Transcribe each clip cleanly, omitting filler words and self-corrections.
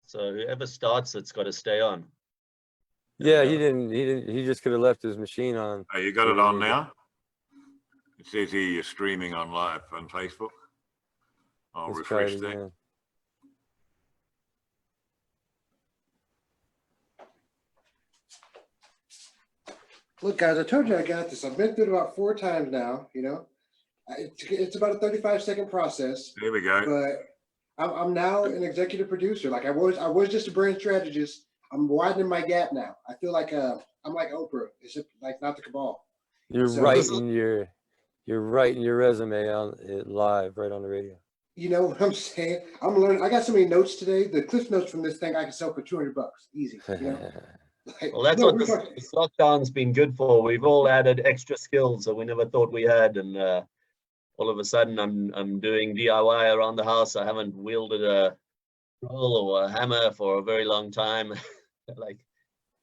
So whoever starts it's got to stay on. Yeah, he didn't. He just could have left his machine on. Oh, you got it on now? It says here you're streaming on live on Facebook. I'll Let's try refresh it that. again. Look, guys, I told you I got this. I've been through it about 4 times now. You know, it's about a 35-second process. There we go. But I'm now an executive producer. Like I was just a brand strategist. I'm widening my gap now. I feel like I'm like Oprah. It's just like not the cabal. You're So- writing your resume on it live, right on the radio. You know what I'm saying? I'm learning. I got so many notes today. The cliff notes from this thing I can sell for $200, easy. You know? Like, Well, that's no, what this lockdown's been good for. We've all added extra skills that we never thought we had, and all of a sudden I'm doing DIY around the house. I haven't wielded a drill or a hammer for a very long time. Like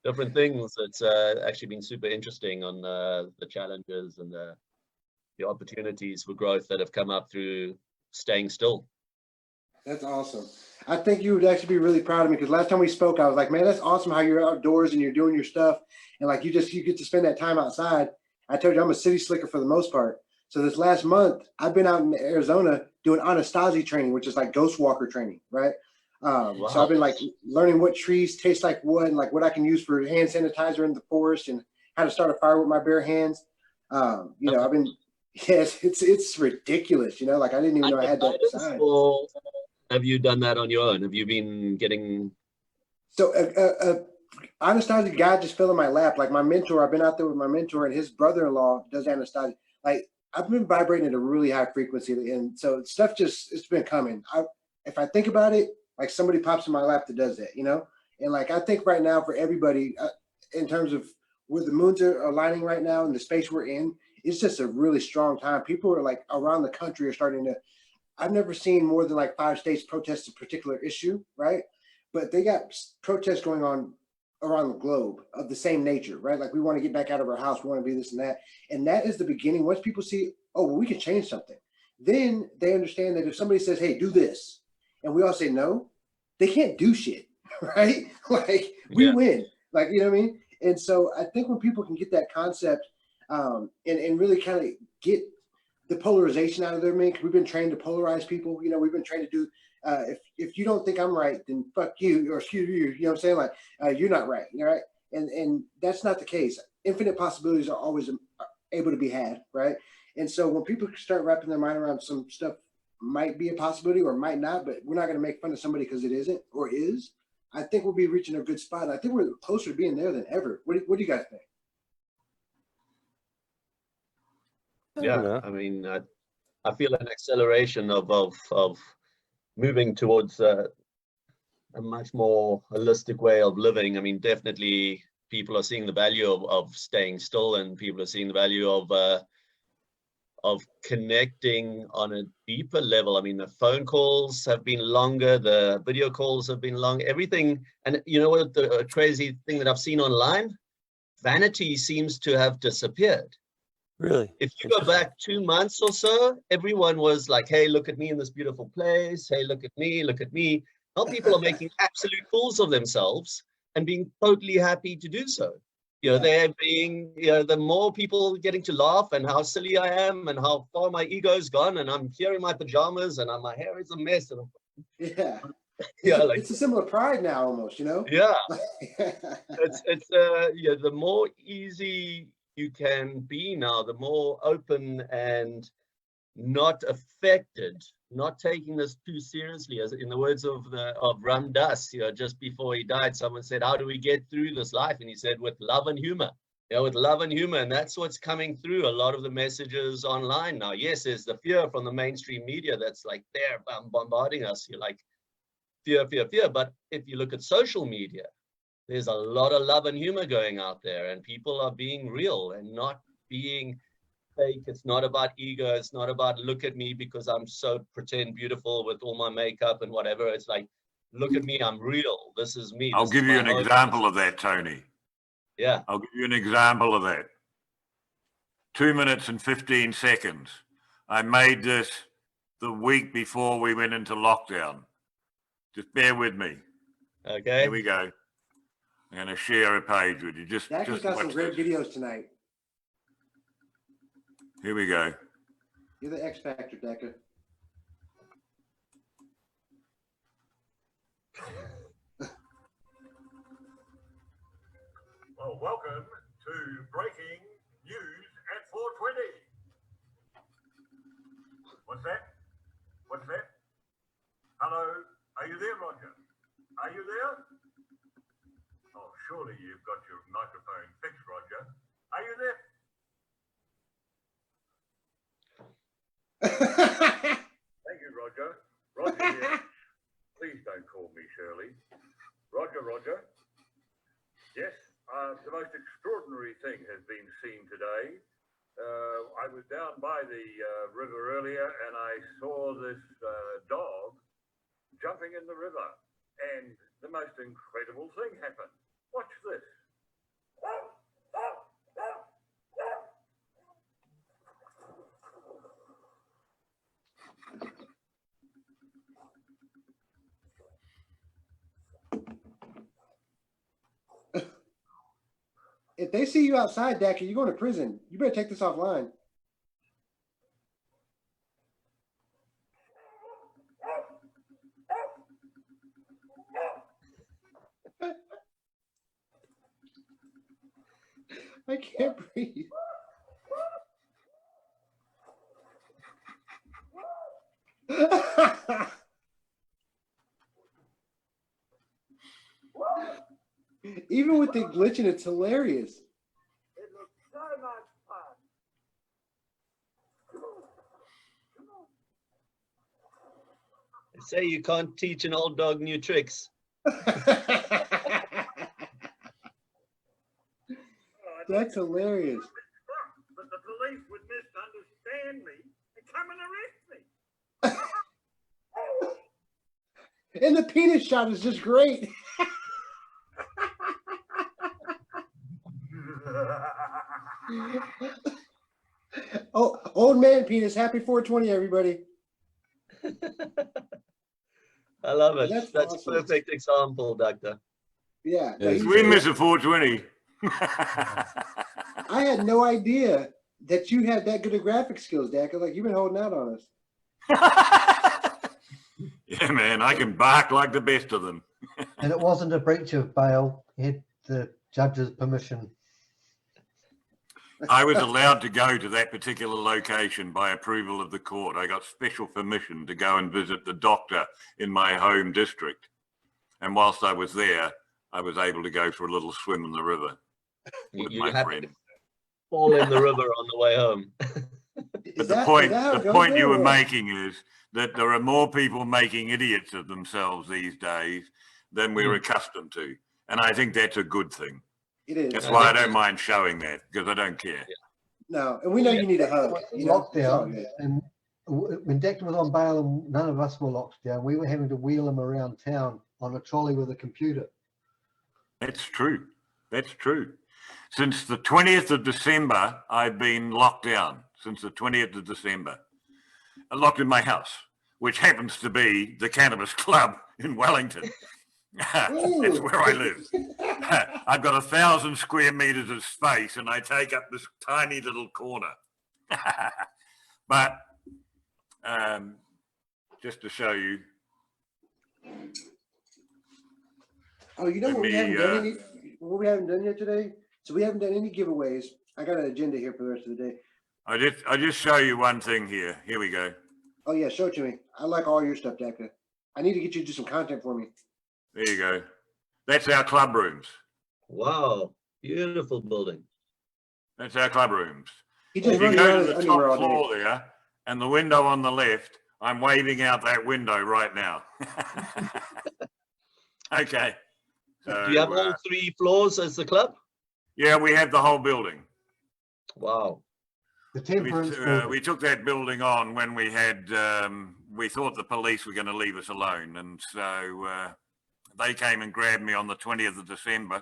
different things. It's actually been super interesting on the challenges and the opportunities for growth that have come up through staying still. That's awesome. I think you would actually be really proud of me because last time we spoke, I was like, man, that's awesome how you're outdoors and you're doing your stuff. And like you get to spend that time outside. I told you I'm a city slicker for the most part. So this last month, I've been out in Arizona doing Anastasia training, which is like ghost walker training, right? Wow. So I've been like learning what trees taste like what and like what I can use for hand sanitizer in the forest and how to start a fire with my bare hands. You know, I've been, yes, it's ridiculous. You know, like I didn't even know I had that side. Or have you done that on your own? Have you been getting? So Anastasia guy just fell in my lap. Like my mentor, I've been out there with my mentor and his brother-in-law does Anastasia. Like I've been vibrating at a really high frequency. And so stuff it's been coming. If I think about it, like somebody pops in my lap that does that, you know? And like, I think right now for everybody in terms of where the moons are aligning right now and the space we're in, it's just a really strong time. People are like around the country are starting to, I've never seen more than like 5 states protest a particular issue, right? But they got protests going on around the globe of the same nature, right? Like we want to get back out of our house, we want to be this and that. And that is the beginning. Once people see, oh, well, we can change something. Then they understand that if somebody says, hey, do this, and we all say no, they can't do shit, right? Like we win, like, you know what I mean? And so I think when people can get that concept and really kind of get the polarization out of their mind, we've been trained to polarize people. You know, we've been trained to do, if you don't think I'm right, then fuck you, or excuse you, you know what I'm saying? Like, you're not right, right? And that's not the case. Infinite possibilities are always able to be had, right? And so when people start wrapping their mind around some stuff might be a possibility or might not, but we're not going to make fun of somebody because it isn't or is, I think we'll be reaching a good spot. I think we're closer to being there than ever. What do you guys think? Yeah, I mean, I feel an acceleration of moving towards a much more holistic way of living. I mean, definitely people are seeing the value of staying still, and people are seeing the value of connecting on a deeper level. I mean, the phone calls have been longer, the video calls have been long, everything. And you know what, the crazy thing that I've seen online, vanity seems to have disappeared. Really? If you go back 2 months or so, everyone was like, hey, look at me in this beautiful place. Hey, look at me, look at me. Now people are making absolute fools of themselves and being totally happy to do so. You know, they're being, you know, the more people getting to laugh and how silly I am and how far my ego's gone, and I'm here in my pajamas and my hair is a mess. And like, it's a similar pride now almost, you know? Yeah. it's yeah, the more easy you can be now, the more open and not affected, not taking this too seriously. As in the words of Ram Dass, you know, just before he died, someone said, how do we get through this life? And he said, with love and humor. You know, with love and humor. And that's what's coming through a lot of the messages online now. Yes, there's the fear from the mainstream media that's like they're bombarding us. You're like, fear, fear, fear. But if you look at social media, there's a lot of love and humor going out there, and people are being real and not being fake. It's not about ego. It's not about look at me because I'm so pretend beautiful with all my makeup and whatever. It's like, look at me, I'm real. This is me. I'll give you an example of that, Tony. Yeah. I'll give you an example of that. 2 minutes and 15 seconds. I made this the week before we went into lockdown. Just bear with me. Okay. Here we go. I'm going to share a page with you. Just Dakta's got some watch great this. videos tonight. Here we go. You're the X Factor, Dakta. Well, welcome to Breaking News at 4:20. What's that? What's that? Hello? Are you there, Roger? Are you there? Oh, surely you've got your microphone fixed, Roger. Are you there? Thank you, Roger. Roger here. Please don't call me Shirley. Roger, Roger. Yes, the most extraordinary thing has been seen today. I was down by the river earlier and I saw this dog jumping in the river, and the most incredible thing happened. Watch this. If they see you outside, Dakta, you're going to prison. You better take this offline. I can't breathe. Even with the glitching, it's hilarious. It looks so much fun. They say you can't teach an old dog new tricks. That's hilarious. But the police would misunderstand me and come and arrest me. And the penis shot is just great. Oh, old man penis. Happy 420, everybody. I love it. That's That's awesome. a perfect example, Dakta. Yeah. Yeah, he's- We miss a 420. I had no idea that you had that good of graphic skills, Dakta. Like, you've been holding out on us. Yeah, man, I can bark like the best of them. And it wasn't a breach of bail. He had the judge's permission. I was allowed to go to that particular location by approval of the court. I got special permission to go and visit the doctor in my home district. And whilst I was there, I was able to go for a little swim in the river with You my had friend. to fall in the river on the way home. But the point you were making is that there are more people making idiots of themselves these days than we're accustomed to. And I think that's a good thing. It is. That's why I don't mind showing that, because I don't care. No, and we know you need a hug. You know? It's all Lockdown, good. and when Dakta was on bail and none of us were locked down, we were having to wheel him around town on a trolley with a computer. That's true. That's true. Since the 20th of December, I've been locked down. Since the 20th of December. I'm locked in my house, which happens to be the Cannabis Club in Wellington. That's where I live. I've got 1,000 square meters of space and I take up this tiny little corner. But just to show you. Oh, you know what we haven't done any, what we haven't done yet today? So we haven't done any giveaways. I got an agenda here for the rest of the day. I just show you one thing here. Here we go. Oh yeah, show it to me. I like all your stuff, Dakta. I need to get you to do some content for me. There you go. That's our club rooms. Wow, beautiful building. That's our club rooms. He just If you runs go around to his the underwear top all day. floor there and the window on the left, I'm waving out that window right now. Okay. So, Do you have all 3 floors as the club? yeah, we have the whole building. Wow. The temperance building. We took that building on when we had, we thought the police were going to leave us alone. And so they came and grabbed me on the 20th of December.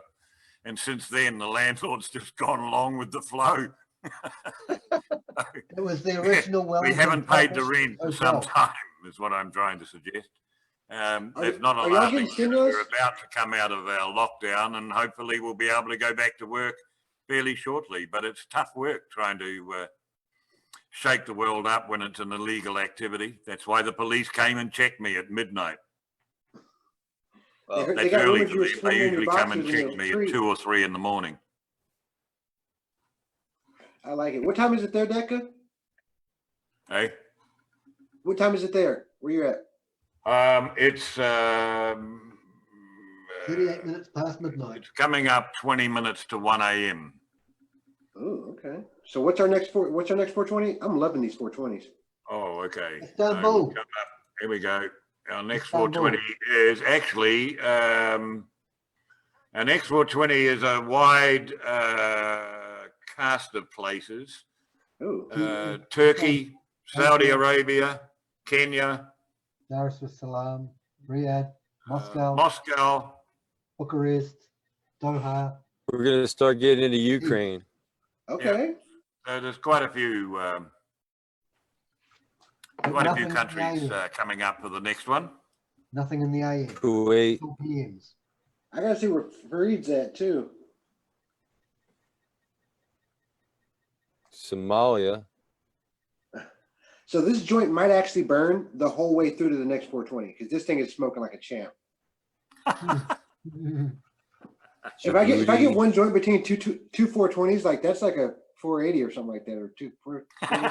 And since then, the landlord's just gone along with the flow. It was the original We Wellington haven't paid the Palace rent for some Hotel. time, is what I'm trying to suggest. There's not a are y'all laughing getting matter. stimulus? We're about to come out of our lockdown and hopefully we'll be able to go back to work fairly shortly. But it's tough work trying to shake the world up when it's an illegal activity. That's why the police came and checked me at midnight. Well, They That's got early rumors for you were them. They swimming in your usually come and boxers in check a me tree. at 2 or 3 in the morning. I like it. What time is it there, Dakta? Hey, What time is it there? Where you at? it's 38 minutes past midnight. it's coming up 20 minutes to 1 a.m. Oh, okay. So what's our next 420? I'm loving these 420s. Oh, okay. Istanbul. I will come up. Here we go. Our next Istanbul. 420 is actually our next 420 is a wide cast of places. Oh, Turkey, Saudi Arabia, Kenya, Dar es Salaam, Riyadh, Moscow, Moscow. Bucharest, Doha. We're gonna start getting into Ukraine. okay. There's quite a few Nothing in the countries AM. coming up for the next one. Nothing in the AM. Kuwait, All PMs. I gotta see where Farid's at too. Somalia. So this joint might actually burn the whole way through to the next 420 because this thing is smoking like a champ. If I get Djibouti. one joint between two 420s, like that's like a 480 or something like that, or 420.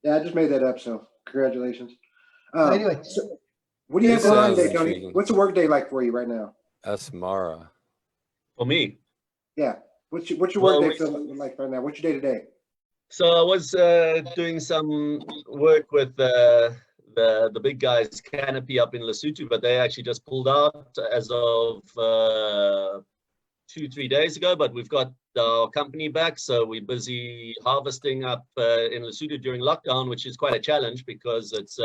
Yeah, I just made that up. So congratulations. Anyway. So what do you have It going on sounds today, Tony? intriguing. What's the work day like for you right now? Asmara. for me. Yeah. What's your work Well, day feel like right now? What's your day today? So I was doing some work with the big guys, Canopy up in Lesotho, but they actually just pulled out as of 2-3 days ago. But we've got our company back, so we're busy harvesting up in Lesotho during lockdown, which is quite a challenge because it's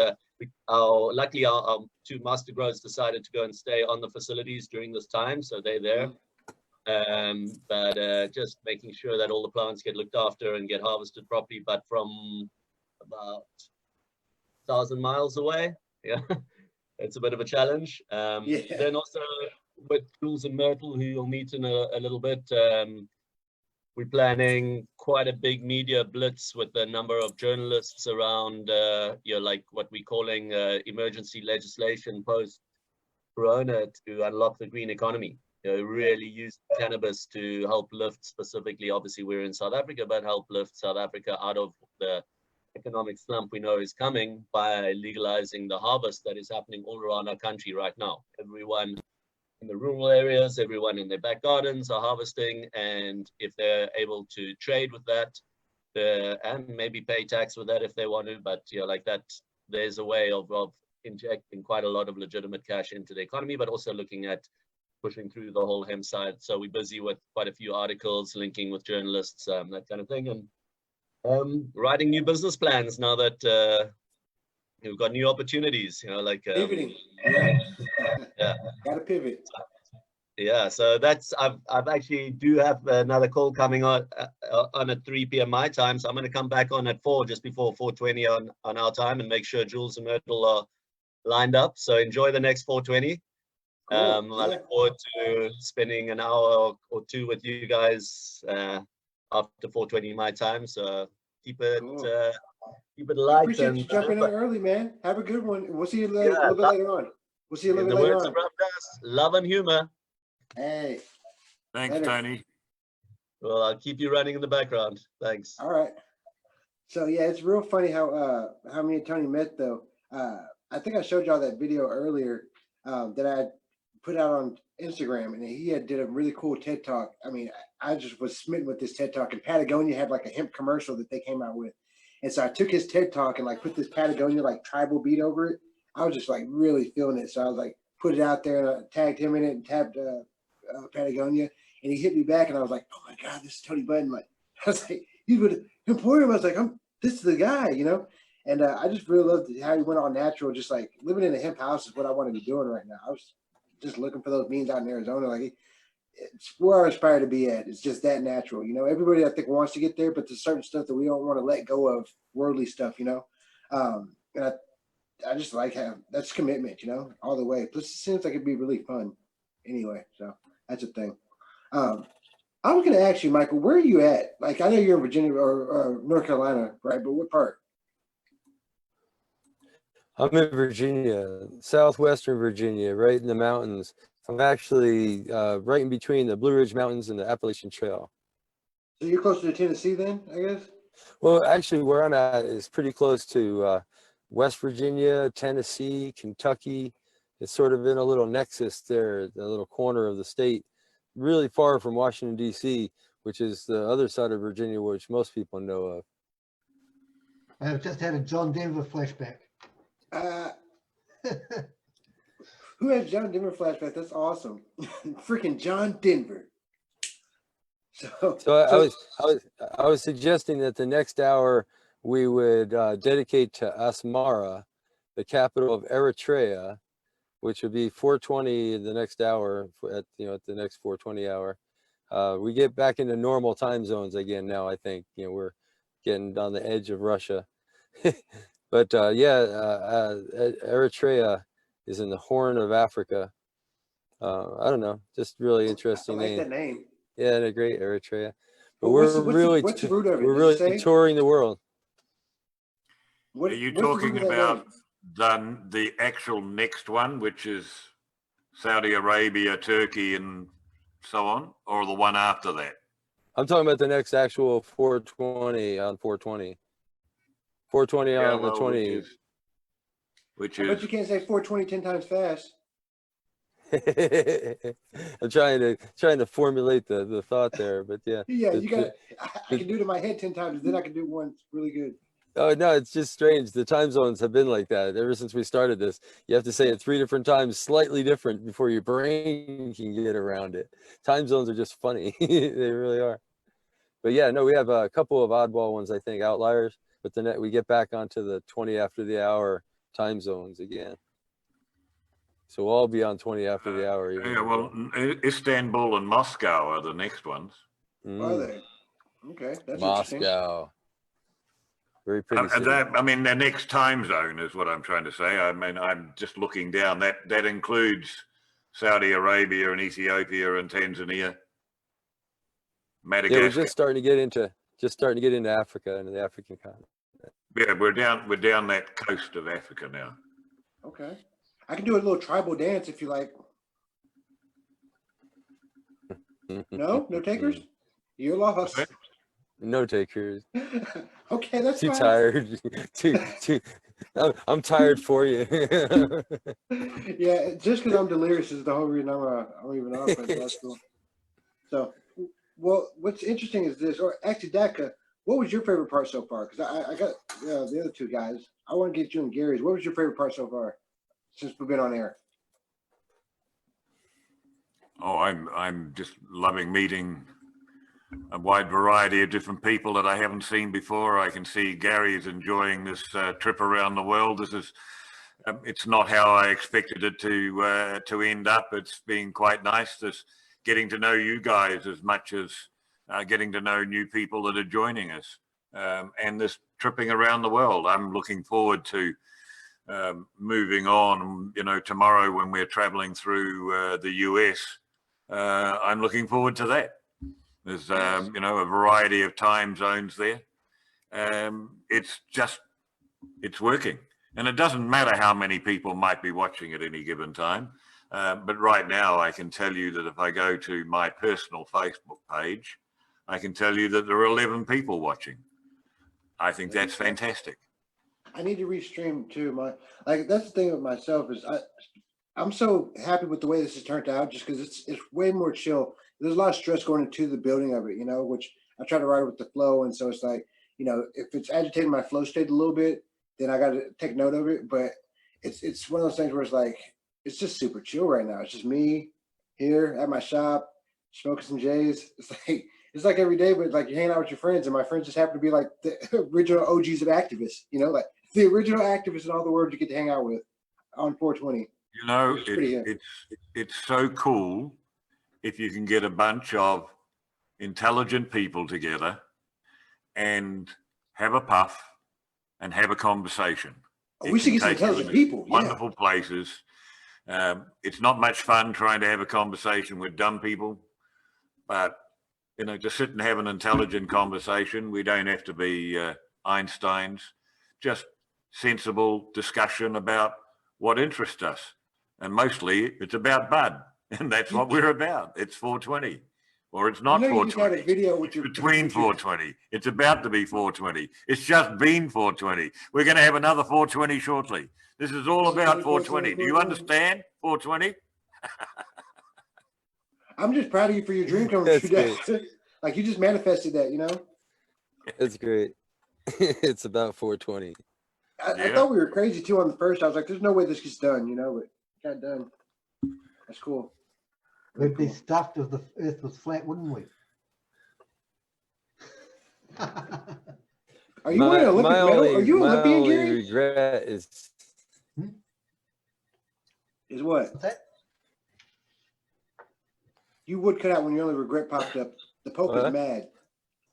luckily our two master growers decided to go and stay on the facilities during this time, so they're there. But just making sure that all the plants get looked after and get harvested properly, but from about 1,000 miles away. Yeah, it's a bit of a challenge. Yeah. Then also with Jules and Myrtle, who you'll meet in a little bit, we're planning quite a big media blitz with a number of journalists around, like what we're calling emergency legislation post-corona to unlock the green economy. Really use cannabis to help lift, specifically, obviously we're in South Africa, but help lift South Africa out of the economic slump we know is coming by legalizing the harvest that is happening all around our country right now. Everyone in the rural areas, everyone in their back gardens are harvesting, and if they're able to trade with that and maybe pay tax with that if they want to, but like that, there's a way of injecting quite a lot of legitimate cash into the economy, but also looking at pushing through the whole hemp side. So we're busy with quite a few articles, linking with journalists, that kind of thing, and writing new business plans now that we've got new opportunities, like Pivoting. Yeah. Gotta pivot. Yeah, so that's I've actually do have another call coming on at 3 p.m. my time, so I'm going to come back on at 4, just before 4:20 on our time, and make sure Jules and Myrtle are lined up. So enjoy the next 4:20. Cool. I look forward to spending an hour or two with you guys after 4:20 my time. So keep it Cool. keep it light. Appreciate you jumping in early, man. Have a good one. We'll see you a little bit later on. We'll see you a In little the bit later words on. of Ram Dass, love and humor. Hey. Thanks, Later. Tony. Well, I'll keep you running in the background. Thanks. All right. So yeah, it's real funny how me and Tony met though. I think I showed y'all that video earlier that I put out on Instagram, and he did a really cool TED talk. I mean, I just was smitten with this TED talk, and Patagonia had like a hemp commercial that they came out with. And so I took his TED talk and like put this Patagonia like tribal beat over it. I was just like really feeling it. So I was like, put it out there, and I tagged him in it and tagged Patagonia, and he hit me back, and I was like, oh my God, this is Tony Budden. Like, I was like, he's with Hemporium. I was like, this is the guy, And I just really loved how he went all natural. Just like living in a hemp house is what I want to be doing right now. I was just looking for those beans out in Arizona. Like, it's where I aspire to be at. It's just that natural. Everybody I think wants to get there, but there's certain stuff that we don't want to let go of, worldly stuff, And I just like how that's commitment, you know, all the way. Plus, it seems like it'd be really fun anyway. So that's a thing. I was going to ask you, Michael, where are you at? Like, I know you're in Virginia or North Carolina, right? But what part? I'm in Virginia, southwestern Virginia, right in the mountains. I'm actually right in between the Blue Ridge Mountains and the Appalachian Trail. So you're closer to Tennessee then, I guess? Well, actually, where I'm at is pretty close to West Virginia, Tennessee, Kentucky. It's sort of in a little nexus there, the little corner of the state, really far from Washington, D.C., which is the other side of Virginia, which most people know of. I've just had a John Denver flashback. Who has John Denver flashback? That's awesome. Freaking John Denver. So I was suggesting that the next hour we would dedicate to Asmara, the capital of Eritrea, which would be 4:20 the next hour at the next 4:20 hour. We get back into normal time zones again now. I think we're getting on the edge of Russia, but Eritrea is in the Horn of Africa. I don't know, just really interesting I like name. that name. Yeah, and a great Eritrea. But What's we're the root of it? we're Does it really say? touring the world. What, Are you what's the root talking of that about name? the actual next one, which is Saudi Arabia, Turkey, and so on, or the one after that? I'm talking about the next actual 420 on 420. 420 on the 20. Which I bet is you can't say 420 10 times fast. I'm trying to formulate the thought there, but yeah. Yeah, you got. I can do it in my head 10 times, then I can do one really good. Oh no, it's just strange. The time zones have been like that ever since we started this. You have to say it 3 different times, slightly different, before your brain can get around it. Time zones are just funny. They really are. But yeah, no, we have a couple of oddball ones, I think, outliers. But then we get back onto the 20 after the hour time zones again. So we'll all be on 20 after the hour. yeah. Well, Istanbul and Moscow are the next ones. Are they? Okay, that's interesting. Moscow. Very pretty city. I mean, their next time zone is what I'm trying to say. I mean, I'm just looking down. That includes Saudi Arabia and Ethiopia and Tanzania, Madagascar. Yeah, we're just starting to get into Africa and the African continent. Yeah, we're down that coast of Africa now. Okay, I can do a little tribal dance if you like. No takers. You're lost. Okay. No takers. Okay, that's Too fine. tired. too. I'm tired for you. Yeah, just because I'm delirious is the whole reason I'm even off. But that's cool. So, well, what's interesting is this, or actually, Dakta, what was your favorite part so far? Because I got the other 2 guys. I want to get you and Gary's. What was your favorite part so far since we've been on air? Oh, I'm just loving meeting a wide variety of different people that I haven't seen before. I can see Gary's enjoying this trip around the world. This is, it's not how I expected it to end up. It's been quite nice, this getting to know you guys as much as getting to know new people that are joining us, and this tripping around the world. I'm looking forward to moving on. Tomorrow when we're traveling through the US, I'm looking forward to that. There's, a variety of time zones there. It's working. And it doesn't matter how many people might be watching at any given time. But right now, I can tell you that if I go to my personal Facebook page, I can tell you that there are 11 people watching. I think that's fantastic. I need to restream too. That's the thing with myself is I'm so happy with the way this has turned out, just because it's way more chill. There's a lot of stress going into the building of it, which I try to ride with the flow. And so it's like, if it's agitating my flow state a little bit, then I got to take note of it. But it's one of those things where it's like, it's just super chill right now. It's just me here at my shop, smoking some J's. It's like every day, but like you're hanging out with your friends, and my friends just happen to be like the original OGs of activists, like the original activists and all the words you get to hang out with on 420. It's so cool if you can get a bunch of intelligent people together and have a puff and have a conversation. We should get some intelligent people. Wonderful places. It's not much fun trying to have a conversation with dumb people, but to sit and have an intelligent conversation, we don't have to be Einsteins. Just sensible discussion about what interests us, and mostly it's about bud, and that's what we're about. It's 420, or it's not 420. A video with your, between 420. It's about to be 420. It's just been 420. We're going to have another 420 shortly. This is all about 420. Do you understand 420? I'm just proud of you for your dream coming true. Like, you just manifested that, you know? That's great. It's about 420. I thought we were crazy too on the first. I was like, there's no way this gets done, you know, but it got done. That's cool. We'd be stuffed if the earth was flat, wouldn't we? Are you wearing Olympic medal? Are you Olympian, Gary? My only regret is... Is what? What's that? You would cut out when your only regret popped up. The Pope is mad.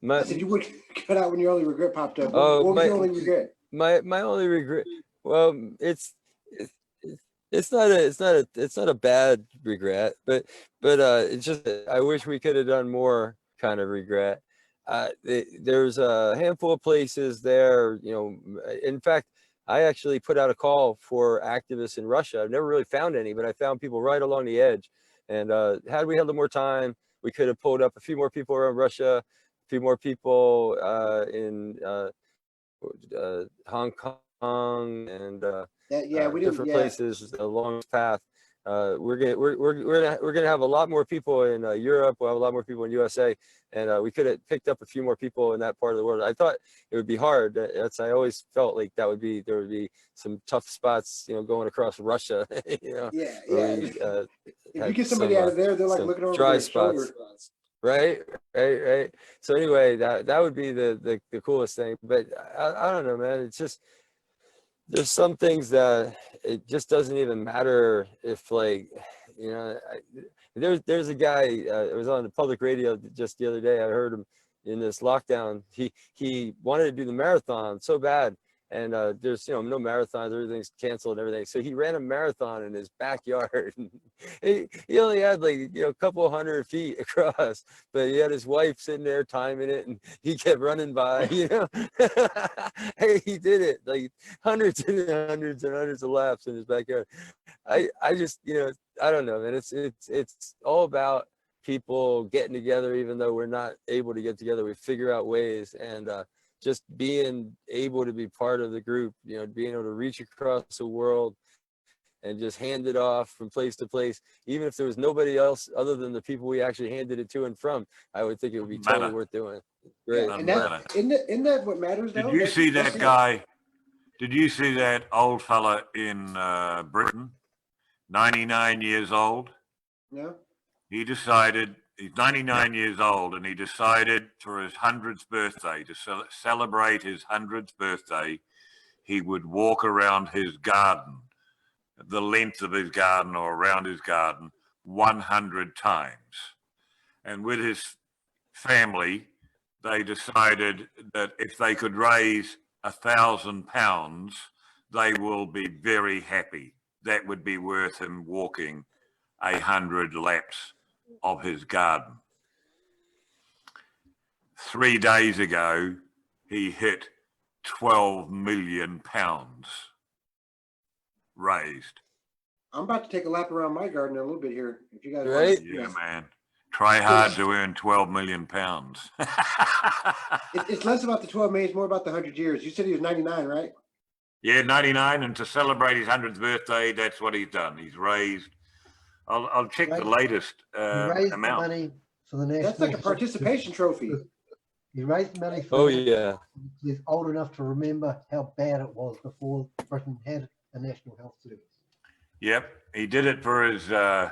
I said you would cut out when your only regret popped up. What was your only regret? My only regret. Well, it's not a bad regret, but it's just I wish we could have done more kind of regret. There's a handful of places there, you know. In fact, I actually put out a call for activists in Russia. I've never really found any, but I found people right along the edge. And had we had a little more time, we could have pulled up a few more people around Russia, a few more people in Hong Kong and different places along this path. We're gonna have a lot more people in Europe. We'll have a lot more people in USA, and we could have picked up a few more people in that part of the world. I thought it would be hard. I always felt like there would be some tough spots, you know, going across Russia. You know, if you get somebody out of there, they're like looking over dry their spots. shoulder. Right. So anyway, that would be the coolest thing. But I don't know, man. It's just there's some things that it just doesn't even matter if, like, you know, there's a guy, it was on the public radio just the other day. I heard him in this lockdown. He wanted to do the marathon so bad. And there's, you know, no marathons, everything's canceled and everything. So he ran a marathon in his backyard. he only had, like, you know, a couple 100 feet across, but he had his wife sitting there timing it, and he kept running by, you know. He did it, like hundreds and hundreds and hundreds of laps in his backyard. I just, you know, I don't know, man. It's all about people getting together, even though we're not able to get together. We figure out ways, and just being able to be part of the group, you know, being able to reach across the world and just hand it off from place to place, even if there was nobody else other than the people we actually handed it to and from, I would think it would be totally worth doing. Great. And isn't that what matters, though? Did you see that guy? Did you see that old fella in Britain, 99 years old? No. He decided, he's 99 years old, and he decided for his 100th birthday, to celebrate his 100th birthday, he would walk around his garden, the length of his garden or around his garden, 100 times. And with his family, they decided that if they could raise £1,000, they will be very happy. That would be worth him walking 100 laps of his garden. 3 days ago, he hit £12 million raised. I'm about to take a lap around my garden in a little bit here. If you guys Right? Yeah, man. Try hard to earn £12 million. It's less about the 12 million, it's more about the 100 years. You said he was 99, right? Yeah, 99, and to celebrate his 100th birthday, that's what he's done. He's raised, I'll check the latest raised amount. The money for the national. That's like a participation trophy. He raised money for He's old enough to remember how bad it was before Britain had a national health service. Yep, he did it for his for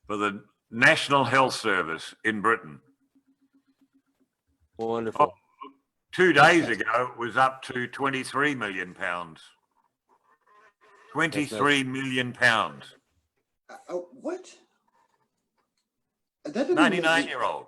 the National Health Service in Britain. Wonderful. 2 days ago, it was up to £23 million. £23 million. What? 99-year-old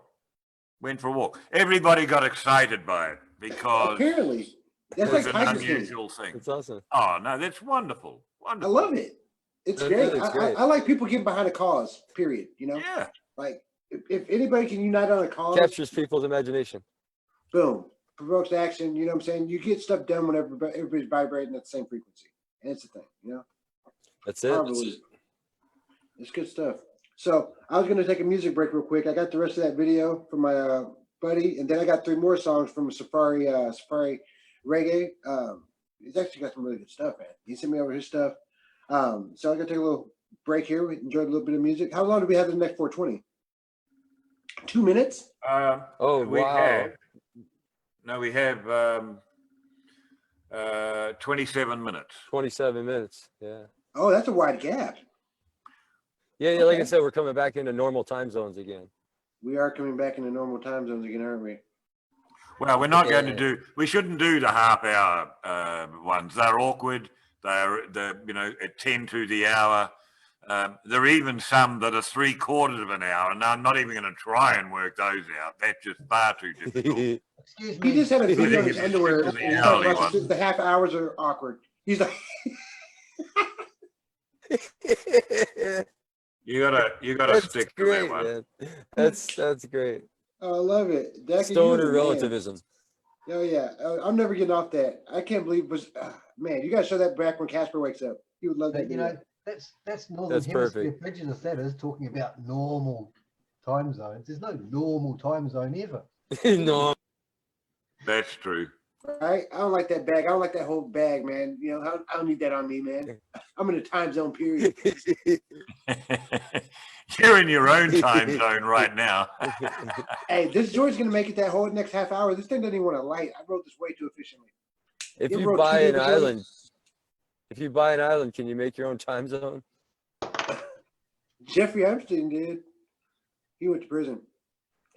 went for a walk. Everybody got excited by it because apparently That's was like an Tiger's thing. unusual thing. It's awesome. Oh no, that's wonderful. I Wonderful. love it. It's It great. is great. I like people getting behind a cause, period. You know, Yeah. like if anybody can unite on a cause, Captures people's imagination. boom, provokes action. You know what I'm saying? You get stuff done when everybody's vibrating at the same frequency. And it's the thing, you know? That's it. Marvelous. It's good stuff. So I was going to take a music break real quick. I got the rest of that video from my buddy, and then I got 3 more songs from Safari Reggae. He's actually got some really good stuff, man. He sent me over his stuff. So I'm going to take a little break here. We enjoyed a little bit of music. How long do we have in the next 420? 2 minutes? Oh, we wow. We have 27 minutes. 27 minutes. Yeah. Oh, that's a wide gap. Yeah, like I Okay. said, we're coming back into normal time zones again. We are coming back into normal time zones again, aren't we? Well, we're not going to Yeah. do. We shouldn't do the half-hour ones. They're awkward. They're at 10 to the hour. There are even some that are 3/4 of an hour, and I'm not even going to try and work those out. That's just far too difficult. Excuse He me. just had a video in think his it's underwear. the And he's alley talking about one. the half hours are awkward. He's like, You gotta That's stick to great, that one. man. That's great. oh, I love it. Dakta, you're Stoner the man. relativism. Oh yeah, I'm never getting off that. I can't believe man. You gotta show that back when Casper wakes up. He would love that. But, you video. know, that's Northern That's Hemisphere perfect. prejudice. That is talking about normal time zones. There's no normal time zone ever. No. That's true. Right? I don't like that bag. I don't like that whole bag, man. You know, I don't need that on me, man. I'm in a time zone period. You're in your own time zone right now. Hey, this joint's gonna make it that whole next half hour. This thing doesn't even want to light. I wrote this way too efficiently. If You you wrote buy 2 an different island, can you make your own time zone? Jeffrey Epstein did. He went to prison.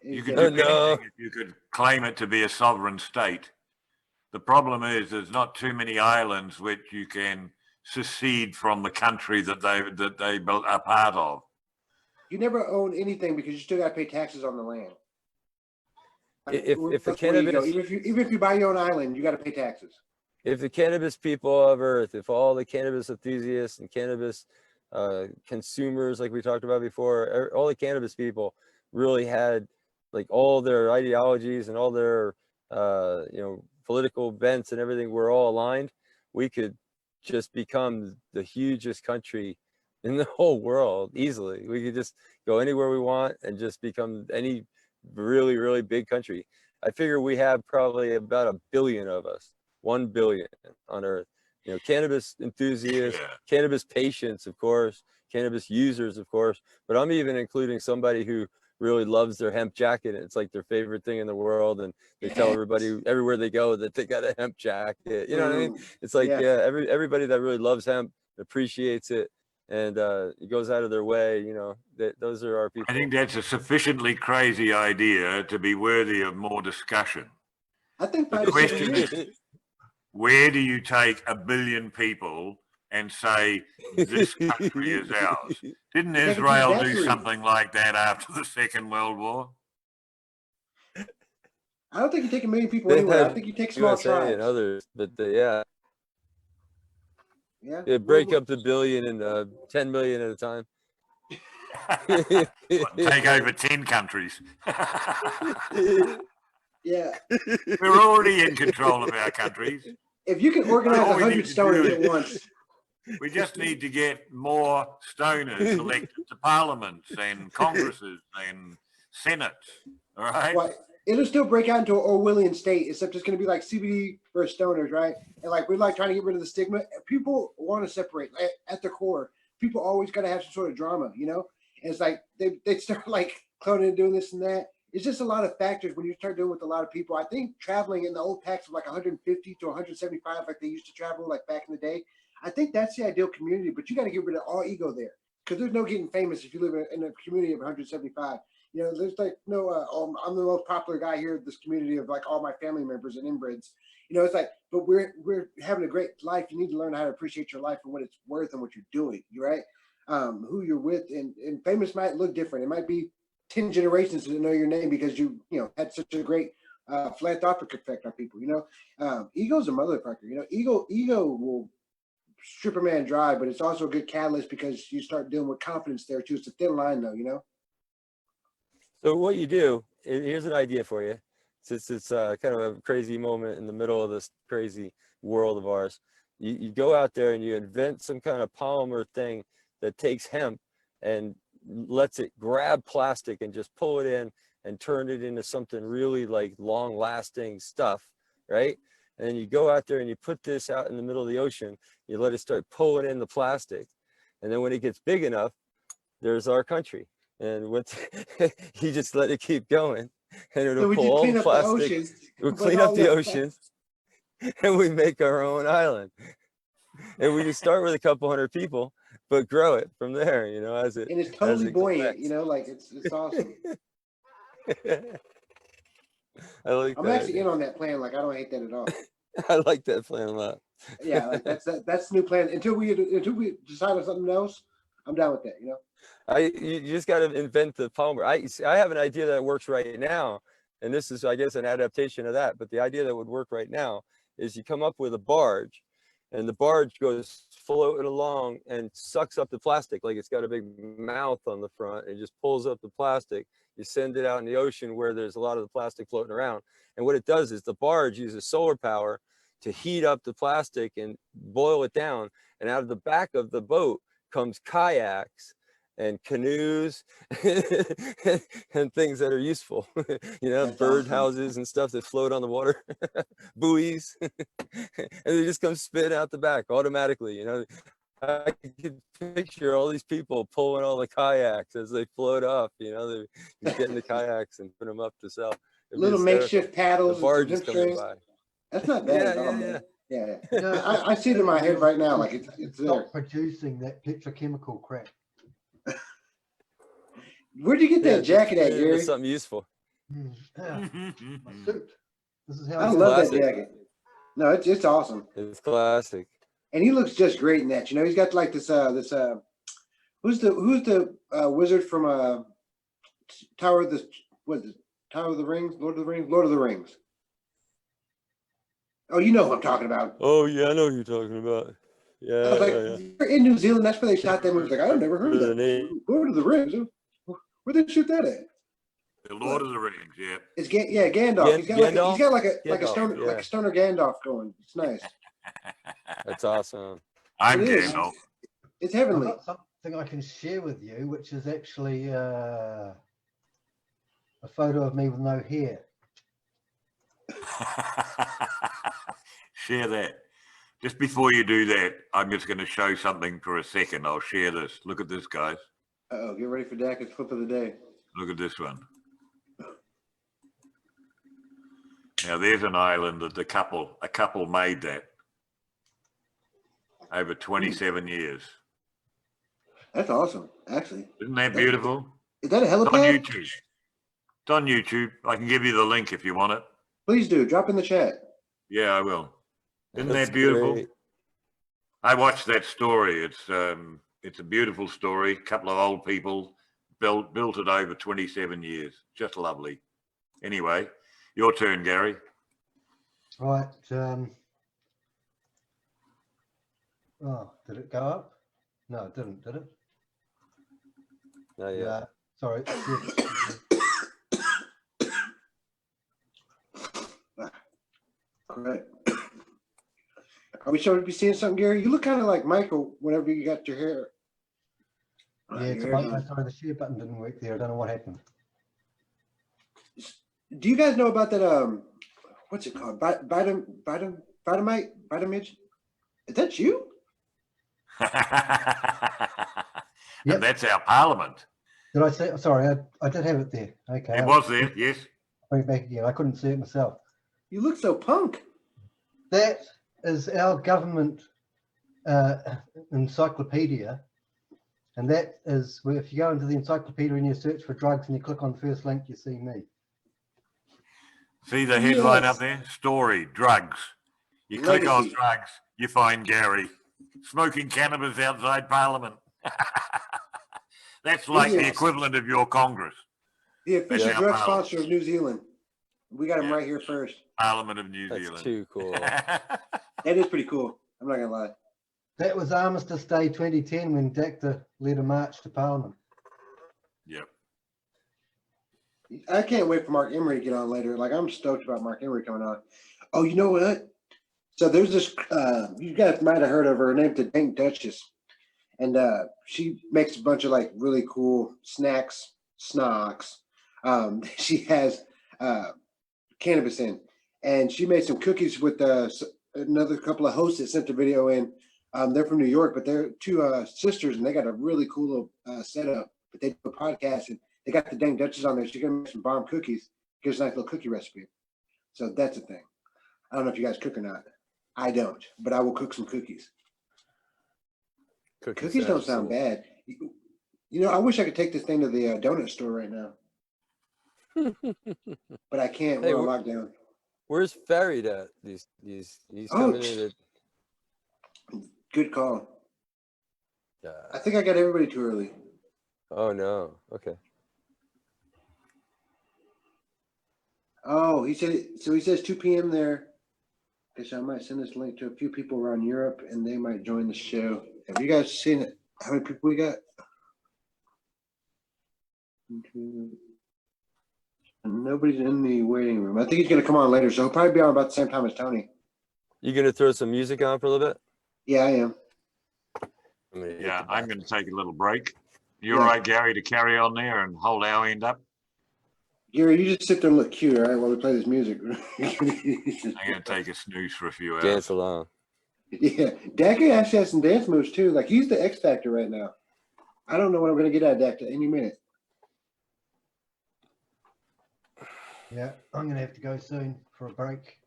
You could Oh, do no. anything if you could claim it to be a sovereign state. The problem is there's not too many islands which you can secede from the country that they are part of. You never own anything because you still got to pay taxes on the land. If the That's where you go. cannabis even if you buy your own island, you got to pay taxes. if the cannabis people of Earth, if all the cannabis enthusiasts and cannabis consumers, like we talked about before, all the cannabis people really had like all their ideologies and all their political bents and everything were all aligned, we could just become the hugest country in the whole world easily. We could just go anywhere we want and just become any really, really big country. I figure we have probably about 1 billion of us, 1 billion on Earth. You know, cannabis enthusiasts, Yeah. cannabis patients, of course, cannabis users, of course, but I'm even including somebody who really loves their hemp jacket. It's like their favorite thing in the world, and they tell everybody everywhere they go that they got a hemp jacket. You know what I mean? It's like, Yeah. everybody that really loves hemp appreciates it, and it goes out of their way. You know, those are our people. I think that's a sufficiently crazy idea to be worthy of more discussion. I think The 5 to 7 question years. is, where do you take 1 billion people and say this country is ours? Didn't They can Israel keep do batteries. something like that after the Second World War? I don't think you take 1 million people They anywhere. I had think you take small USA and tribes. others, but Yeah. break up the billion and 10 million at a time. Take over 10 countries. Yeah. We're already in control of our countries. If you can organize All we 100 need to stoners do at once, We just need to get more stoners elected to parliaments and congresses and senates. All right. well, it'll still break out into an Orwellian state, except it's going to be like CBD versus stoners, right? And like we're like trying to get rid of the stigma. People want to separate at their core. People always got to have some sort of drama, you know? And it's like they start like cloning and doing this and that. It's just a lot of factors when you start dealing with a lot of people. I think traveling in the old packs of like 150 to 175, like they used to travel like back in the day, I think that's the ideal community, but you got to get rid of all ego there, because there's no getting famous if you live in a community of 175. You know, there's like no, I'm the most popular guy here in this community of like all my family members and inbreds. You know, it's like, but we're having a great life. You need to learn how to appreciate your life and what it's worth and what you're doing. You're right. Who you're with, and famous might look different. It might be 10 generations to know your name because you know had such a great philanthropic effect on people. Ego's a motherfucker. Ego will strip a man dry, but it's also a good catalyst because you start dealing with confidence there too. It's a thin line, though. So what you do, here's an idea for you. Since it's kind of a crazy moment in the middle of this crazy world of ours, you go out there and you invent some kind of polymer thing that takes hemp and lets it grab plastic and just pull it in and turn it into something really like long lasting stuff, right? And then you go out there and you put this out in the middle of the ocean, you let it start pulling in the plastic. And then when it gets big enough, there's our country. And you just let it keep going, and it'll pull all the plastic. We'll clean up the oceans, and we make our own island. And we just start with a couple hundred people, but grow it from there, as it. And it's totally buoyant, like it's awesome. I like. I'm actually in on that plan. Like I don't hate that at all. I like that plan a lot. Yeah, like that's the new plan. Until we decide on something else, I'm down with that. You just got to invent the polymer. I have an idea that works right now, and this is, I guess, an adaptation of that. But the idea that would work right now is you come up with a barge, and the barge goes floating along and sucks up the plastic like it's got a big mouth on the front and just pulls up the plastic. You send it out in the ocean where there's a lot of the plastic floating around. And what it does is the barge uses solar power to heat up the plastic and boil it down. And out of the back of the boat comes kayaks and canoes and things that are useful, bird houses and stuff that float on the water, buoys, and they just come spit out the back automatically. I can picture all these people pulling all the kayaks as they float up. They're getting the kayaks and put them up to sell. Little makeshift paddles. The barge is coming by. That's not bad at all. Yeah. I see it in my head right now. Like it's there. Stop producing that petrochemical crap. Where'd you get that jacket at, Gary? Something useful. My suit. This is how I love that jacket. No, it's awesome. It's classic. And he looks just great in that. He's got like this who's the wizard from Tower of the Rings, Lord of the Rings. Oh, you know who I'm talking about. Oh yeah, I know who you're talking about. Yeah. I was like, in New Zealand, that's where they shot that movie. Like, I've never heard of that. Lord of the Rings. Where'd they shoot that at? The Lord of the Rings, yeah. It's Gandalf. He's got like a stoner, yeah. like a stoner Gandalf going. It's nice. That's awesome. I'm It is. Gandalf. It's I've heavenly. got something I can share with you, which is actually a photo of me with no hair. Share that. Just before you do that, I'm just going to show something for a second. I'll share this. Look at this, guys. Uh-oh, get ready for Dakta's flip of the day. Look at this one. Now there's an island that a couple made that over 27 years. That's awesome, actually. Isn't that beautiful? Is that a It's on helipad? YouTube. It's on YouTube. I can give you the link if you want it. Please do. Drop in the chat. Yeah, I will. Isn't That's that beautiful? great. I watched that story. It's a beautiful story. A couple of old people built it over 27 years. Just lovely. Anyway, your turn, Gary. Right. Oh, did it go up? No, it didn't, did it? Not yet. Sorry. All right. Are we sure to be seeing something, Gary? You look kind of like Michael whenever you got your hair. Yeah, it's sorry, the share button didn't work there. I don't know what happened. Do you guys know about that? What's it called? Vitamage? Is that you? And Yep. that's our parliament. Did I say? Sorry, I did have it there. Okay. It was there, yes. Bring it back again. I couldn't see it myself. You look so punk. That is our government encyclopedia. And that is where if you go into the encyclopedia and you search for drugs and you click on the first link, you see me. See the headline Yes. up there? Story, drugs. You click on Legacy. drugs, you find Gary smoking cannabis outside Parliament. That's like the Yes. equivalent of your Congress. The official Yeah. drug sponsor of New Zealand. We got him Yeah. right here first. Parliament of New That's Zealand. too cool. That is pretty cool. I'm not gonna lie. That was Armistice Day 2010 when Dakta led a march to Parliament. Yep. I can't wait for Mark Emery to get on later. Like, I'm stoked about Mark Emery coming on. Oh, you know what? So there's this, you guys might have heard of her, named the Dank Duchess. And she makes a bunch of like really cool snacks. She has cannabis in. And she made some cookies with another couple of hosts that sent the video in. They're from New York, but they're two sisters, and they got a really cool little setup. But they do a podcast, and they got the Dank Duchess on there. She's gonna make some bomb cookies. Gives a nice little cookie recipe. So that's a thing. I don't know if you guys cook or not. I don't, but I will cook some cookies. Cookies don't sound bad. You know, I wish I could take this thing to the donut store right now, but I can't. Hey, We're on lockdown. Where's Farid at? He's coming in at, Good call. I think I got everybody too early. oh no. Okay. Oh, he said, so he says 2 p.m. there. Okay, so I might send this link to a few people around Europe and they might join the show. Have you guys seen it? How many people we got? Nobody's in the waiting room. I think he's going to come on later, so he'll probably be on about the same time as Tony. You gonna throw some music on for a little bit? Yeah, I am. Yeah, I'm going to take a little break. You Yeah. all right, Gary, to carry on there and hold our end up? Gary, you just sit there and look cute, all right, while we play this music. I'm going to take a snooze for a few hours. Dance along. Yeah, Dakta actually has some dance moves too. Like, he's the X Factor right now. I don't know what I'm going to get out of Dakta any minute. Yeah, I'm gonna have to go soon for a break.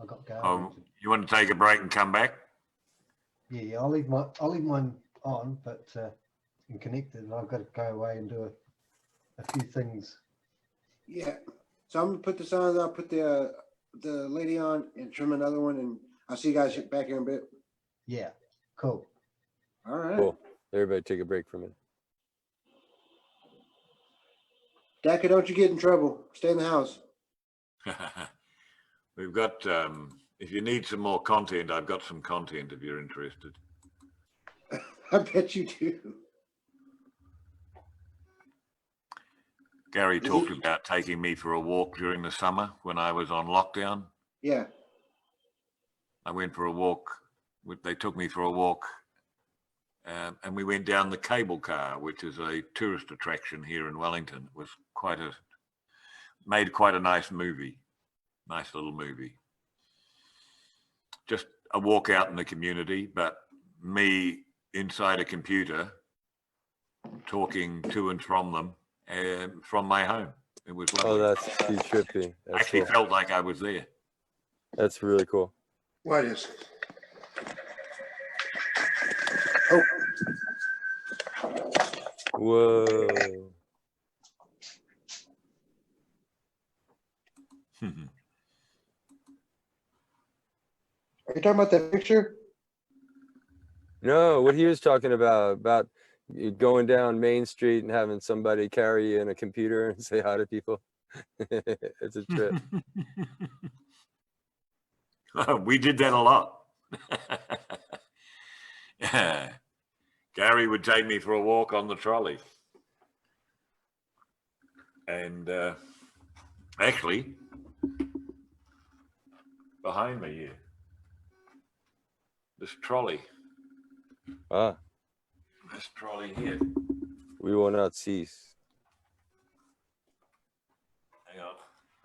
I got going. You want to take a break and come back? Yeah, I'll leave mine on, but and connected. And I've got to go away and do a few things. Yeah. So I'm gonna put this on. I'll put the lady on and trim another one, and I'll see you guys back here in a bit. Yeah, cool. All right. Cool. Everybody take a break from it. Dakta, don't you get in trouble. Stay in the house. We've got, if you need some more content, I've got some content if you're interested. I bet you do. Gary talked about taking me for a walk during the summer when I was on lockdown. Yeah. I went for a walk. They took me for a walk and we went down the cable car, which is a tourist attraction here in Wellington. It was made quite a nice movie, nice little movie. Just a walk out in the community, but me inside a computer talking to and from them from my home. It was lovely. Oh, that's too trippy. I That's actually cool. felt like I was there. That's really cool. What is? Oh, Whoa. are you talking about that picture? No, what he was talking about you going down Main Street and having somebody carry you in a computer and say hi to people. It's a trip. We did that a lot. Yeah. Gary would take me for a walk on the trolley. And actually, behind me here, this trolley, Ah, this trolley here. we will not cease. Hang on,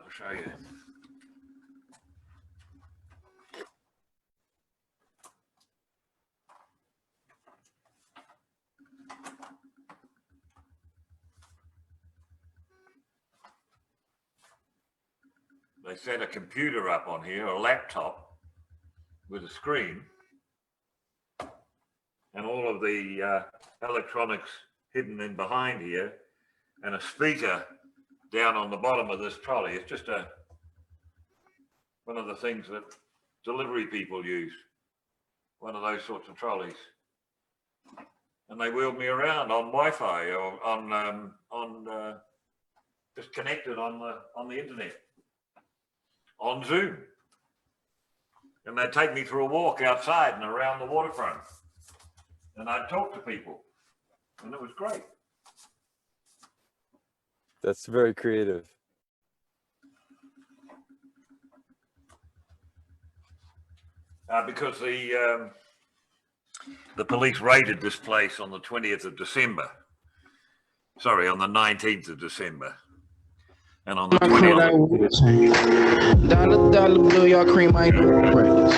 I'll show you. They set a computer up on here, a laptop with a screen and all of the electronics hidden in behind here and a speaker down on the bottom of this trolley. It's just one of the things that delivery people use, one of those sorts of trolleys. And they wheeled me around on Wi-Fi or on just connected on the internet. on Zoom. And they'd take me for a walk outside and around the waterfront. And I'd talk to people. And it was great. That's very creative. Because the police raided this place on the 20th of December. Sorry, on the 19th of December. And on the 20th. Dollar bill, y'all cream my new breakfast.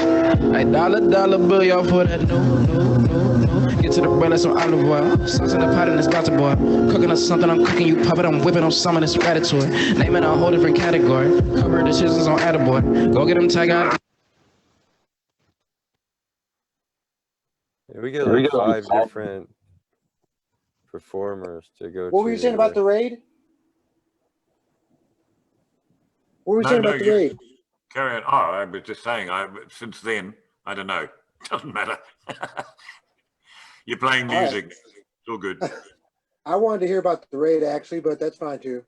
Hey, dollar bill, y'all for that no. Get to the bread like some olive oil. Sauce in the pot and it's about to boil. Cooking up something, I'm cooking you puppet. I'm whipping on some of this ratatouille. Naming a whole different category. Cover decisions on Attaboy. Go get them tag out. Yeah, we get like 5 different performers to go. What were you saying about the raid? What were you saying about the raid? Carry on. Oh, I was just saying, since then, I don't know. Doesn't matter. You're playing music. Right. It's all good. I wanted to hear about the raid, actually, but that's fine, too.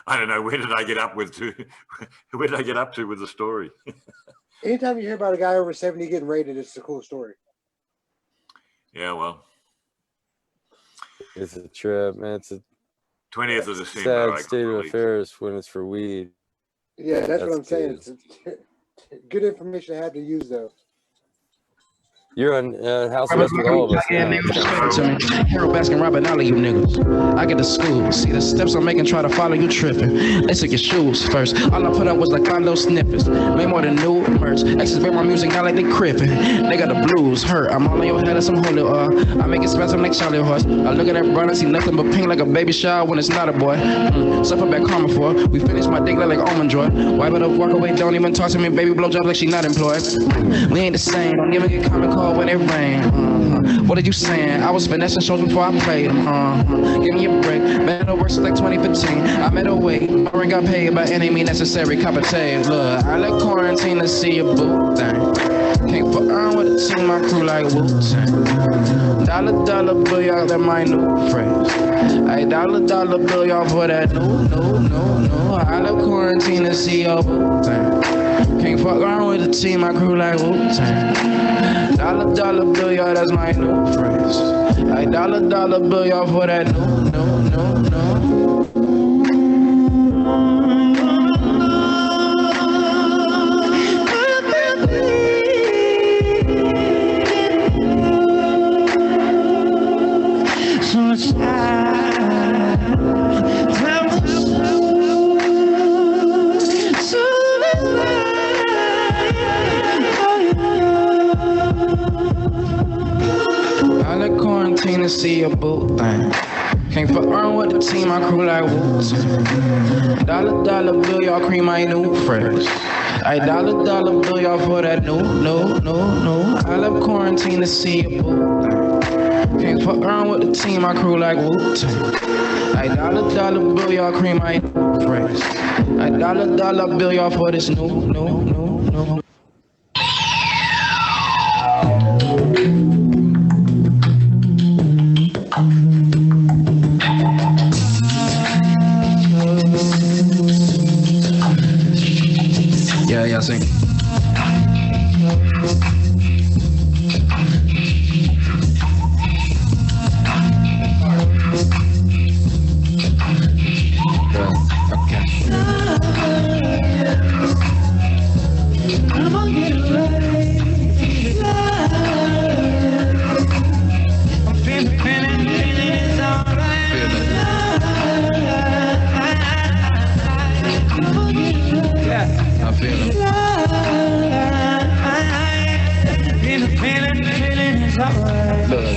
I don't know. Where did I get up with to with the story? Anytime you hear about a guy over 70 getting raided, it's a cool story. Yeah, well. It's a trip, man. It's a 20th of December. Sad state of affairs when it's for weed. Yeah, that's what I'm saying. It's good information to have to use, though. You're on House West with all of us now. Harold Baskin Robin, all of you niggas. I get to school. See the steps I'm making, try to follow you tripping. They took your shoes first. All I put up was like 5 little snippets. Made more than new merch. Exes make my music now like they crippin'. They got the blues hurt. I'm all in your head like some holy oil. I make it spasm like Charlie Horse. I look at that brown and see nothing but pink like a baby shower when it's not a boy. Suffer back karma for. We finish my dick like almond joy. Wipe it up, walk away, don't even talk to me. Baby blow job like she not employed. We ain't the same. Don't even get common call when it rain. What are you saying? I was finessing shows before I played them. Give me a break. Better works like 2015. I made a way. My ring got paid by any means necessary. Copper tape. Look, I let quarantine to see a boo thing. Can't put on with a team, my crew like Wu-Tang. Dollar bill, y'all, that my new phrase. Hey, dollar bill, y'all, for that no. I let quarantine to see a boo thing. Can't fuck around with the team, my crew like Wu-Tang. Dollar bill, y'all, that's my new phrase. Hey, dollar bill, y'all, for that no. To see a boot thing. Can't fuck around with the team, I crew like Wu-Tang. Dollar bill, y'all cream my new fresh. Hey, dollar bill, y'all for that no. I love quarantine to see a boot thing. Can't fuck around with the team, I crew like Wu-Tang. Hey, dollar bill, y'all cream my new fresh. Hey, dollar bill, y'all for this no. Yeah, sing.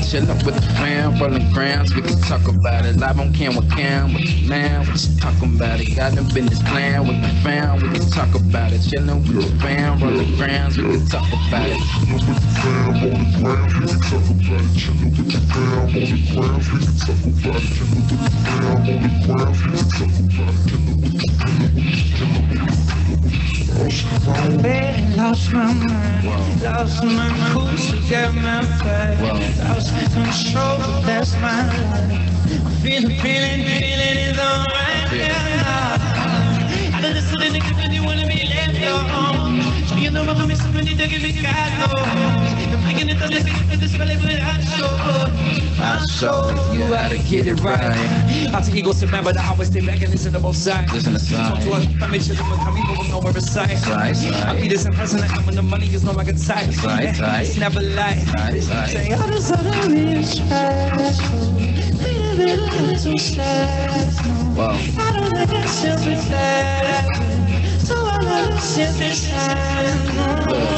Chillin' with the fam, rolling grams, we can talk about it. Live on cam with Cam, with the man, we just talking about it. Got them business plan with the fam, we can talk about it. Chillin' with the fam, rolling grams, we can talk about it. Chillin' with the fam, rolling grams, we can talk about it. Chillin' with the fam, rolling grams, we can talk about it. Chillin' with the fam, rolling grams, we can talk about it. Lost my mind, lost my cool, got my fight. Lost control, that's my life. Feeling is alright now. to the niggas when you wanna be left alone. You know I'm missing when you don't give me God, no. I'm making it up like this belly, but I show you how to get it right. Lots of egos to man, but I always stay back and listen to both sides. Listen to sides. I make sure that when come people will know where it's sight. I'll be this in person and when the money is no longer tight. It's never lie. Say all this other rich trash. So sad. Wow. I don't like that self-reflection, so I let it sit beside.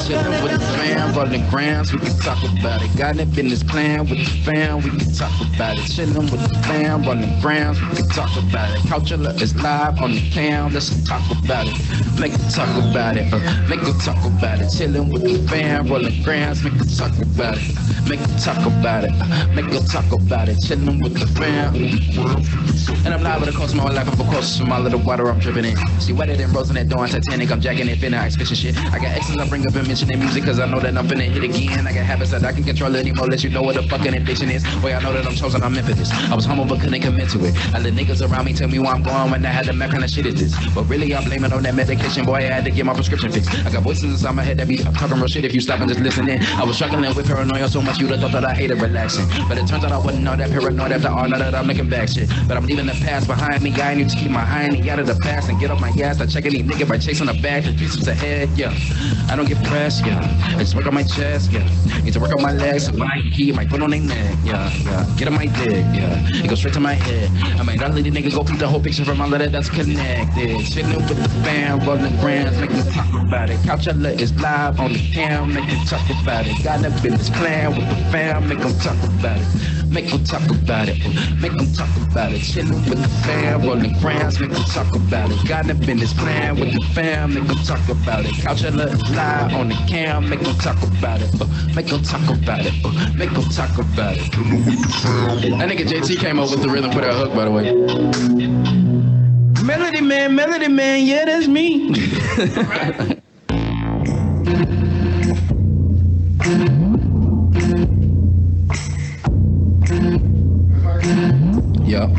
Chillin' with the fam, rolling grams, we can talk about it. Got that business plan with the fam, we can talk about it. Chillin' with the fam, rolling grams, we can talk about it. Culture is live on the cam, let's talk about it. Make it talk about it, make it talk about it. Chillin' with the fam, rolling grams, make it talk about it. Make it talk about it, make it talk about it. Chillin' with the fam. And I'm live with a course of my life, of course, from all of the water I'm dripping in. See, wetter than Rose in that door on Titanic, I'm jacking it, finna ice fishing shit. I got exes I bring up and mention their music, cause I know that I'm finna hit again. I got habits that I can control anymore, let you know what the fucking addiction is. Boy, I know that I'm chosen, I'm impetus. I was humble but couldn't commit to it. I let niggas around me tell me where I'm going when I had to make kind of shit is this. But really, I'm blaming on that medication, boy, I had to get my prescription fixed. I got voices inside my head that be talking real shit if you stop and just listen in. I was struggling with paranoia so much you'd have thought that I hated relaxing. But it turns out I wasn't all that paranoid after all, now that I'm looking back shit. But I'm leaving the past behind me, I need to keep my hiney out of the past and get off my ass. I check any nigga by chasing a bag, the pieces ahead, yeah. I don't get pressed, yeah. I just work on my chest, yeah. Need to work on my legs, my key, my foot on their neck, yeah, yeah. Get on my dick, yeah. It goes straight to my head. I might not let the nigga go paint the whole picture from all of that that's connected. Chilling with the fam, rolling grams, make me talk about it. Couch is live on the cam, make me talk about it. Got a business plan with the fam, make them talk about it. Make them talk about it, make them talk about it. Chilling with the fam, rolling grams, make them talk about it. Got a business plan with the fam, make them talk about it. Couch is live on the cam, make them talk about it. Make them talk about it, make them talk about it. That nigga JT came up with the rhythm for that hook, by the way. Melody man, yeah, that's me. Yeah.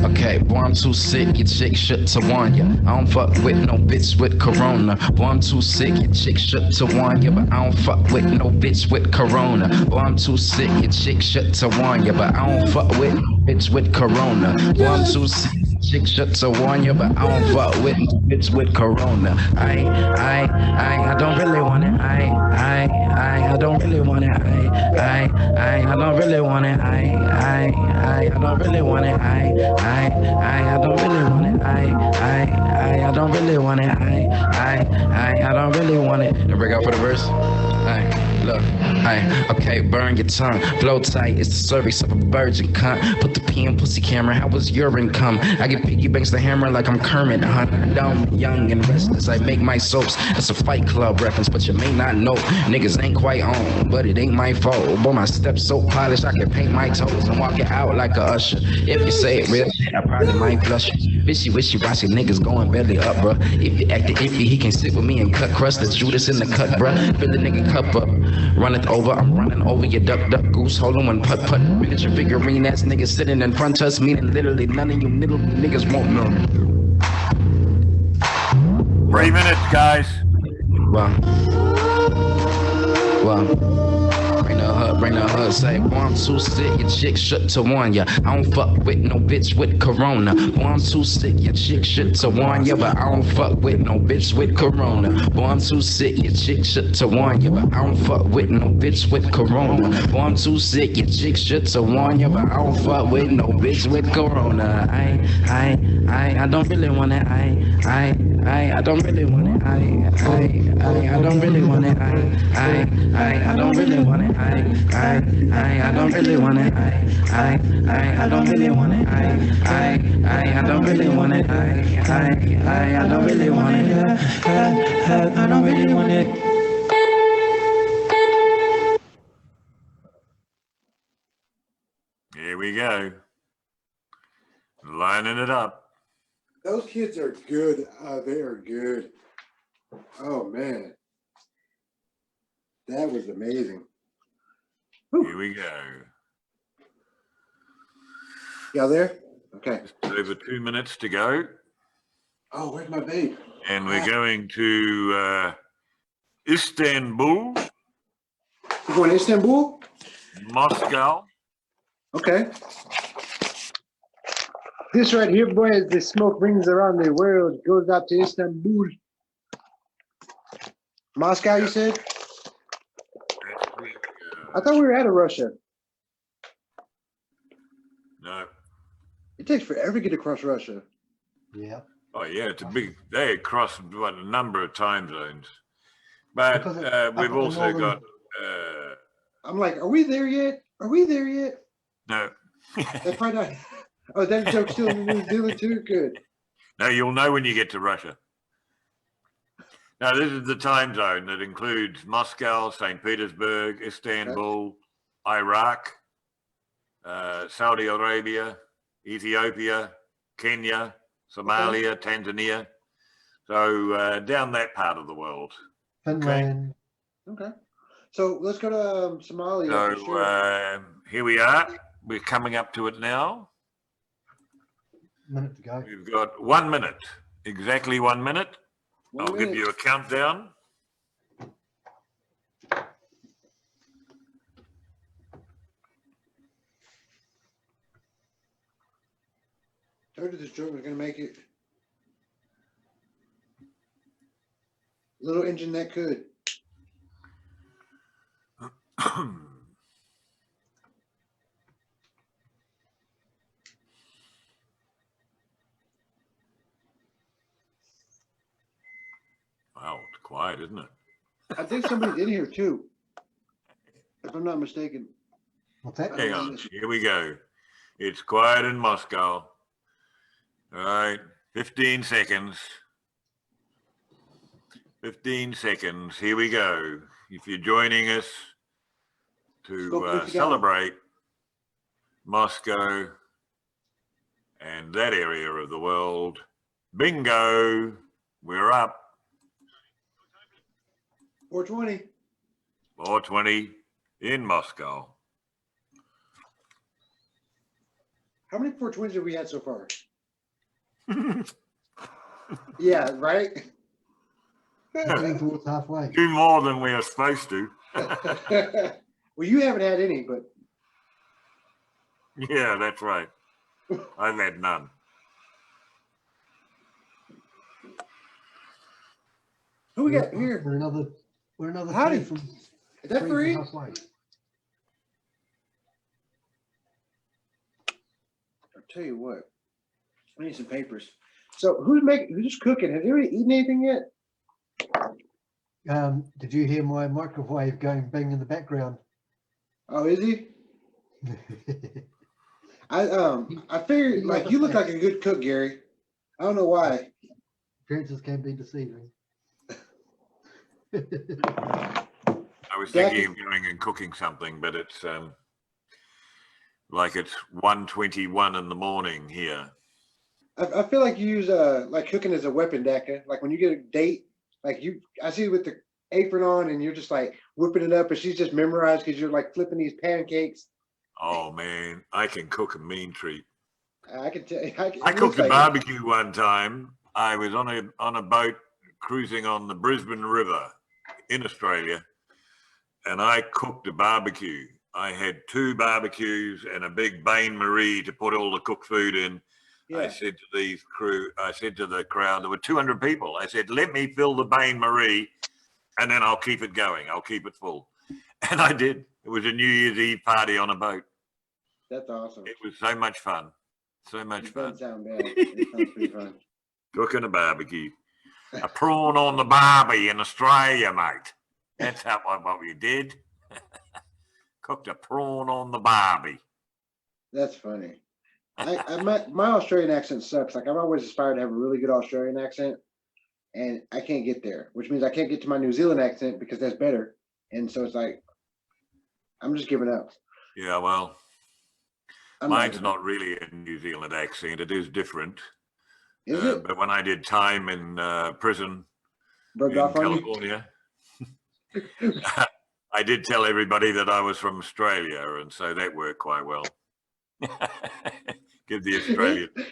Okay, boy, I'm too sick, your chick shook to one, yeah. I don't fuck with no bitch with corona. Boy, I'm too sick, your chick shook to one, yeah. But I don't fuck with no bitch with corona. Boy, I'm too sick, your chick shook to one, yeah. But I don't fuck with no bitch with corona. Boy, I'm too sick. Chick shut to warn you, but I don't fuck with bitch with corona. I don't really want it. I don't really want it. I don't really want it. I don't really want it. I don't really want it. I don't really want it. I don't really want it. And break out for the verse. Look, okay, burn your tongue. Blow tight, it's the cervix of a virgin cunt. Put the pee in pussy camera, how was urine come? I get piggy banks the hammer like I'm Kermit, huh? Dumb, young, and restless, I make my soaps. That's a Fight Club reference, but you may not know. Niggas ain't quite on, but it ain't my fault. Boy, my steps so polished, I can paint my toes and walk it out like a usher. If you say it real shit, I probably might flush you. Wishy, watch your niggas going belly up, bruh. If you actin' iffy, he can sit with me and cut crust. That's Judas in the cut, bruh. Fill the nigga cup up. Run it over, I'm running over your duck, goose, holding one putt. Miniature figurine, that's niggas sitting in front of us, meaning literally none of you little niggas won't know. 3 minutes, guys. Bring the hood, say, boy, I'm too sick, your chick shook to one, yeah. I don't fuck with no bitch with corona. Boy, I'm too sick, your chick shook to one, yeah, but I don't fuck with no bitch with corona. Boy, I'm too sick, your chick shook to one, yeah, but I don't fuck with no bitch with corona. Boy, I'm too sick, your chick shook to one, yeah, but I don't fuck with no bitch with corona. I don't really want it. I don't really want it. I don't really want it. I don't really want it. I don't really want it. I don't really want it. I don't really want it. I don't really want it. I don't really want it. Here we go. Lining it up. Those kids are good. They are good. Oh man, that was amazing. Here we go. Y'all there? Okay. Just over 2 minutes to go. Oh, where's my vape? And we're going to Istanbul, You going to Istanbul? Moscow. Okay. This right here, boy, as the smoke rings around the world, goes out to Istanbul. Moscow, you said? I thought we were out of Russia. No. It takes forever to get across Russia. Yeah. Oh yeah, it's a big. They cross what a number of time zones, but Because it's up we've at the also northern- got I'm like, are we there yet? Are we there yet? no. That's probably not. Oh, that joke's still in New Zealand too? Good. No, you'll know when you get to Russia. Now, this is the time zone that includes Moscow, St. Petersburg, Istanbul, Iraq, Saudi Arabia, Ethiopia, Kenya, Somalia, Tanzania. So down that part of the world. Finland. Okay. So let's go to Somalia. So for sure. here we are. We're coming up to it now. Minute to go. We've got 1 minute, exactly 1 minute. 1 I'll give minute. you a countdown. Told you this joint was gonna make it. Little engine that could. Wow, it's quiet, isn't it? I think somebody's in here too, if I'm not mistaken. What's that? Hang on, here we go. It's quiet in Moscow. All right, 15 seconds. 15 seconds, here we go. If you're joining us to celebrate Moscow and that area of the world, bingo, we're up. 420. 420 in Moscow. How many 420s have we had so far? Yeah, right? Heading towards halfway. Do more than we are supposed to. Well, you haven't had any, but Yeah, that's right. I've had none. who we got here? We're another Howdy. three from Is that three free? from halfway. I'll tell you what. I need some papers. So who's cooking? Has anybody eaten anything yet? Did you hear my microwave going bang in the background? Oh, is he? I figured like you look like a good cook, Gary. I don't know why. Appearances can be deceiving. I was thinking of going and cooking something, but it's like it's 1:21 in the morning here. I feel like you use like cooking as a weapon, Dakta. Like when you get a date, like I see you with the apron on and you're just like whipping it up, and she's just memorized because you're like flipping these pancakes. Oh man, I can cook a mean treat. I can tell. I cooked a barbecue one time. I was on a boat cruising on the Brisbane River in Australia, and I cooked a barbecue. I had 2 barbecues and a big bain marie to put all the cooked food in. Yeah. I said to the crowd, there were 200 people. I said, let me fill the bain marie and then I'll keep it going. I'll keep it full. And I did. It was a New Year's Eve party on a boat. That's awesome. It was so much fun. So much It fun. doesn't sound bad. It sounds pretty fun. Cooking a barbecue. A prawn on the barbie in Australia, mate. That's what we did. Cooked a prawn on the barbie. That's funny. My Australian accent sucks. Like I've always aspired to have a really good Australian accent, and I can't get there, which means I can't get to my New Zealand accent because that's better. And so it's like I'm just giving up. Yeah, well, I'm mine's not really a New Zealand accent. It is different. Is it? But when I did time in prison Broke in off on you? California, I did tell everybody that I was from Australia, and so that worked quite well. Give the Australian bad.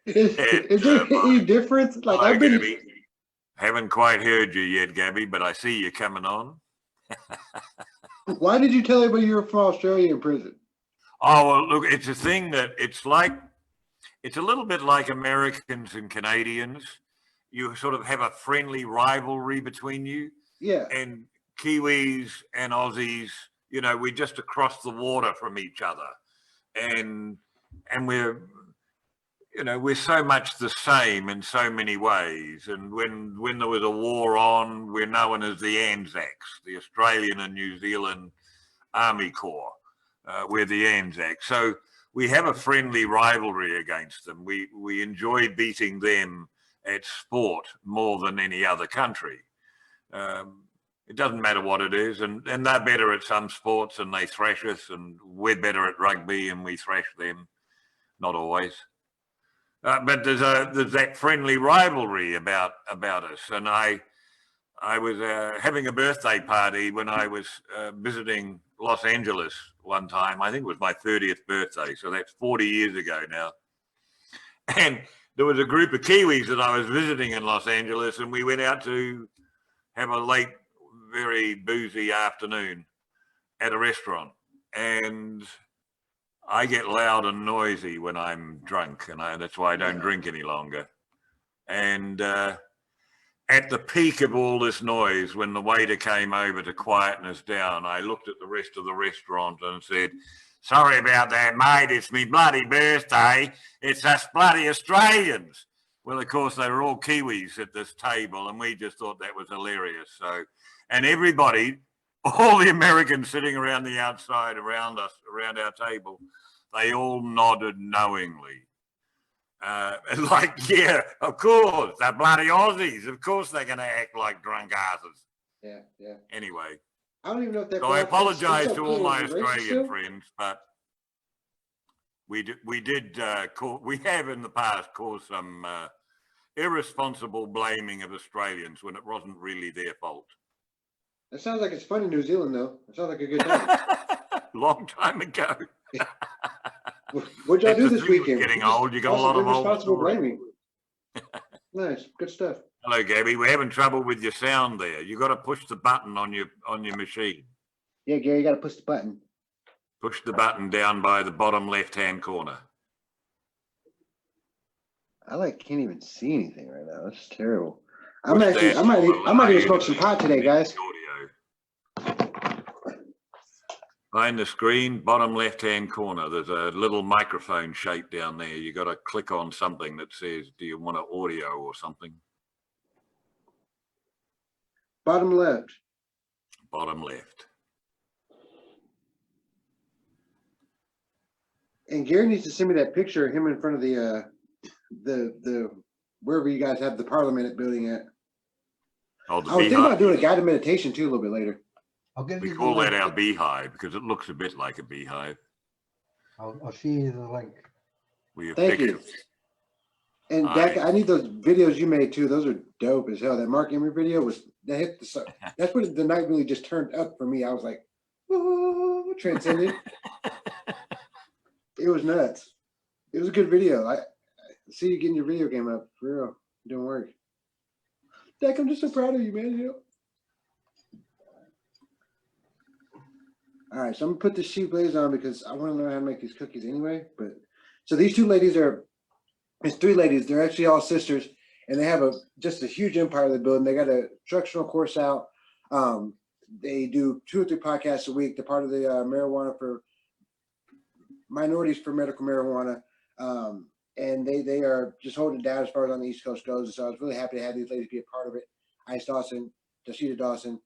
Is there any difference? Like Hello, I've been. Gabby. Haven't quite heard you yet, Gabby, but I see you coming on. Why did you tell everybody you were from Australia in prison? Oh, well, look, it's a thing that it's a little bit like Americans and Canadians. You sort of have a friendly rivalry between you. Yeah. And Kiwis and Aussies, you know, we're just across the water from each other. And we're, you know, we're so much the same in so many ways. And when there was a war on, we're known as the Anzacs, the Australian and New Zealand Army Corps. We're the Anzacs. So we have a friendly rivalry against them. We enjoy beating them at sport more than any other country. It doesn't matter what it is, and they're better at some sports and they thrash us, and we're better at rugby and we thrash them. Not always. But there's that friendly rivalry about us. And I was having a birthday party when I was visiting Los Angeles one time. I think it was my 30th birthday, so that's 40 years ago now. And there was a group of Kiwis that I was visiting in Los Angeles, and we went out to have a late, very boozy afternoon at a restaurant. And I get loud and noisy when I'm drunk, and that's why I don't drink any longer. And at the peak of all this noise, when the waiter came over to quieten us down, I looked at the rest of the restaurant and said, "Sorry about that, mate. It's me bloody birthday. It's us bloody Australians." Well, of course, they were all Kiwis at this table, and we just thought that was hilarious. So, and everybody, all the Americans sitting around the outside around us, around our table, they all nodded knowingly. Like, yeah, of course, they're bloody Aussies. Of course they're going to act like drunk asses. Yeah, yeah. Anyway, I don't even know if that. so I apologise to all my Is it racist Australian still? friends, but we have in the past caused some irresponsible blaming of Australians when it wasn't really their fault. That sounds like it's fun in New Zealand, though. It sounds like a good time. Long time ago. What'd y'all do It's the this thing with weekend? getting old, you got a lot of old irresponsible stories. blaming. Nice, good stuff. Hello, Gabby. We're having trouble with your sound there. You got to push the button on your machine. Yeah, Gary, you got to push the button. Push the button down by the bottom left-hand corner. I can't even see anything right now. That's terrible. Push that I might button. even smoke some pot today, guys. Audio. Behind the screen, bottom left-hand corner, there's a little microphone shape down there. You got to click on something that says, "Do you want an audio?" or something. Bottom left. Bottom left. And Gary needs to send me that picture of him in front of the wherever you guys have the Parliament building at. Oh, the I was thinking beehive. about doing a guided meditation too a little bit later. I'll give We you the call that link. our beehive because it looks a bit like a beehive. I'll share you the link. We have Thank you. pictures. And Aye. Dakta, I need those videos you made too. Those are dope as hell. That Mark Emery video that hit that's when the night really just turned up for me. I was like, "Whoa," transcended. It was nuts. It was a good video. I see you getting your video game up for real. Doing work. Dak, I'm just so proud of you, man. You know? All right, so I'm gonna put the sheep blaze on because I want to learn how to make these cookies anyway. But so these two ladies it's three ladies. They're actually all sisters, and they have just a huge empire they're building. They got a instructional course out. They do 2 or 3 podcasts a week. They're part of the marijuana for minorities for medical marijuana. And they are just holding it down as far as on the East Coast goes. So I was really happy to have these ladies be a part of it. Ice Dawson, Dasheeda Dawson.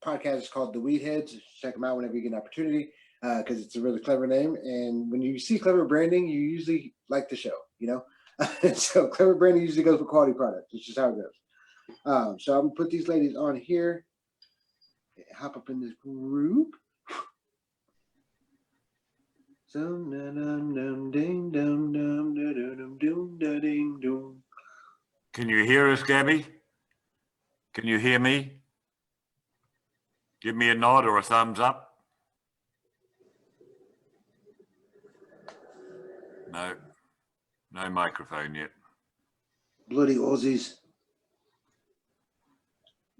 Podcast is called The Weed Heads. Check them out whenever you get an opportunity because it's a really clever name. And when you see clever branding, you usually like the show, you know? So clever branding usually goes with quality products. It's just how it goes. So I'm going to put these ladies on here. Hop up in this group. So Can you hear us, Gabby? Can you hear me? Give me a nod or a thumbs up. No, no microphone yet. Bloody Aussies.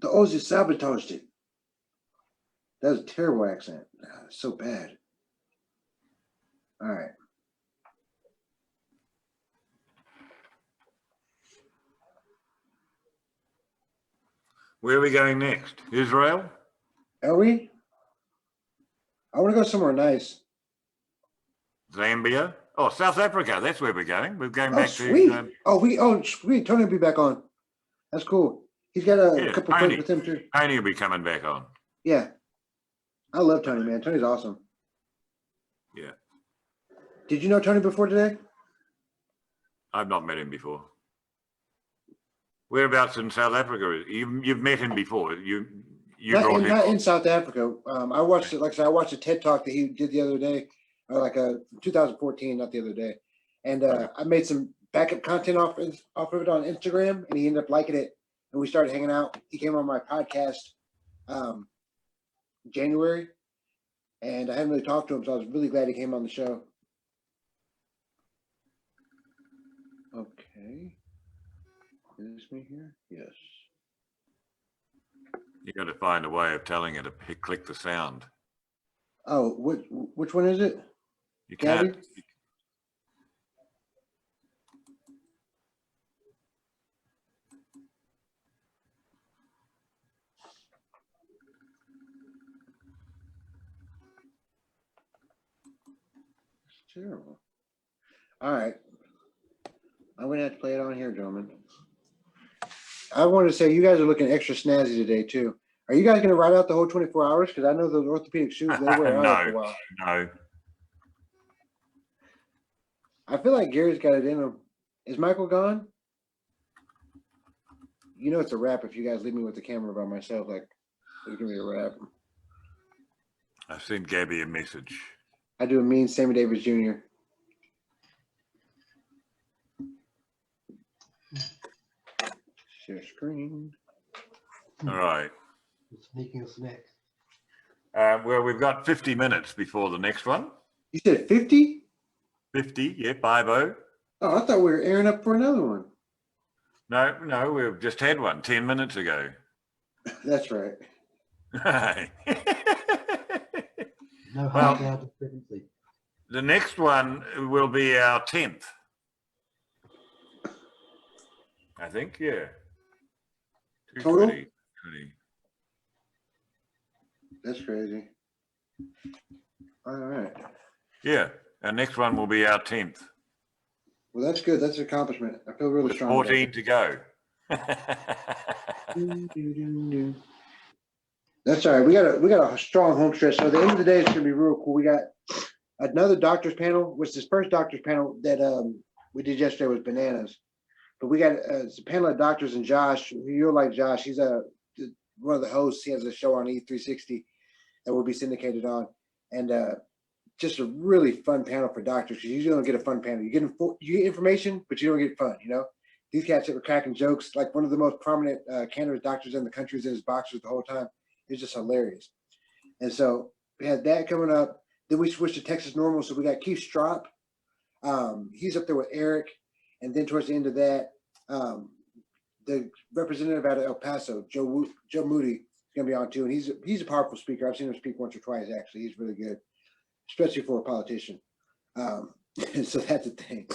The Aussies sabotaged it. That was a terrible accent. So bad. All right. Where are we going next? Israel? Are we? I want to go somewhere nice. Zambia? Oh, South Africa. That's where we're going. We're going Oh, back sweet. to. Sweet. Tony will be back on. That's cool. He's got a Yeah, couple Tony. friends with him too. Tony will be coming back on. Yeah. I love Tony, man. Tony's awesome. Yeah. Did you know Tony before today? I've not met him before. Whereabouts in South Africa? You've met him before. You brought him. Not in South Africa. I watched it. Like I said, I watched a TED talk that he did the other day, or like 2014, not the other day. And I made some backup content off of it on Instagram, and he ended up liking it. And we started hanging out. He came on my podcast January, and I hadn't really talked to him, so I was really glad he came on the show. Okay. Is this me here? Yes. You got to find a way of telling it to click the sound. Oh, which one is it? You can't. Gabby? It's terrible. All right. I'm going to have to play it on here, gentlemen. I want to say you guys are looking extra snazzy today, too. Are you guys going to ride out the whole 24 hours? Because I know those orthopedic shoes, they wear out after a while. No. I feel like Gary's got it in him. Is Michael gone? You know it's a wrap if you guys leave me with the camera by myself. Like, it's going to be a wrap. I sent Gabby a message. I do a mean Sammy Davis Jr. Share screen. All right. Sneaking a snack. Well, we've got 50 minutes before the next one. You said 50? 50, yeah, 50. Oh, I thought we were airing up for another one. No, we've just had one 10 minutes ago. That's right. No Well, half hour discrepancy. The next one will be our 10th. I think, yeah. Total? 220. That's crazy. All right. Yeah, our next one will be our 10th. Well, that's good. That's an accomplishment. I feel really With strong. 14 to go. That's all right. We got a strong home stretch. So at the end of the day, it's gonna be real cool. We got another doctors panel, which this first doctors panel that we did yesterday was bananas. But we got it's a panel of doctors, and Josh, you're like Josh, he's one of the hosts. He has a show on E360 that will be syndicated on, and just a really fun panel for doctors, because you usually don't get a fun panel. You get information, but you don't get fun. You know, these cats that were cracking jokes. Like one of the most prominent cannabis doctors in the country was in his boxers the whole time. It was just hilarious. And so we had that coming up. Then we switched to Texas Normal. So we got Keith Strop. He's up there with Eric. And then towards the end of that, the representative out of El Paso, Joe Moody, is going to be on too. And he's a powerful speaker. I've seen him speak once or twice, actually. He's really good, especially for a politician. So that's a thing.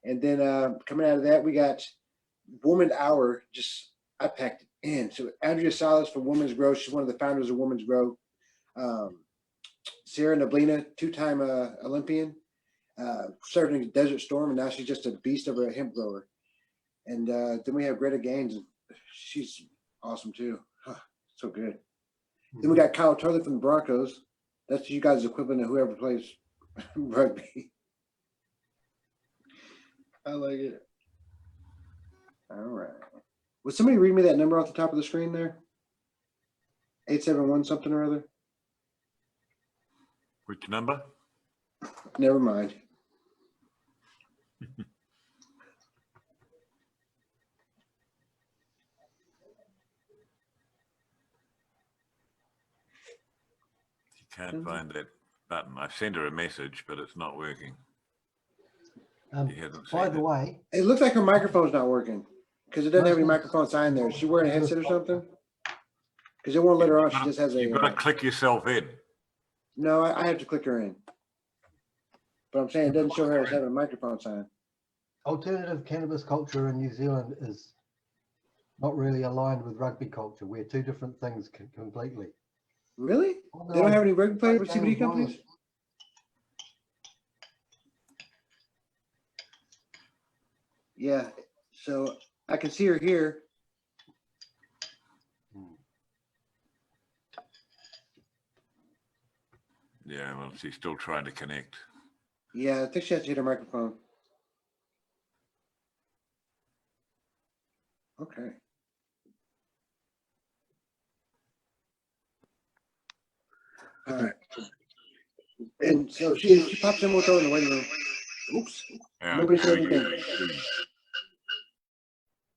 And then coming out of that, we got Woman Hour. I packed it in. So Andrea Salas from Women's Grow. She's one of the founders of Women's Grow. Sarah Nablina, two-time Olympian. Started in Desert Storm, and now she's just a beast of a hemp grower. And then we have Greta Gaines. She's awesome too. So good. Then we got Kyle Turley from the Broncos. That's you guys' equivalent of whoever plays rugby. I like it. All right. Would somebody read me that number off the top of the screen there? 871 something or other? Which number? Never mind. You can't find that button. I sent her a message, but it's not working. He hasn't By said the it. way, It looks like her microphone's not working because it doesn't have any Most- microphone sign there. Is she wearing a headset or something? Because it won't let her on. She just has You've got to a. click yourself in. No, I have to click her in. But I'm saying it doesn't show her as having a microphone sign. alternative cannabis culture in New Zealand is not really aligned with rugby culture. We're two different things completely. Really? They don't have any rugby players with Game CBD of companies? knowledge. Yeah. So I can see her here. Yeah, well, she's still trying to connect. Yeah, I think she has to hit her microphone. Okay. All right. And so she pops in with her in the waiting room. Oops. Yeah, Nobody so said anything.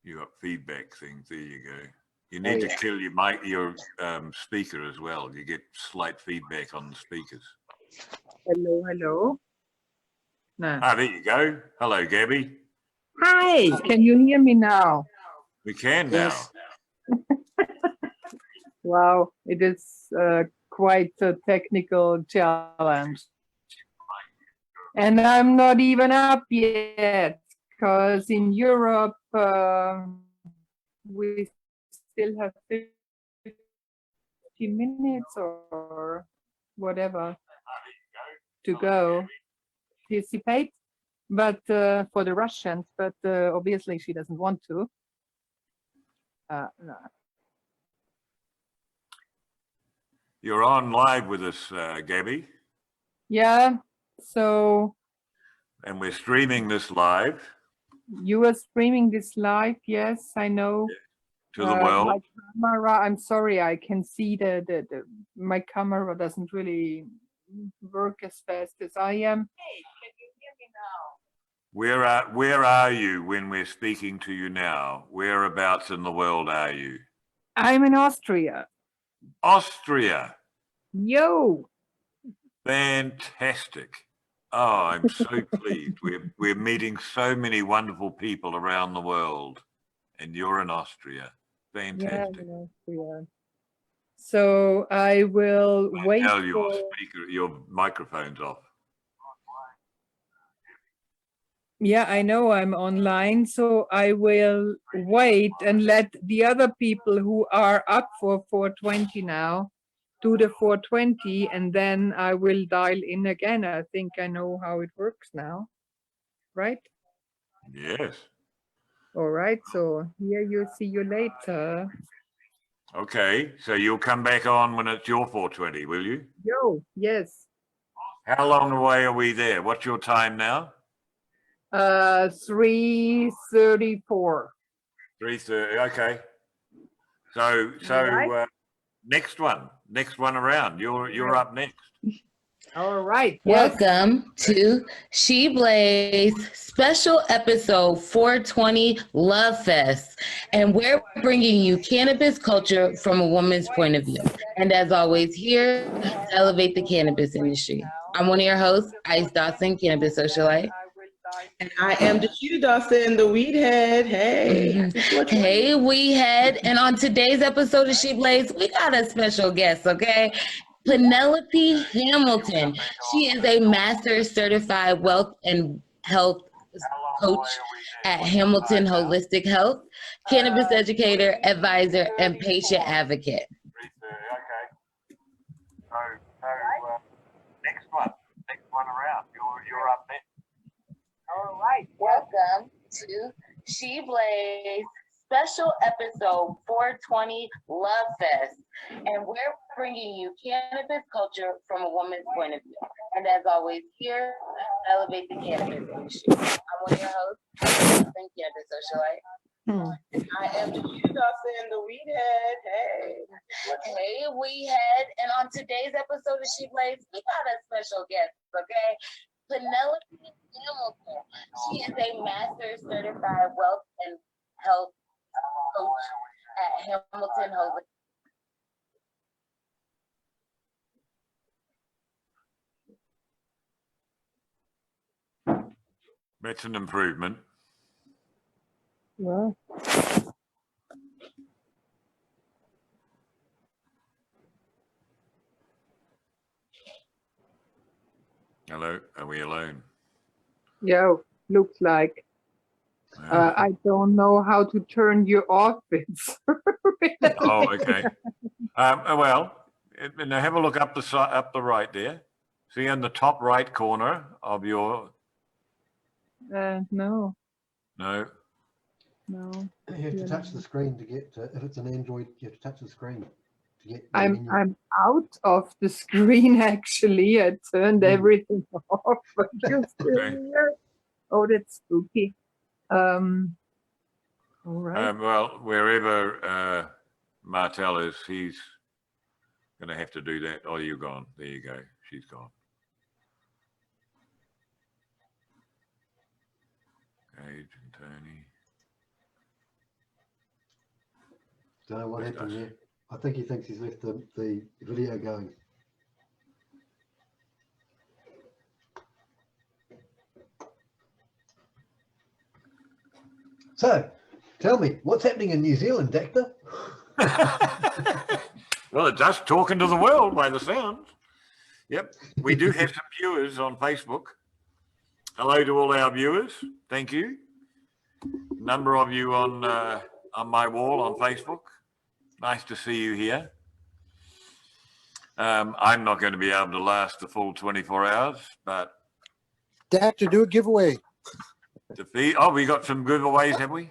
You got feedback things. There you go. You need to yeah. kill your speaker as well. You get slight feedback on the speakers. Hello. No. Ah, there you go. Hello, Gabby. Hi, can you hear me now? We can Yes. now. Wow, it is quite a technical challenge. And I'm not even up yet, because in Europe, we still have 50 minutes or whatever to go participate, but for the Russians, but obviously she doesn't want to. No. You're on live with us, Gabby, Yeah, so and we're streaming this live you are streaming this live, yes, I know. to the world. My camera, I'm sorry, I can see my camera doesn't really work as fast as I am. Hey, can you hear me now? Where are you when we're speaking to you now? Whereabouts in the world are you? I'm in Austria. Austria. Yo, Fantastic. Oh, I'm so pleased. We're meeting so many wonderful people around the world, and you're in Austria. yeah, Fantastic. in Austria. So I will wait Tell your for, speaker, your microphone's off. yeah, I know I'm online, so I will wait and let the other people who are up for 420 now do the 420, and then I will dial in again. I think I know how it works now, right? Yes. All right, so here you see you later. Okay, so you'll come back on when it's your 420, will you? Yo, yes. How long away are we there? What's your time now? 3:34. 3:30. Okay. So Right. next one around. You're up next. All right. Yes. Welcome to She Blaze special episode 420 Lovefest. And we're bringing you cannabis culture from a woman's point of view. And as always, here to elevate the cannabis industry. I'm one of your hosts, Ice Dawson, cannabis socialite. And I am Dasheeda Dawson, the weed head. Hey. Hey, weed head. And on today's episode of She Blaze, we got a special guest, okay? Penelope Hamilton. She is a master's certified wealth and health coach at Hamilton Holistic Health, cannabis educator, advisor, and patient advocate. Next one around. You're up next. All right. Welcome to She Blaze special episode 420 Lovefest. And we're bringing you cannabis culture from a woman's point of view. And as always, here to elevate the cannabis industry. I'm one of your hosts, cannabis socialite. And I am Dasheeda Dawson, the weed head. Hey. Hey, weed head. And on today's episode of She Blaze, we got a special guest, okay? Penelope Hamilton. She is a master's certified wealth and health coach at Hamilton Holistic. That's an improvement. Well, Hello, are we alone? yeah, looks like. I don't know how to turn you off. Oh, okay. Well, now have a look up the right there. See in the top right corner of your. No, No. no. You have to touch the screen to get. If it's an Android, you have to touch the screen to get. the I'm menu. I'm out of the screen actually. I turned everything off. But you're still Okay. here. Oh, that's spooky. All right. Well, wherever Martell is, he's going to have to do that. Oh, you're gone. There you go. She's gone. Gage and Tony. Don't know what Where's happened Dash? there. I think he thinks he's left the video going. So, tell me, what's happening in New Zealand, Dakta? Well, it's us talking to the world by the sounds. Yep, we do have some viewers on Facebook. Hello to all our viewers. Thank you. Number of you on my wall on Facebook. Nice to see you here. I'm not going to be able to last the full 24 hours, but Dakta, do a giveaway. we got some giveaways, have we?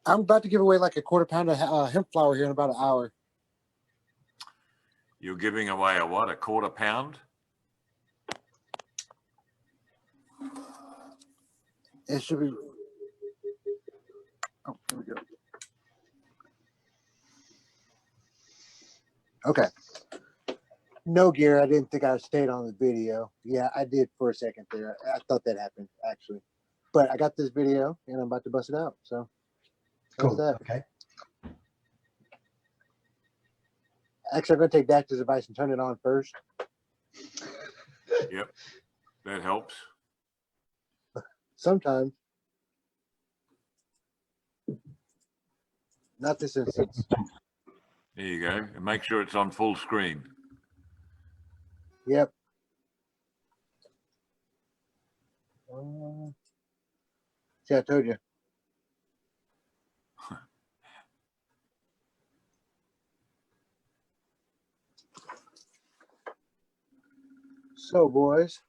I'm about to give away like a quarter pound of hemp flower here in about an hour. You're giving away a what? A quarter pound? It should be. Oh, here we go. Okay. No, Gary, I didn't think I stayed on the video. Yeah, I did for a second there. I thought that happened actually, but I got this video and I'm about to bust it out. So that's Cool. that. Okay. Actually, I'm going to take Dakta's advice and turn it on first. Yep, that helps. Sometimes. Not this instance. There you go. And make sure it's on full screen. Yep. See, I told you. So, boys,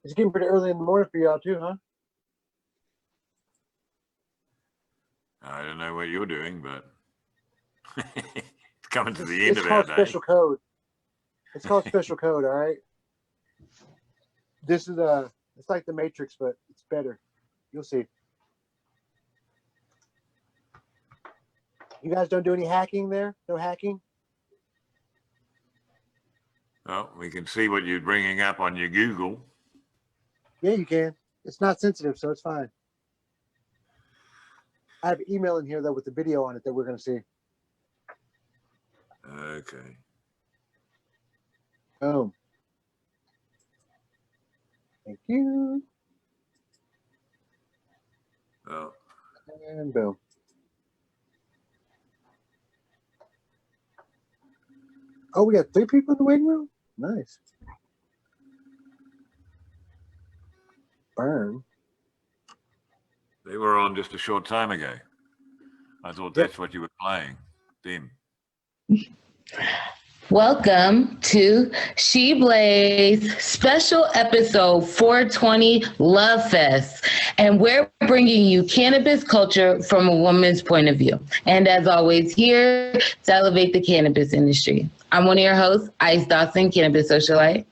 it's getting pretty early in the morning for y'all too, huh? I don't know what you're doing, but it's coming to the end It's of our called day. special code. It's called special code, all right? This is it's like the Matrix, but it's better. You'll see. You guys don't do any hacking there? No hacking? Well, we can see what you're bringing up on your Google. Yeah, you can. It's not sensitive, so it's fine. I have email in here though with the video on it that we're going to see. Okay. Boom. Thank you. Well, And boom. Oh, we got 3 people in the waiting room? Nice. Byrne. they were on just a short time ago. I thought that's what you were playing. Them. Welcome to She Blaze special episode 420 Lovefest. And we're bringing you cannabis culture from a woman's point of view. And as always, here to elevate the cannabis industry. I'm one of your hosts, Ice Dawson, cannabis socialite.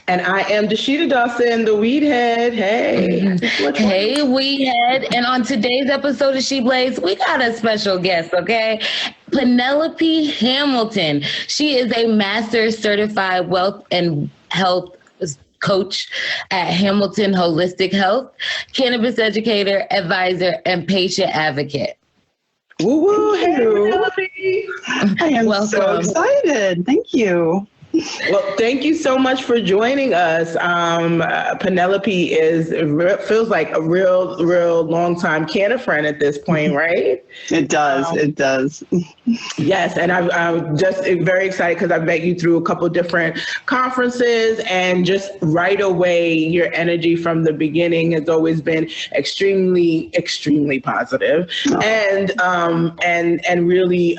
And I am Dasheeda Dawson, the weed head. Hey. Hey, weed head. And on today's episode of She Blaze, we got a special guest, okay? Penelope Hamilton. She is a master's certified wealth and health coach at Hamilton Holistic Health, cannabis educator, advisor, and patient advocate. Woo woo, hey Penelope. I am so Welcome. excited. Thank you. Well, thank you so much for joining us. Penelope feels like a real long time Canna friend at this point, right? It does. It does. Yes, and I'm just very excited because I've met you through a couple different conferences, and just right away, your energy from the beginning has always been extremely positive, and really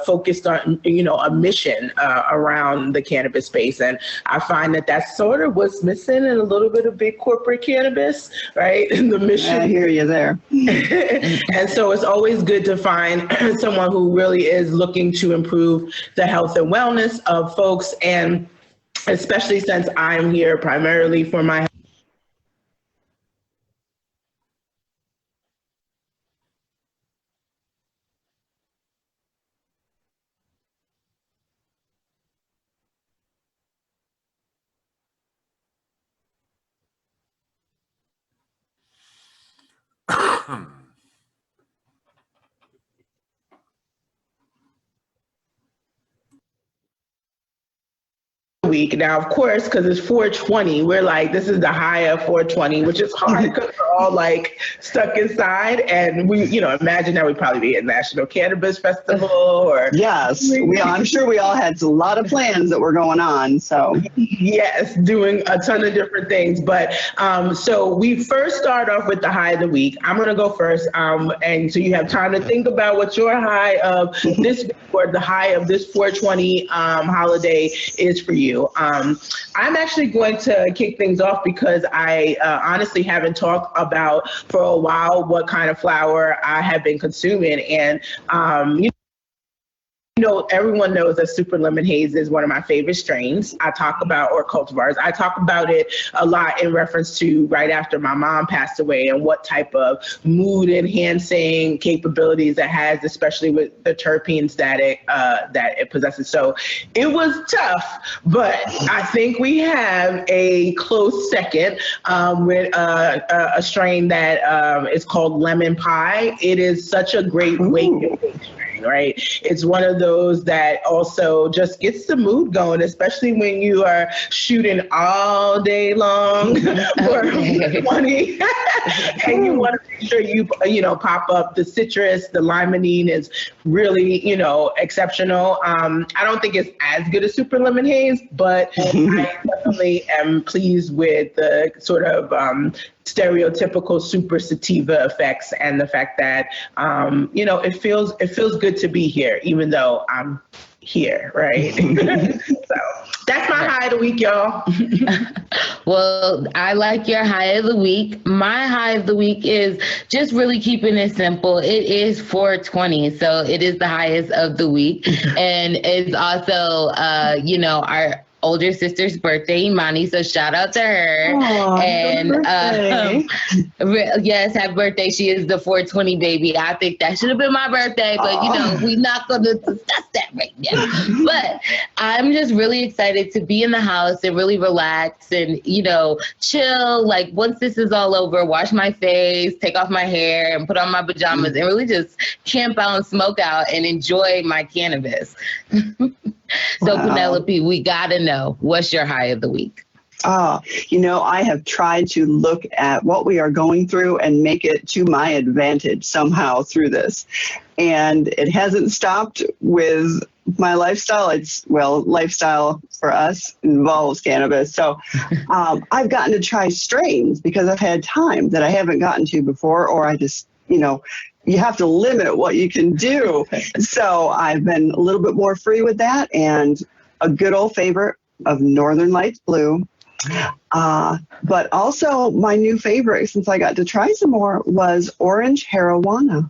focused on a mission around the cannabis space. And I find that that's sort of what's missing in a little bit of big corporate cannabis, right? The mission. I hear you there. And so it's always good to find someone who really is looking to improve the health and wellness of folks, and especially since I'm here primarily for my week. Now, of course, because it's 420, we're like, this is the high of 420, which is hard because we're all like stuck inside. And we, imagine that we'd probably be at National Cannabis Festival or. Yes, I'm sure we all had a lot of plans that were going on. So. Yes, doing a ton of different things. But so we first start off with the high of the week. I'm going to go first. And so you have time to think about what your high of this week or the high of this 420 holiday is for you. I'm actually going to kick things off because I honestly haven't talked about for a while what kind of flower I have been consuming. And, everyone knows that Super Lemon Haze is one of my favorite strains. I talk about, or cultivars, I talk about it a lot in reference to right after my mom passed away and what type of mood enhancing capabilities it has, especially with the terpenes that it possesses. So it was tough, but I think we have a close second with a strain that is called Lemon Pie. It is such a great weight. Right. It's one of those that also just gets the mood going, especially when you are shooting all day long for 20 and you want to make sure you pop up the citrus. The limonene is really, exceptional. I don't think it's as good as Super Lemon Haze, but I definitely am pleased with the sort of stereotypical super sativa effects and the fact that it feels good to be here even though I'm here, right? So that's my high of the week, y'all. Well, I like your high of the week. My high of the week is just really keeping it simple. It is 420, so it is the highest of the week. And it's also our older sister's birthday, Imani, so shout out to her. Aww, and yes, happy birthday. She is the 420 baby. I think that should have been my birthday, but we're not going to discuss that right now. But I'm just really excited to be in the house and really relax and chill. Like once this is all over, wash my face, take off my hair, and put on my pajamas and really just camp out and smoke out and enjoy my cannabis. So Penelope, we gotta know, what's your high of the week? I have tried to look at what we are going through and make it to my advantage somehow through this. And it hasn't stopped with my lifestyle. Lifestyle for us involves cannabis. So I've gotten to try strains because I've had time that I haven't gotten to before, or I just, you have to limit what you can do. So I've been a little bit more free with that, and a good old favorite of Northern Lights Blue. But also my new favorite, since I got to try some more, was Orange Marijuana.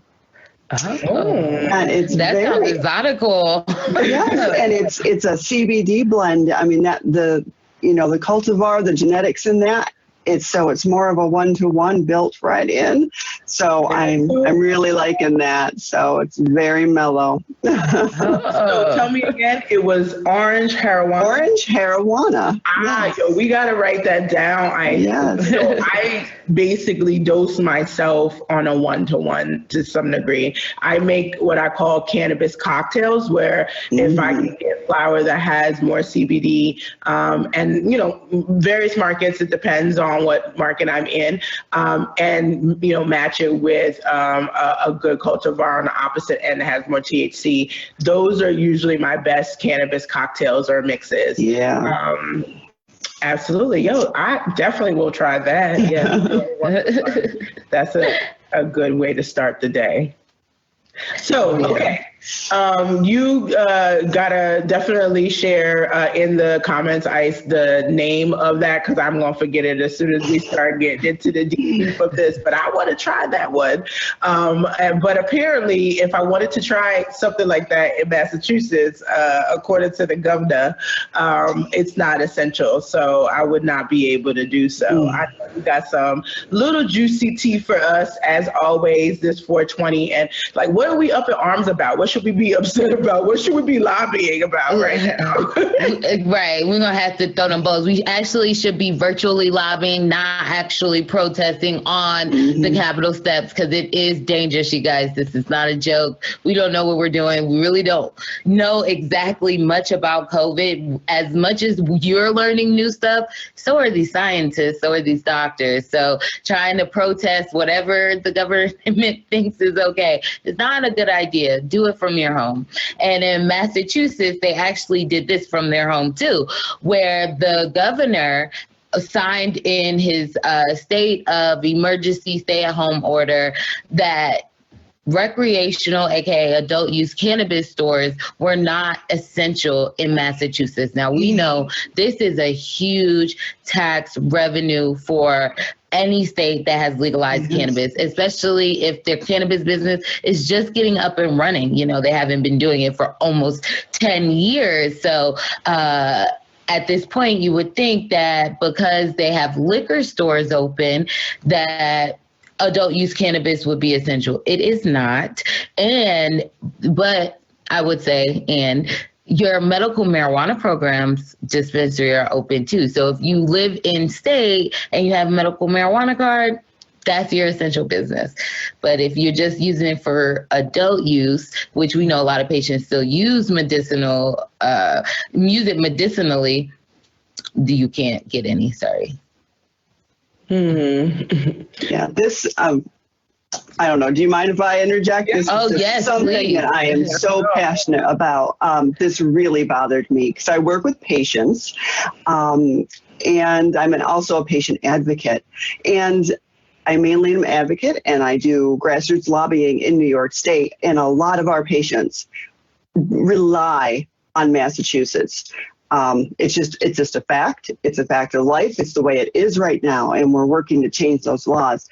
Oh, and it's that sounds exotical. Yes, and it's a CBD blend. I mean, the cultivar, the genetics in that it's more of a one-to-one built right in. So I'm really liking that. So it's very mellow. So tell me again, it was orange marijuana. Orange marijuana. Yes. Yo, we gotta write that down. So I basically dose myself on a one-to-one to some degree. I make what I call cannabis cocktails, where if I can get flower that has more CBD, and various markets, it depends on what market I'm in, and match it with a good cultivar on the opposite end that has more THC. Those are usually my best cannabis cocktails or mixes. Yeah. Absolutely. Yo, I definitely will try that. Yeah. That's a good way to start the day. So, okay. You gotta definitely share in the comments, Ice, the name of that, because I'm gonna forget it as soon as we start getting into the deep of this. But I want to try that one. But apparently, if I wanted to try something like that in Massachusetts, according to the governor, it's not essential. So I would not be able to do so. I know you got some little juicy tea for us, as always, this 420. And like, what are we up in arms about? What should we be upset about? What should we be lobbying about right now? Right. We're going to have to throw them both. We actually should be virtually lobbying, not actually protesting on the Capitol steps, because it is dangerous, you guys. This is not a joke. We don't know what we're doing. We really don't know exactly much about COVID. As much as you're learning new stuff, so are these scientists, so are these doctors. So trying to protest whatever the government thinks is okay is not a good idea. Do it from your home. And in Massachusetts, they actually did this from their home too, where the governor signed in his state of emergency stay-at-home order that recreational, aka adult use cannabis stores were not essential in Massachusetts. Now we know this is a huge tax revenue for any state that has legalized cannabis, especially if their cannabis business is just getting up and running. They haven't been doing it for almost 10 years. So at this point, you would think that because they have liquor stores open, that adult use cannabis would be essential. It is not. But I would say, your medical marijuana programs dispensary are open too. So if you live in state and you have a medical marijuana card, that's your essential business. But if you're just using it for adult use, which we know a lot of patients still use medicinally, you can't get any, sorry. Yeah, this, I don't know. Do you mind if I interject? This yes, something please. that I am so passionate about. This really bothered me because I work with patients, and I'm also a patient advocate. And I mainly am an advocate, and I do grassroots lobbying in New York State. And a lot of our patients rely on Massachusetts. It's just a fact. It's a fact of life. It's the way it is right now, and we're working to change those laws.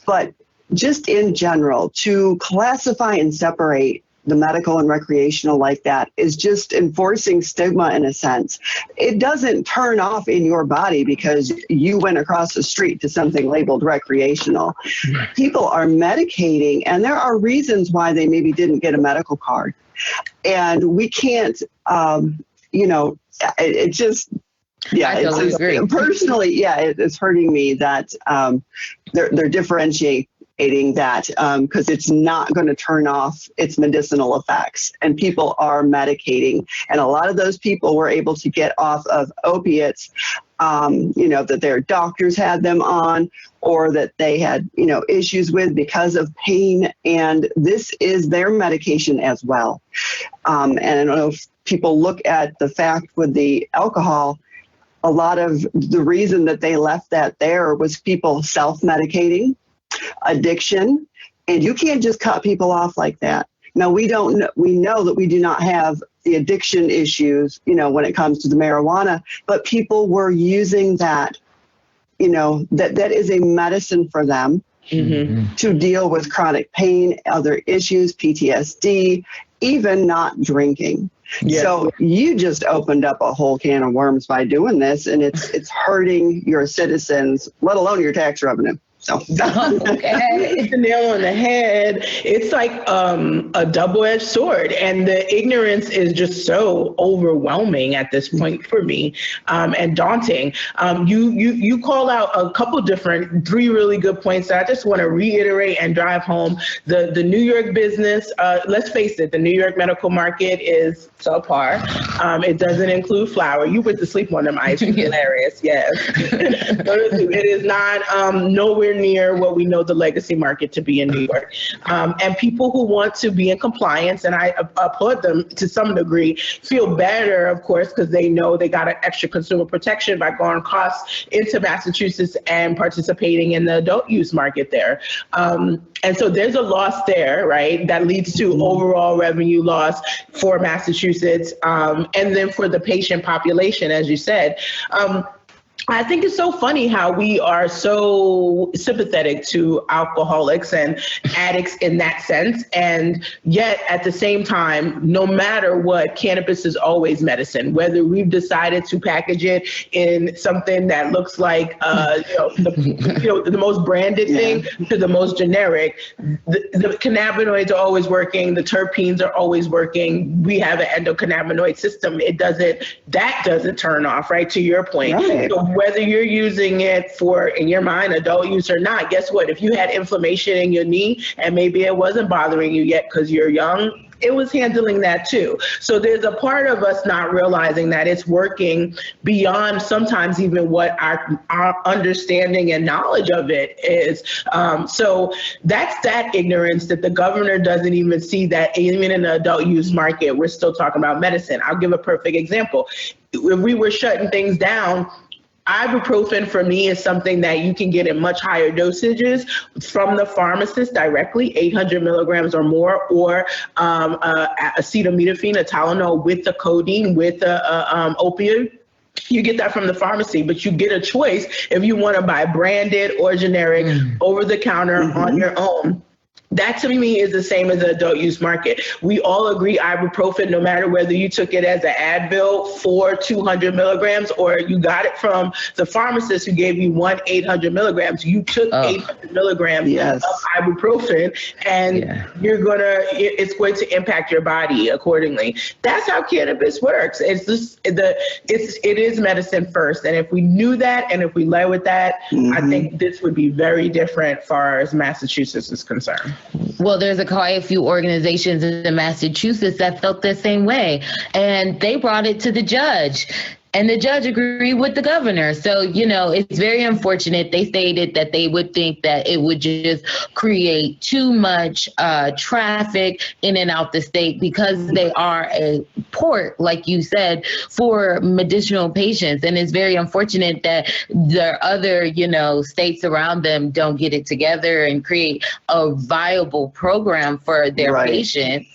But just in general, to classify and separate the medical and recreational like that is just enforcing stigma in a sense. It doesn't turn off in your body because you went across the street to something labeled recreational. People are medicating, and there are reasons why they maybe didn't get a medical card. And we can't, it just, I totally agree. Personally, it's hurting me that they're differentiating that because it's not going to turn off its medicinal effects, and people are medicating, and a lot of those people were able to get off of opiates, that their doctors had them on, or that they had issues with because of pain, and this is their medication as well. And I don't know if people look at the fact with the alcohol. A lot of the reason that they left that there was people self-medicating, addiction, and you can't just cut people off like that. Now, we know that we do not have the addiction issues, when it comes to the marijuana, but people were using that, that is a medicine for them. to deal with chronic pain, other issues, PTSD, even not drinking. Yeah. So you just opened up a whole can of worms by doing this, and it's hurting your citizens, let alone your tax revenue. So okay. Hit the nail on the head. It's like a double-edged sword, and the ignorance is just so overwhelming at this point for me, and daunting. You call out a couple different, 3 really good points that I just want to reiterate and drive home. The New York business, let's face it, the New York medical market is subpar. It doesn't include flour. You went to sleep on them ice. Hilarious. Yes. It is not nowhere near what we know the legacy market to be in New York. And people who want to be in compliance, and I applaud them to some degree, feel better, of course, because they know they got an extra consumer protection by going across into Massachusetts and participating in the adult use market there. And so there's a loss there, right? That leads to overall revenue loss for Massachusetts, and then for the patient population, as you said. I think it's so funny how we are so sympathetic to alcoholics and addicts in that sense. And yet at the same time, no matter what, cannabis is always medicine, whether we've decided to package it in something that looks like, the most branded thing to the most generic. The cannabinoids are always working. The terpenes are always working. We have an endocannabinoid system. That doesn't turn off, right? To your point. Right. So whether you're using it for, in your mind, adult use or not, guess what? If you had inflammation in your knee and maybe it wasn't bothering you yet because you're young, it was handling that too. So there's a part of us not realizing that it's working beyond sometimes even what our understanding and knowledge of it is. So that's that ignorance that the governor doesn't even see, that even in the adult use market, we're still talking about medicine. I'll give a perfect example. If we were shutting things down, ibuprofen for me is something that you can get in much higher dosages from the pharmacist directly, 800 milligrams or more, or acetaminophen, a Tylenol with the codeine, with the opioid. You get that from the pharmacy, but you get a choice if you want to buy branded or generic over the counter on your own. That to me is the same as the adult use market. We all agree ibuprofen, no matter whether you took it as an Advil for 200 milligrams or you got it from the pharmacist who gave you 800 milligrams, you took 800 milligrams of ibuprofen, and it's going to impact your body accordingly. That's how cannabis works. It's just it is medicine first. And if we knew that, and if we led with that, I think this would be very different as far as Massachusetts is concerned. Well, there's quite a few organizations in Massachusetts that felt the same way, and they brought it to the judge. And the judge agreed with the governor. So, it's very unfortunate. They stated that they would think that it would just create too much traffic in and out the state because they are a port, like you said, for medicinal patients. And it's very unfortunate that the other, states around them don't get it together and create a viable program for their patients.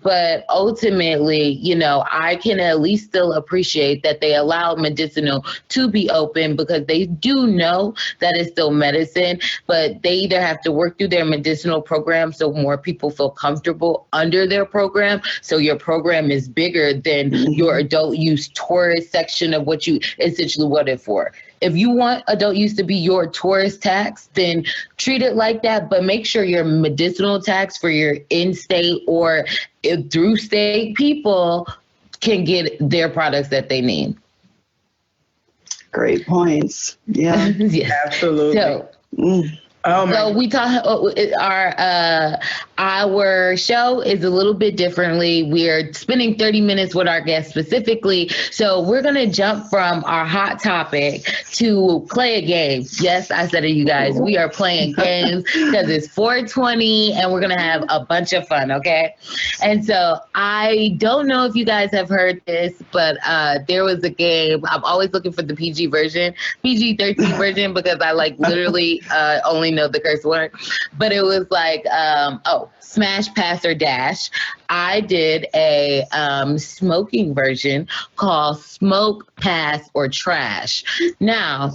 But ultimately, I can at least still appreciate that they allowed medicinal to be open because they do know that it's still medicine, but they either have to work through their medicinal program so more people feel comfortable under their program. So your program is bigger than your adult use tourist section of what you essentially want it for. If you want adult use to be your tourist tax, then treat it like that, but make sure your medicinal tax for your in-state or through state people can get their products that they need. Great points. Yeah. Yes. Absolutely. So, so we talk. Our show is a little bit differently. We're spending 30 minutes with our guests specifically. So we're gonna jump from our hot topic to play a game. Yes, I said it, you guys. We are playing games because it's 420 and we're gonna have a bunch of fun. Okay. And so I don't know if you guys have heard this, but there was a game. I'm always looking for the PG version, PG-13 version, because I literally only know the curse word, but it was like, smash, pass, or dash. I did a smoking version called Smoke, Pass, or Trash. Now,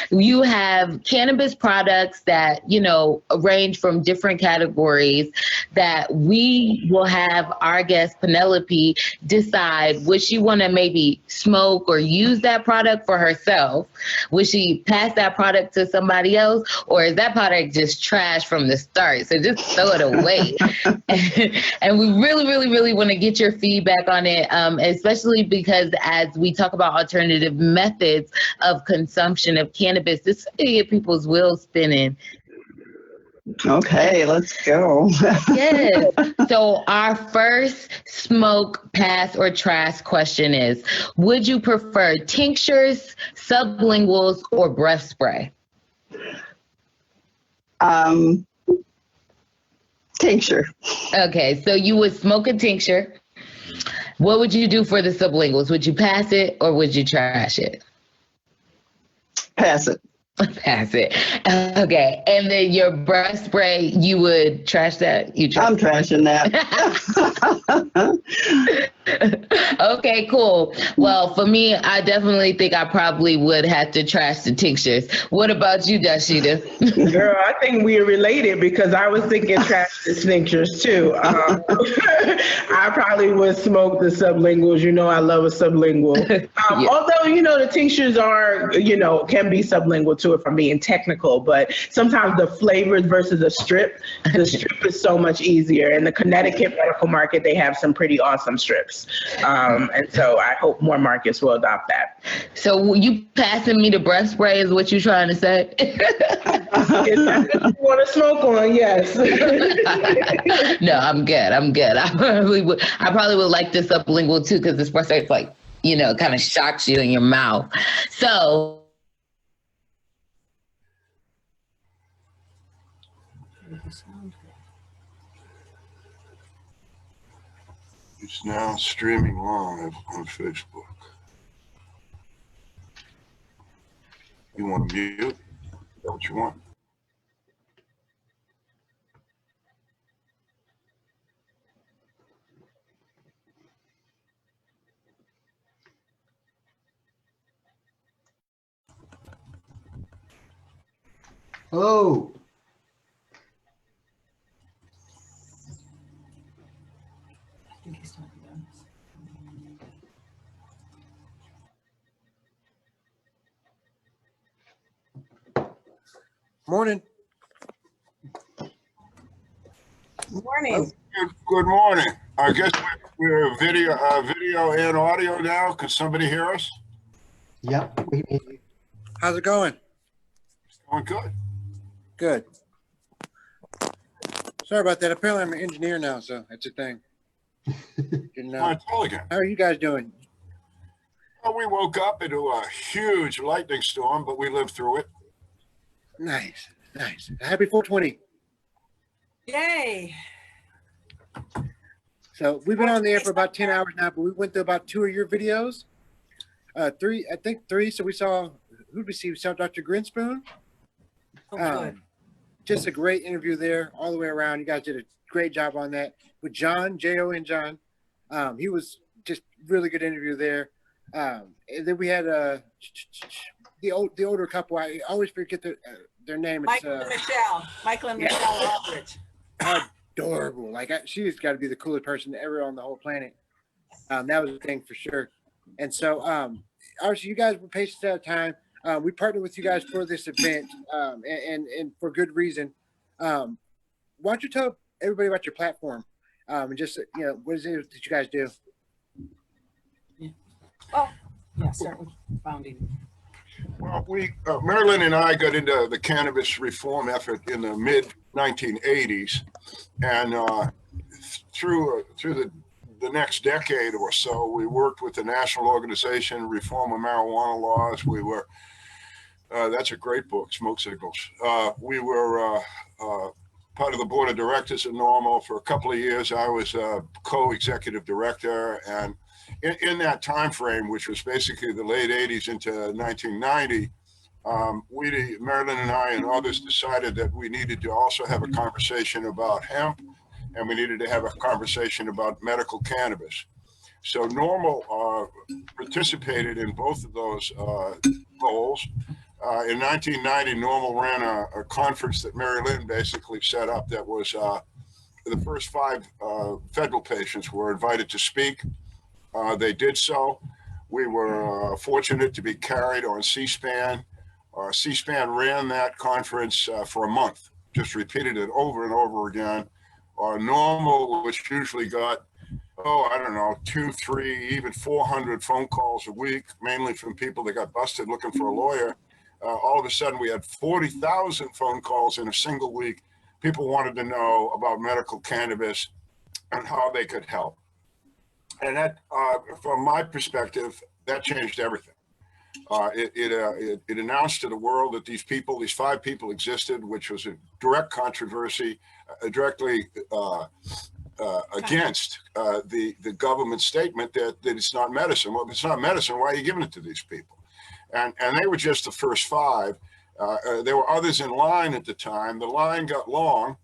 you have cannabis products that, you know, range from different categories that we will have our guest Penelope decide, would she want to maybe smoke or use that product for herself? Would she pass that product to somebody else? Or is that product just trash from the start? So just throw it away. And we really want to get your feedback on it, especially because as we talk about alternative methods of consumption of cannabis, this is to get people's wheels spinning. Okay, let's go. Yes. So our first smoke, pass, or trash question is, would you prefer tinctures, sublinguals, or breath spray? Tincture. Okay, so you would smoke a tincture. What would you do for the sublinguals? Would you pass it or would you trash it? Pass it. Pass it. Okay, and then your breath spray, you would trash that? I'm trashing that. Okay, cool. Well, for me, I definitely think I probably would have to trash the tinctures. What about you, Dasheeda? Girl, I think we're related because I was thinking trash the tinctures too. I probably would smoke the sublinguals. You know, I love a sublingual. Yeah. Although, you know, the tinctures are, you know, can be sublingual too if I'm being technical, but sometimes the flavors versus the strip is so much easier. In the Connecticut medical market, they have some pretty awesome strips. And so I hope more markets will adopt that. So you passing me the breath spray is what you're trying to say? If that's what you want to smoke on, yes. No, I'm good. I probably would like this sublingual too, because the breath spray is like, you know, kind of shocks you in your mouth. So it's now streaming live on Facebook. You want to mute? Is that what you want? Hello. Morning. Morning. Good morning. I guess we're video and audio now. Can somebody hear us? Yep. we hear you. How's it going? It's going good. Good. Sorry about that. Apparently I'm an engineer now, so that's a thing. Martell again. How are you guys doing? Well, we woke up into a huge lightning storm, but we lived through it. Nice. Happy 420. Yay. So we've been on the air for about 10 hours now, but we went through about 2 of your videos. Three. So we saw, who did we see? We saw Dr. Grinspoon. Oh, good. Just a great interview there all the way around. You guys did a great job on that with John, J-O-N John. He was just really good interview there. And then we had the older couple. I always forget their name. Michael and Michelle Aldrich. Adorable. Like she's got to be the coolest person ever on the whole planet. That was a thing for sure. And so, obviously, you guys were patient at a time. We partnered with you guys for this event, and for good reason. Why don't you tell everybody about your platform, and just what is it that you guys do? Start with founding. Well, Mary Lynn and I got into the cannabis reform effort in the mid-1980s, and through the next decade or so, we worked with the National Organization Reform of Marijuana Laws. We were, that's a great book, Smoke Signals. We were part of the board of directors at NORML for a couple of years. I was a co-executive director, and in that time frame, which was basically the late 80s into 1990, Mary Lynn and I and others decided that we needed to also have a conversation about hemp and we needed to have a conversation about medical cannabis. So Normal participated in both of those goals. In 1990, Normal ran a conference that Mary Lynn basically set up that was the first 5 federal patients were invited to speak. They did so. We were fortunate to be carried on C-SPAN. C-SPAN ran that conference for a month, just repeated it over and over again. Normal, which usually got, I don't know, 200, 300, even 400 phone calls a week, mainly from people that got busted looking for a lawyer. All of a sudden, we had 40,000 phone calls in a single week. People wanted to know about medical cannabis and how they could help. And that, from my perspective, that changed everything. It announced to the world that these 5 people existed, which was a direct controversy, directly against the government statement that it's not medicine. Well, if it's not medicine, why are you giving it to these people? And they were just the first 5. There were others in line at the time. The line got long,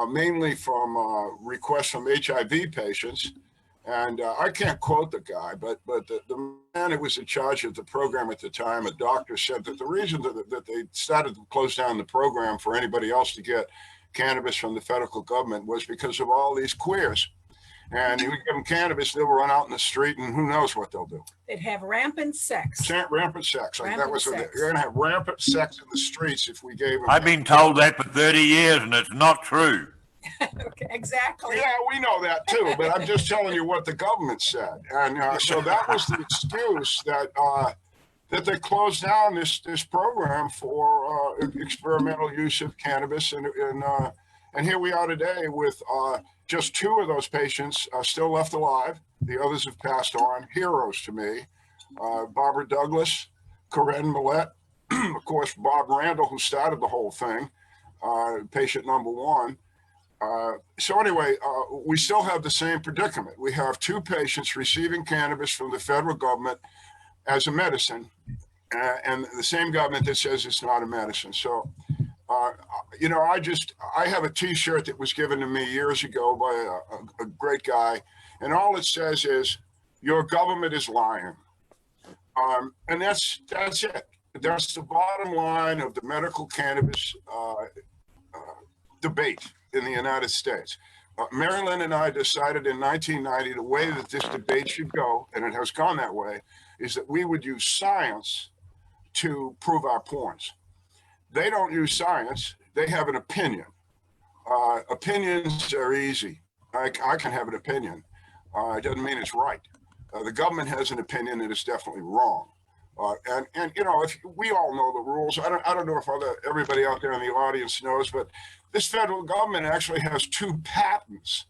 mainly from requests from HIV patients. And I can't quote the guy, but the man who was in charge of the program at the time, a doctor, said that the reason that they started to close down the program for anybody else to get cannabis from the federal government was because of all these queers. And you give them cannabis, they'll run out in the street and who knows what they'll do. They'd have rampant sex. Rampant sex. Like Rampant that was sex. You're going to have rampant sex in the streets if we gave them. I've been told that for 30 years and it's not true. Okay, exactly. Yeah, we know that too, but I'm just telling you what the government said. And so that was the excuse that they closed down this program for experimental use of cannabis. And here we are today with just 2 of those patients still left alive. The others have passed on. Heroes to me. Barbara Douglas, Corinne Millette, of course, Bob Randall, who started the whole thing, patient number 1. So anyway, we still have the same predicament. We have 2 patients receiving cannabis from the federal government as a medicine, and the same government that says it's not a medicine. So, you know, I have a T-shirt that was given to me years ago by a great guy, and all it says is, "Your government is lying," and that's it. That's the bottom line of the medical cannabis debate in the United States. Mary Lynn and I decided in 1990 the way that this debate should go, and it has gone that way, is that we would use science to prove our points. They don't use science, they have an opinion. Opinions are easy. I can have an opinion. It doesn't mean it's right. The government has an opinion that is definitely wrong. And you know, if we all know the rules, I don't know if everybody out there in the audience knows, but this federal government actually has 2 patents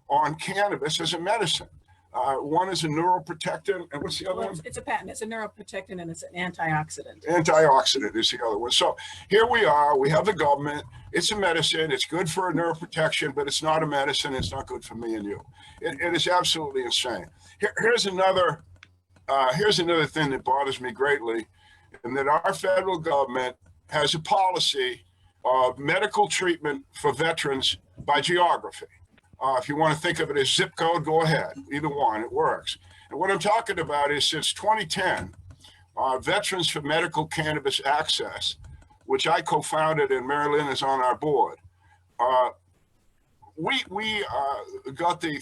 on cannabis as a medicine. One is a neuroprotectant, and what's the other one? It's a patent. It's a neuroprotectant and it's an antioxidant. Antioxidant is the other one. So here we are. We have the government. It's a medicine. It's good for neuroprotection, but it's not a medicine. It's not good for me and you. It is absolutely insane. Here's another thing that bothers me greatly, and that our federal government has a policy of medical treatment for veterans by geography. If you want to think of it as zip code, go ahead. Either one, it works. And what I'm talking about is since 2010, Veterans for Medical Cannabis Access, which I co-founded and Mary Lynn is on our board, we got the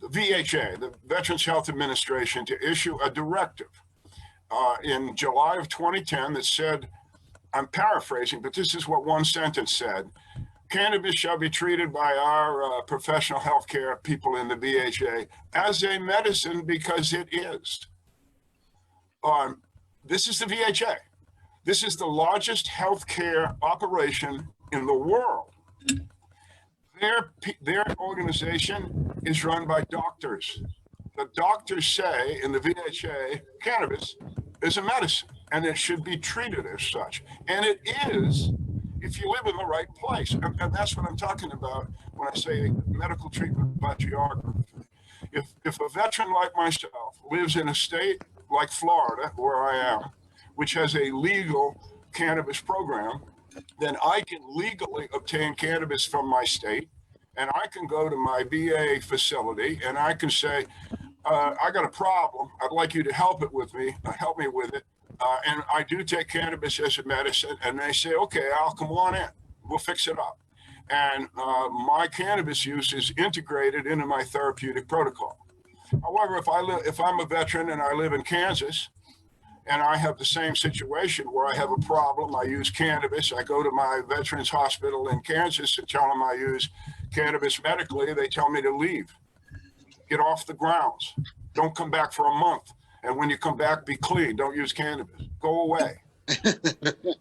VHA, the Veterans Health Administration, to issue a directive in July of 2010 that said, I'm paraphrasing, but this is what one sentence said: cannabis shall be treated by our professional healthcare people in the VHA as a medicine because it is. This is the VHA. This is the largest healthcare operation in the world. Their organization is run by doctors. The doctors say in the VHA, cannabis is a medicine and it should be treated as such. And it is, if you live in the right place. And that's what I'm talking about when I say medical treatment by geography. If a veteran like myself lives in a state like Florida, where I am, which has a legal cannabis program, then I can legally obtain cannabis from my state and I can go to my VA facility and I can say, I got a problem. I'd like you to help me with it. And I do take cannabis as a medicine, and they say, okay, I'll come on in. We'll fix it up. And my cannabis use is integrated into my therapeutic protocol. However, if I'm a veteran and I live in Kansas, and I have the same situation where I have a problem, I use cannabis. I go to my veterans hospital in Kansas and tell them I use cannabis medically. They tell me to leave, get off the grounds. Don't come back for a month. And when you come back, be clean. Don't use cannabis. Go away.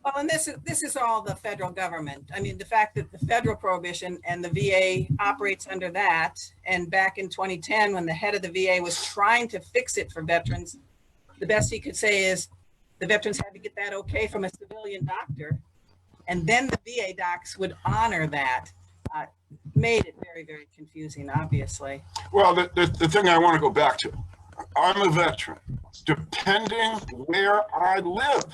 Well, and this is all the federal government. I mean, the fact that the federal prohibition and the VA operates under that, and back in 2010, when the head of the VA was trying to fix it for veterans, the best he could say is the veterans had to get that okay from a civilian doctor, and then the VA docs would honor that. Made it very, very confusing, obviously. Well, the thing I want to go back to, I'm a veteran. Depending where I live,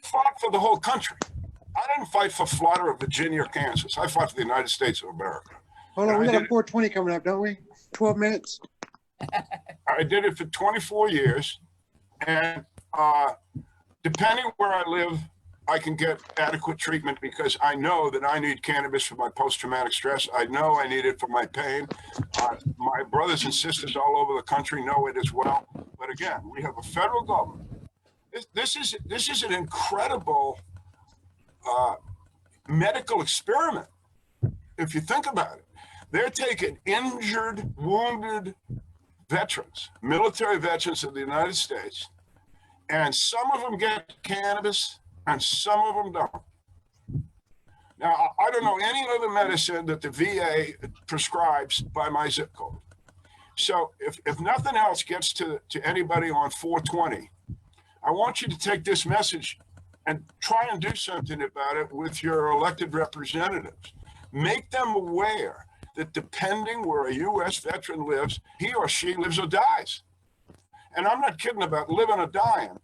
fought for the whole country. I didn't fight for Florida or Virginia or Kansas. I fought for the United States of America. Hold on, we got a 420 coming up, don't we? 12 minutes. I did it for 24 years, and depending where I live, I can get adequate treatment because I know that I need cannabis for my post-traumatic stress. I know I need it for my pain. My brothers and sisters all over the country know it as well. But again, we have a federal government. This is an incredible medical experiment, if you think about it. They're taking injured, wounded veterans, military veterans of the United States, and some of them get cannabis and some of them don't. Now, I don't know any other medicine that the VA prescribes by my zip code. So if nothing else gets to anybody on 420, I want you to take this message and try and do something about it with your elected representatives. Make them aware that depending where a U.S. veteran lives, he or she lives or dies. And I'm not kidding about living or dying.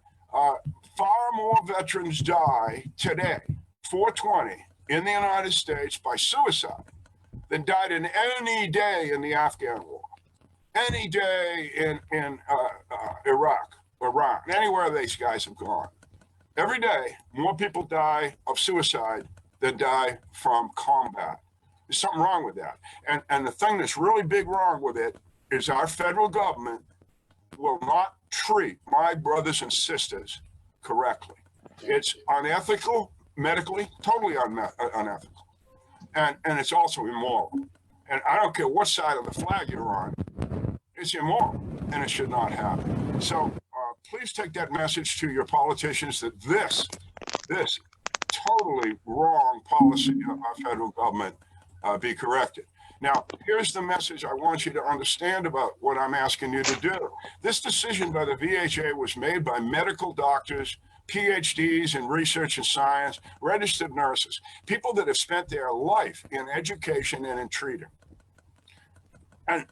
Far more veterans die today, 420, in the United States by suicide than died in any day in the Afghan war, any day in Iraq, Iran, anywhere these guys have gone. Every day, more people die of suicide than die from combat. There's something wrong with that. And the thing that's really big wrong with it is our federal government will not treat my brothers and sisters correctly. It's unethical, medically, totally unethical. And it's also immoral. And I don't care what side of the flag you're on, it's immoral and it should not happen. So please take that message to your politicians that this totally wrong policy of our federal government be corrected. Now, here's the message I want you to understand about what I'm asking you to do. This decision by the VHA was made by medical doctors, PhDs in research and science, registered nurses, people that have spent their life in education and in treating. And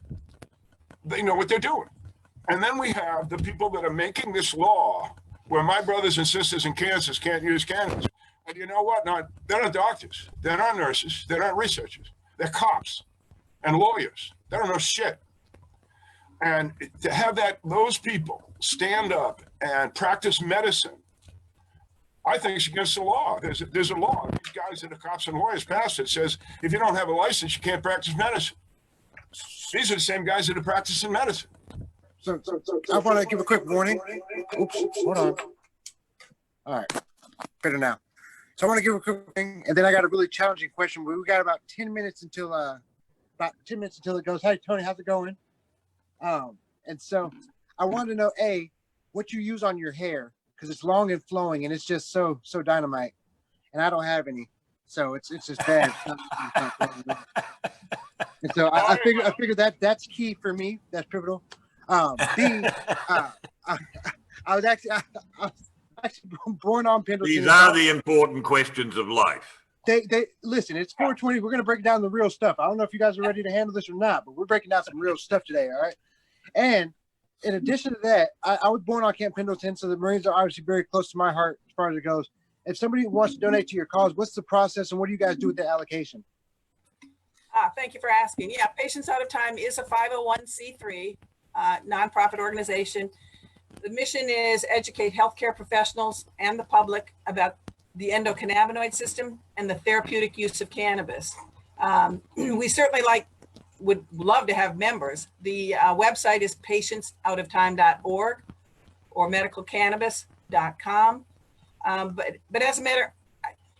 they know what they're doing. And then we have the people that are making this law where my brothers and sisters in Kansas can't use cannabis. And you know what? No, they're not doctors. They're not nurses. They're not researchers. They're cops and lawyers. They don't know shit. And to have those people stand up and practice medicine, I think it's against the law. There's a law. These guys that are cops and lawyers passed it says if you don't have a license, you can't practice medicine. These are the same guys that are practicing medicine. So I want to give a quick warning. Oops, hold on. All right, better now. So I want to give a quick thing, and then I got a really challenging question. We got about 10 minutes until it goes. Hey Tony, how's it going? And so I wanted to know what you use on your hair, because it's long and flowing, and it's just so dynamite, and I don't have any, so it's just bad. And so I figured that's key for me. That's pivotal. I was actually born on Pendleton. These are the important questions of life. They listen, it's 420. We're going to break down the real stuff. I don't know if you guys are ready to handle this or not, but we're breaking down some real stuff today. All right. And in addition to that, I was born on Camp Pendleton, so the Marines are obviously very close to my heart as far as it goes. If somebody wants to donate to your cause, what's the process and what do you guys do with the allocation? Thank you for asking. Yeah, Patients Out of Time is a 501c3 nonprofit organization. The mission is educate healthcare professionals and the public about the endocannabinoid system and the therapeutic use of cannabis. We certainly would love to have members. The website is patientsoutofTime.org or medicalcannabis.com. But as a matter,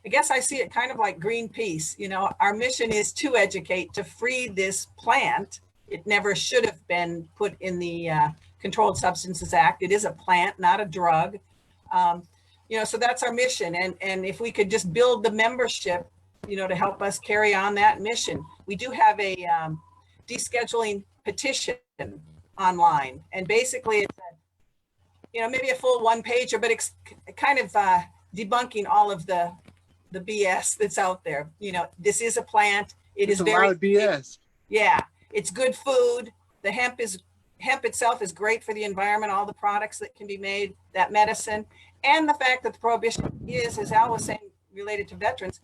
I guess I see it kind of like Greenpeace. You know, our mission is to educate, to free this plant. It never should have been put in the Controlled Substances Act. It is a plant, not a drug. You know, so that's our mission. And if we could just build the membership, you know, to help us carry on that mission. We do have a descheduling petition online. And basically it's you know, maybe a full one pager, but it's kind of debunking all of the BS that's out there. You know, this is a plant. It's a lot of BS. Yeah, it's good food. The hemp itself is great for the environment. All the products that can be made, that medicine, and the fact that the prohibition is, as Al was saying, related to veterans.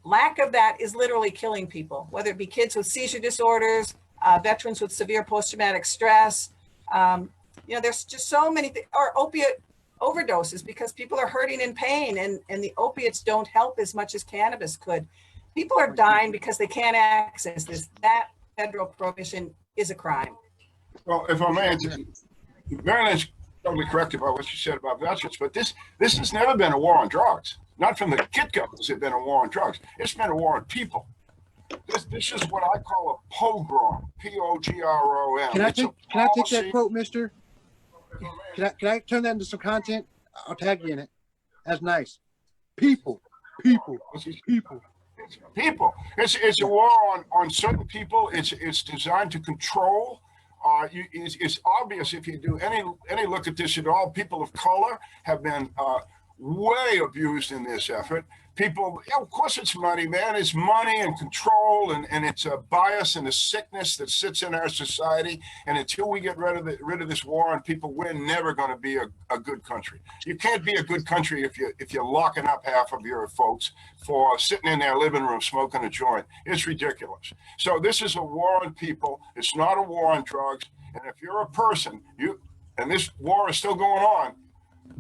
Lack of that is literally killing people, whether it be kids with seizure disorders, veterans with severe post-traumatic stress. You know, there's just so many things, or opiate overdoses because people are hurting in pain and the opiates don't help as much as cannabis could. People are dying because they can't access this. That federal prohibition is a crime. Well, if I may, Mary Lynn's totally correct about what she said about veterans, but this has never been a war on drugs. Not from the get-go has it been a war on drugs. It's been a war on people. This is what I call a pogrom, P-O-G-R-O-M. Can I take that quote, mister? Can I turn that into some content? I'll tag you in it. That's nice. People. It's a war on certain people. It's designed to control. It's obvious if you do any look at this at all. People of color have been way abused in this effort. People, yeah, of course it's money, man. It's money and control, and it's a bias and a sickness that sits in our society. And until we get rid of this war on people, we're never going to be a good country. You can't be a good country if you're locking up half of your folks for sitting in their living room smoking a joint. It's ridiculous. So this is a war on people. It's not a war on drugs. And if you're a person, and this war is still going on,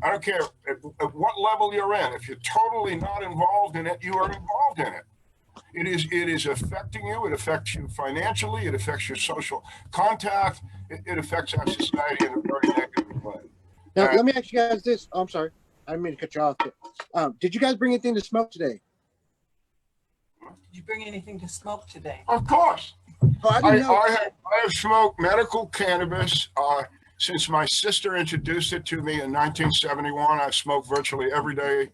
I don't care at what level you're in. If you're totally not involved in it, you are involved in it. It is affecting you. It affects you financially. It affects your social contact. It affects our society in a very negative way. Now, let me ask you guys this. Oh, I'm sorry. I didn't mean to cut you off. Did you guys bring anything to smoke today? Did you bring anything to smoke today? Of course. Oh, I didn't know. I have smoked medical cannabis. Since my sister introduced it to me in 1971, I've smoked virtually every day.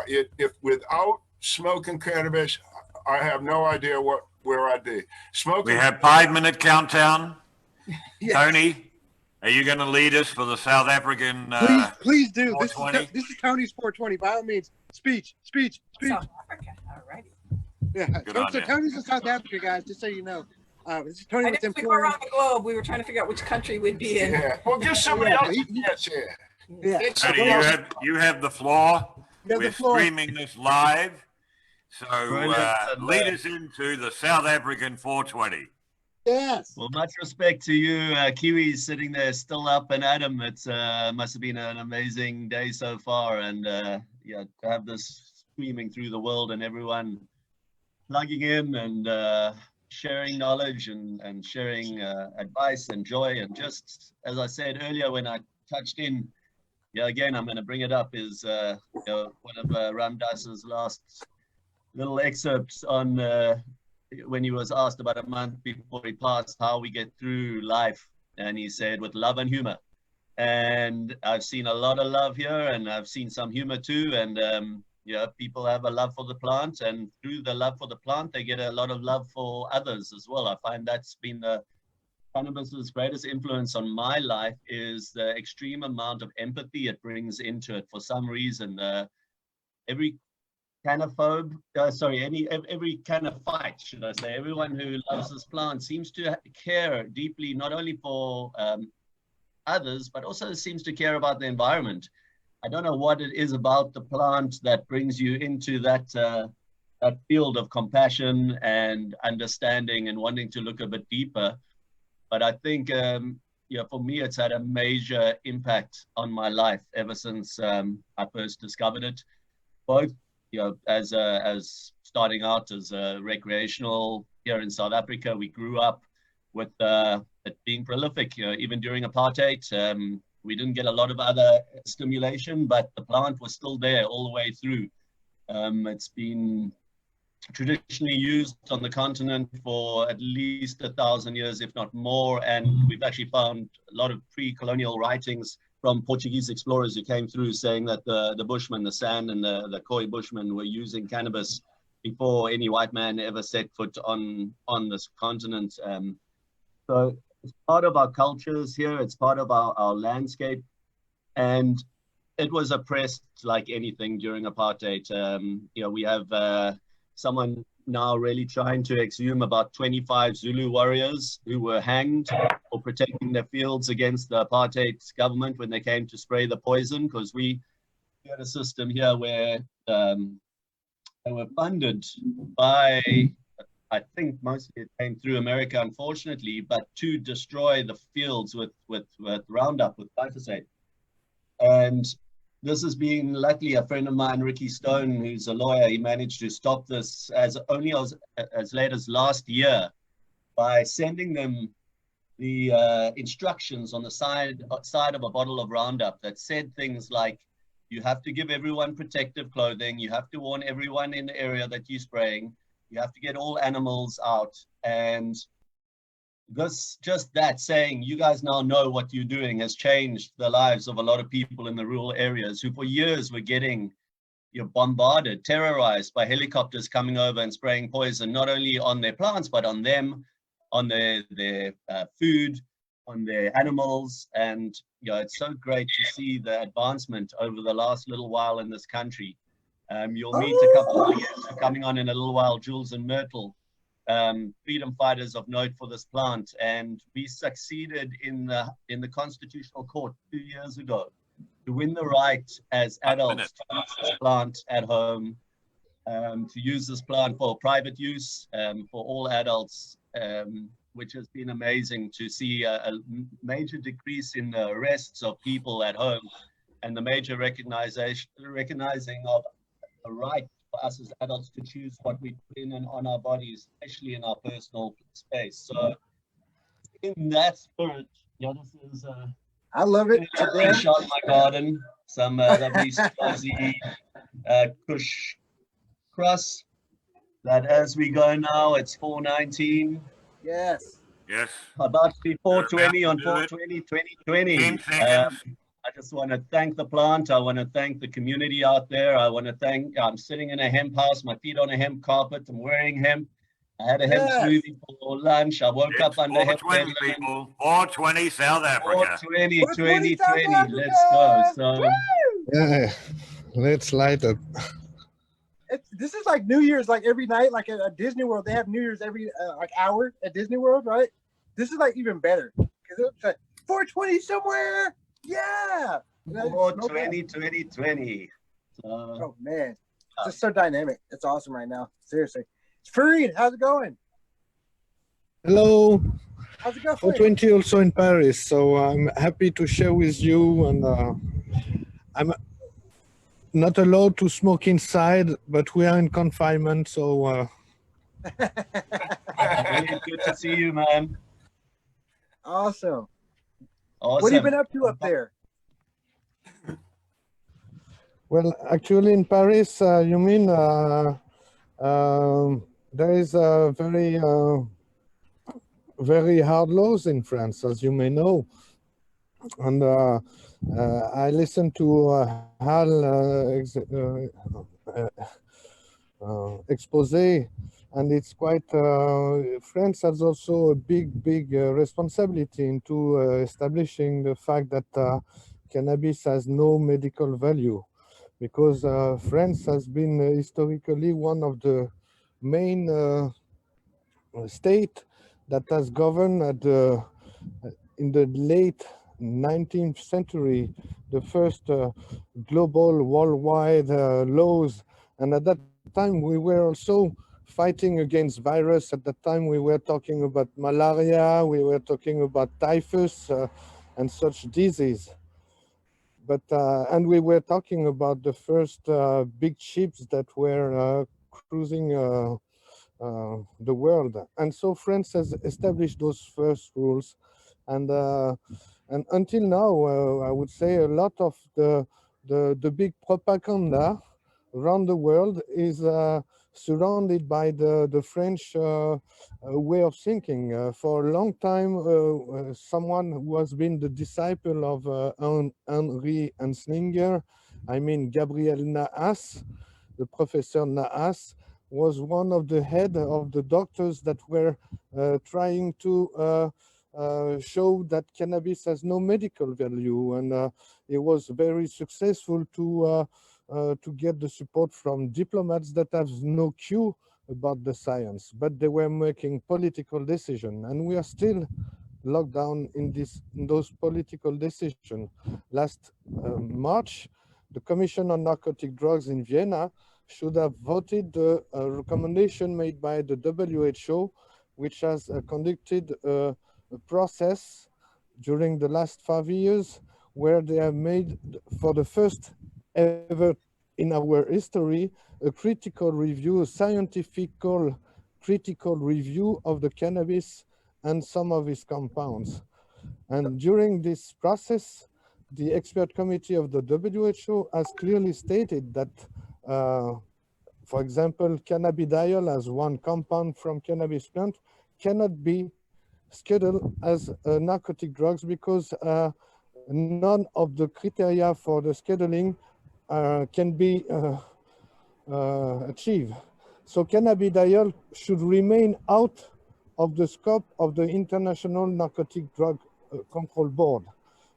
If without smoking cannabis, I have no idea where I'd be. Smoking. We have 5-minute countdown. Yes. Tony, are you going to lead us for the South African? Please do. This 420? is Tony's 420. By all means, speech. South Africa. All righty. Yeah. Good on you. Tony's in South Africa, guys. Just so you know. This is Tony I with know we go around the globe. We were trying to figure out which country we'd be in. Yeah. Well, give somebody else a chance here. Yeah. Tony, you have the floor. We're streaming this live. So lead us into the South African 420. Yes. Well, much respect to you, Kiwis sitting there still up and at 'em. It's must have been an amazing day so far, and yeah, to have this streaming through the world and everyone plugging in and sharing knowledge and sharing advice and joy, and just as I said earlier when I touched in, yeah, again I'm going to bring it up, is you know, one of Ramdas's last little excerpts on when he was asked about a month before he passed how we get through life, and he said with love and humor. And I've seen a lot of love here, and I've seen some humor too, and yeah, people have a love for the plant, and through the love for the plant, they get a lot of love for others as well. I find that's been the cannabis's greatest influence on my life, is the extreme amount of empathy it brings into it. For some reason, every canophobe, every canophyte, should I say, everyone who loves this plant seems to care deeply, not only for others, but also seems to care about the environment. I don't know what it is about the plant that brings you into that that field of compassion and understanding and wanting to look a bit deeper. But I think, for me, it's had a major impact on my life ever since I first discovered it. Both, as starting out as a recreational here in South Africa, we grew up with it being prolific. Even during apartheid, we didn't get a lot of other stimulation, but the plant was still there all the way through. It's been traditionally used on the continent for at least 1,000 years, if not more. And we've actually found a lot of pre-colonial writings from Portuguese explorers who came through saying that the Bushmen, the San and the Khoi Bushmen were using cannabis before any white man ever set foot on this continent. So it's part of our cultures here. It's part of our landscape. And it was oppressed like anything during apartheid. We have someone now really trying to exhume about 25 Zulu warriors who were hanged for protecting their fields against the apartheid government when they came to spray the poison, because we had a system here where they were funded by, I think mostly it came through America, unfortunately, but to destroy the fields with Roundup, with glyphosate. And this has been, luckily, a friend of mine, Ricky Stone, who's a lawyer, he managed to stop this as late as last year by sending them the instructions on the side of a bottle of Roundup that said things like, you have to give everyone protective clothing, you have to warn everyone in the area that you're spraying, you have to get all animals out. And just that saying, you guys now know what you're doing, has changed the lives of a lot of people in the rural areas who for years were getting bombarded, terrorized by helicopters coming over and spraying poison, not only on their plants, but on them, on their food, on their animals. And it's so great to see the advancement over the last little while in this country. You'll meet a couple of years coming on in a little while, Jules and Myrtle, freedom fighters of note for this plant, and we succeeded in the Constitutional Court 2 years ago to win the right as adults to use this plant at home, to use this plant for private use for all adults, which has been amazing to see a major decrease in the arrests of people at home, and the major recognizing of a right for us as adults to choose what we put in and on our bodies, especially in our personal space. So in that spirit, this is I love it. a shot in my garden, some lovely Swazi Kush cross, that as we go now, it's 4:19. Yes. Yes. About to be 4:20 on 4/20, 2020. 10 seconds. I just want to thank the plant. I want to thank the community out there. I want to thank, I'm sitting in a hemp house, my feet on a hemp carpet. I'm wearing hemp. I had a hemp smoothie for lunch. I woke up under hemp. 420 people. 420 South Africa. 420, 2020. Let's go. So, yeah, let's light it. This is like New Year's, like every night, like at Disney World. They have New Year's every hour at Disney World, right? This is like even better because it's like 420 somewhere. Yeah. 420, 2020. Oh man, it's just so dynamic. It's awesome right now. Seriously. Farid, how's it going? Hello. How's it going? 420 also in Paris, so I'm happy to share with you. And I'm not allowed to smoke inside, but we are in confinement, so. Really good to see you, man. Awesome. What have you been up to up there? Well, actually in Paris, you mean there is a very hard laws in France, as you may know. And I listened to Hal expose, and it's quite, France has also a big responsibility into establishing the fact that cannabis has no medical value, because France has been historically one of the main state that has governed at in the late 19th century, the first global worldwide laws. And at that time, we were also fighting against virus. At that time, we were talking about malaria, we were talking about typhus and such disease. But and we were talking about the first big ships that were cruising the world. And so France has established those first rules. And until now, I would say a lot of the big propaganda around the world is surrounded by the French way of thinking. For a long time, someone who has been the disciple of Henri Anslinger, I mean Gabriel Nahas, the Professor Nahas, was one of the head of the doctors that were trying to show that cannabis has no medical value, and it was very successful to get the support from diplomats that have no clue about the science, but they were making political decisions, and we are still locked down in those political decisions. Last March, the Commission on Narcotic Drugs in Vienna should have voted the recommendation made by the WHO, which has conducted a process during the last 5 years where they have made, for the first ever in our history, a critical review, a scientific critical review of the cannabis and some of its compounds. And during this process, the expert committee of the WHO has clearly stated that, for example, cannabidiol as one compound from cannabis plant cannot be scheduled as narcotic drugs because none of the criteria for the scheduling can be achieved. So cannabidiol should remain out of the scope of the International Narcotic Drug Control Board.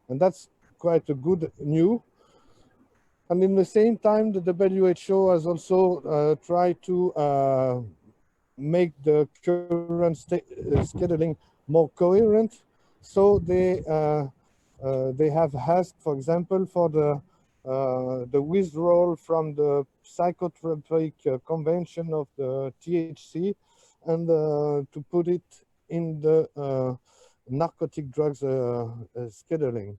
And that's quite a good news. And in the same time, the WHO has also tried to make the current scheduling more coherent. So they have asked, for example, for the withdrawal from the psychotropic convention of the THC and to put it in the narcotic drugs scheduling.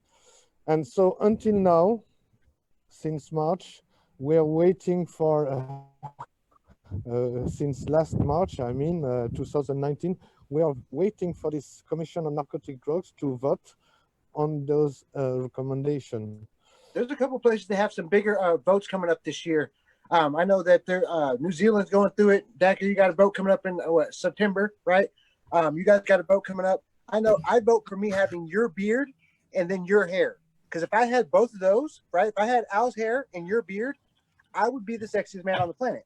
And so until now, since March, we are waiting for, since last March, I mean, 2019, we are waiting for this Commission on Narcotic Drugs to vote on those recommendations. There's a couple places that have some bigger votes coming up this year. I know that New Zealand's going through it. Dakta, you got a vote coming up in September, right? You guys got a vote coming up. I know I vote for me having your beard and then your hair. Because if I had both of those, right? If I had Al's hair and your beard, I would be the sexiest man on the planet.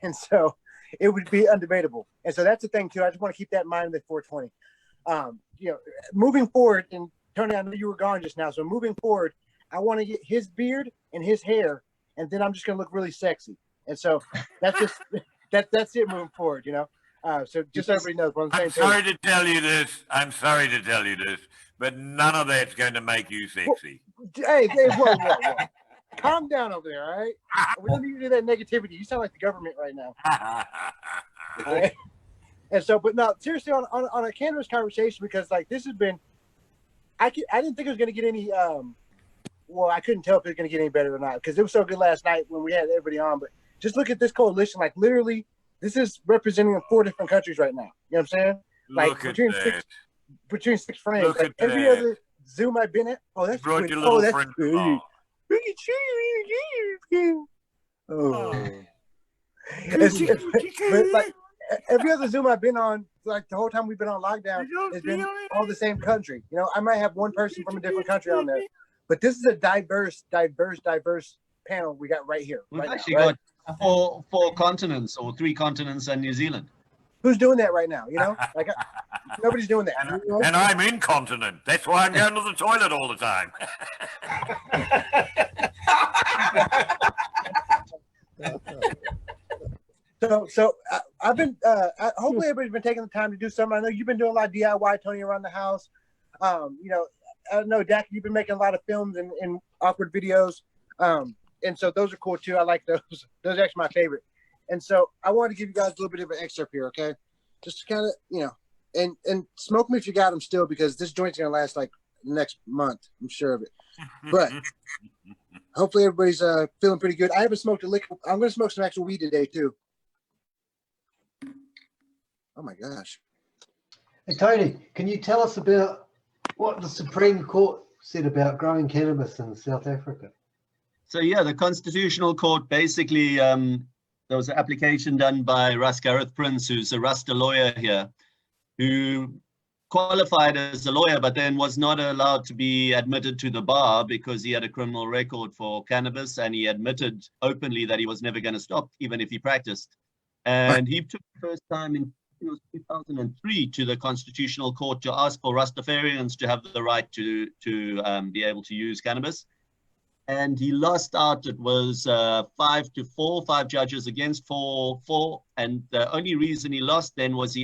And so it would be undebatable. And so that's the thing too. I just want to keep that in mind with 420. You know, moving forward, and Tony, I know you were gone just now. So moving forward, I want to get his beard and his hair, and then I'm just going to look really sexy. And so that's just that's it moving forward, you know. So just so everybody knows. I'm sorry to tell you this. I'm sorry to tell you this, but none of that's going to make you sexy. Hey, whoa. Calm down over there, all right? We don't need to do that negativity. You sound like the government right now. All right? And so, but no, seriously, on a cannabis conversation, because like this has been, I didn't think it was going to get any, well, I couldn't tell if it was going to get any better or not, because it was so good last night when we had everybody on. But just look at this coalition, like literally, this is representing 4 different countries right now. You know what I'm saying? Like between six frames. Look like every other Zoom I've been at. Oh, that's brought good. your little Oh, that's friend good. along. Oh. But like every other Zoom I've been on, like the whole time we've been on lockdown, has been all the same country. You know, I might have one person from a different country on there, but this is a diverse panel we got right here. We've right actually now, right? got four continents, or 3 continents and New Zealand. Who's doing that right now? You know, like nobody's doing that. And I'm incontinent. That's why I'm going to the toilet all the time. So I've been, hopefully everybody's been taking the time to do something. I know you've been doing a lot of DIY, Tony, around the house. You know, I know, Dakta, you've been making a lot of films and awkward videos. And so those are cool too. I like those. Those are actually my favorite. And so I want to give you guys a little bit of an excerpt here, okay? Just to kind of, you know, and smoke me if you got them still, because this joint's gonna last like the next month. I'm sure of it. But hopefully everybody's feeling pretty good. I haven't smoked a lick. I'm gonna smoke some actual weed today too. Oh my gosh. Hey, Tony, can you tell us about what the Supreme Court said about growing cannabis in South Africa? So yeah, the Constitutional Court basically, there was an application done by Russ Gareth Prince, who's a Rasta lawyer here, who qualified as a lawyer, but then was not allowed to be admitted to the bar because he had a criminal record for cannabis, and he admitted openly that he was never going to stop, even if he practiced. And he took the first time in 2003 to the Constitutional Court to ask for Rastafarians to have the right to be able to use cannabis. And he lost out. It was 5-4, 5 judges against 4. And the only reason he lost then was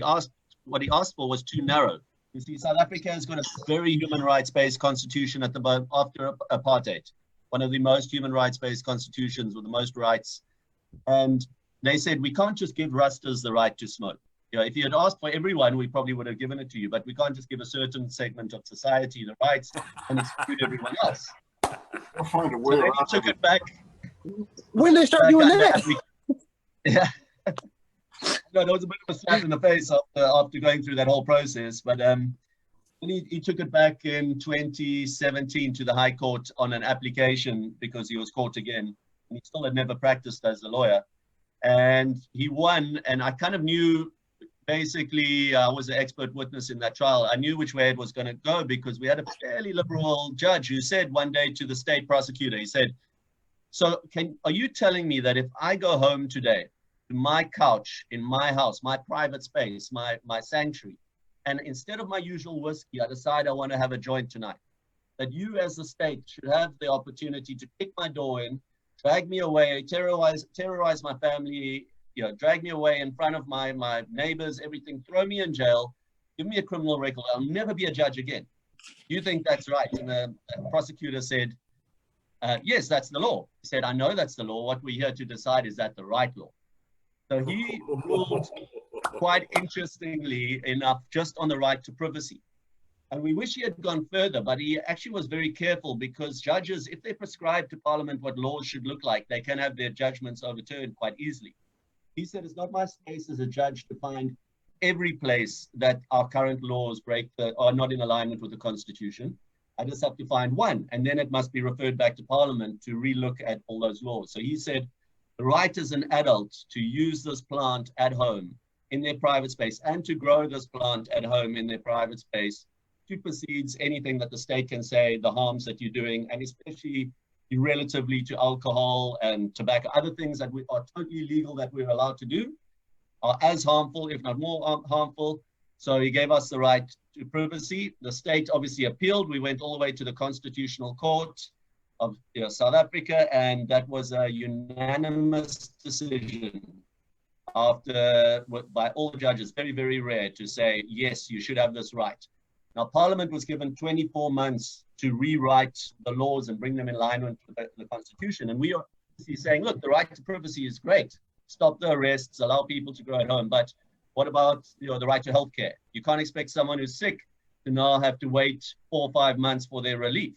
what he asked for was too narrow. You see, South Africa has got a very human rights-based constitution at the moment after apartheid, one of the most human rights-based constitutions with the most rights. And they said, we can't just give Rastas the right to smoke. You know, if you had asked for everyone, we probably would have given it to you, but we can't just give a certain segment of society the rights and exclude everyone else. We'll find a way So then around he took it. it back. When they start doing that? Yeah. No, there was a bit of a slap in the face after going through that whole process, but he took it back in 2017 to the High Court on an application because he was caught again. And he still had never practiced as a lawyer. And he won, and I kind of knew, basically, I was an expert witness in that trial. I knew which way it was going to go because we had a fairly liberal judge who said one day to the state prosecutor, he said, so are you telling me that if I go home today to my couch in my house, my private space, my sanctuary, and instead of my usual whiskey, I decide I want to have a joint tonight, that you as the state should have the opportunity to kick my door in, drag me away, terrorize my family, you know, drag me away in front of my neighbors, everything, throw me in jail, give me a criminal record, I'll never be a judge again. Do you think that's right? And the prosecutor said, yes, that's the law. He said, I know that's the law. What we're here to decide is that the right law. So he ruled quite interestingly enough just on the right to privacy. And we wish he had gone further, but he actually was very careful because judges, if they prescribe to Parliament what laws should look like, they can have their judgments overturned quite easily. He said, it's not my space as a judge to find every place that our current laws are not in alignment with the Constitution. I just have to find one, and then it must be referred back to Parliament to relook at all those laws. So he said, the right as an adult to use this plant at home in their private space and to grow this plant at home in their private space supersedes anything that the state can say, the harms that you're doing, and especially relatively to alcohol and tobacco, other things that are totally legal that we're allowed to do are as harmful, if not more harmful. So he gave us the right to privacy. The state obviously appealed. We went all the way to the Constitutional Court of South Africa, and that was a unanimous decision by all the judges, very, very rare, to say, yes, you should have this right. Now, Parliament was given 24 months to rewrite the laws and bring them in alignment with the Constitution. And we are saying, look, the right to privacy is great. Stop the arrests, allow people to grow at home. But what about the right to healthcare? You can't expect someone who's sick to now have to wait 4 or 5 months for their relief.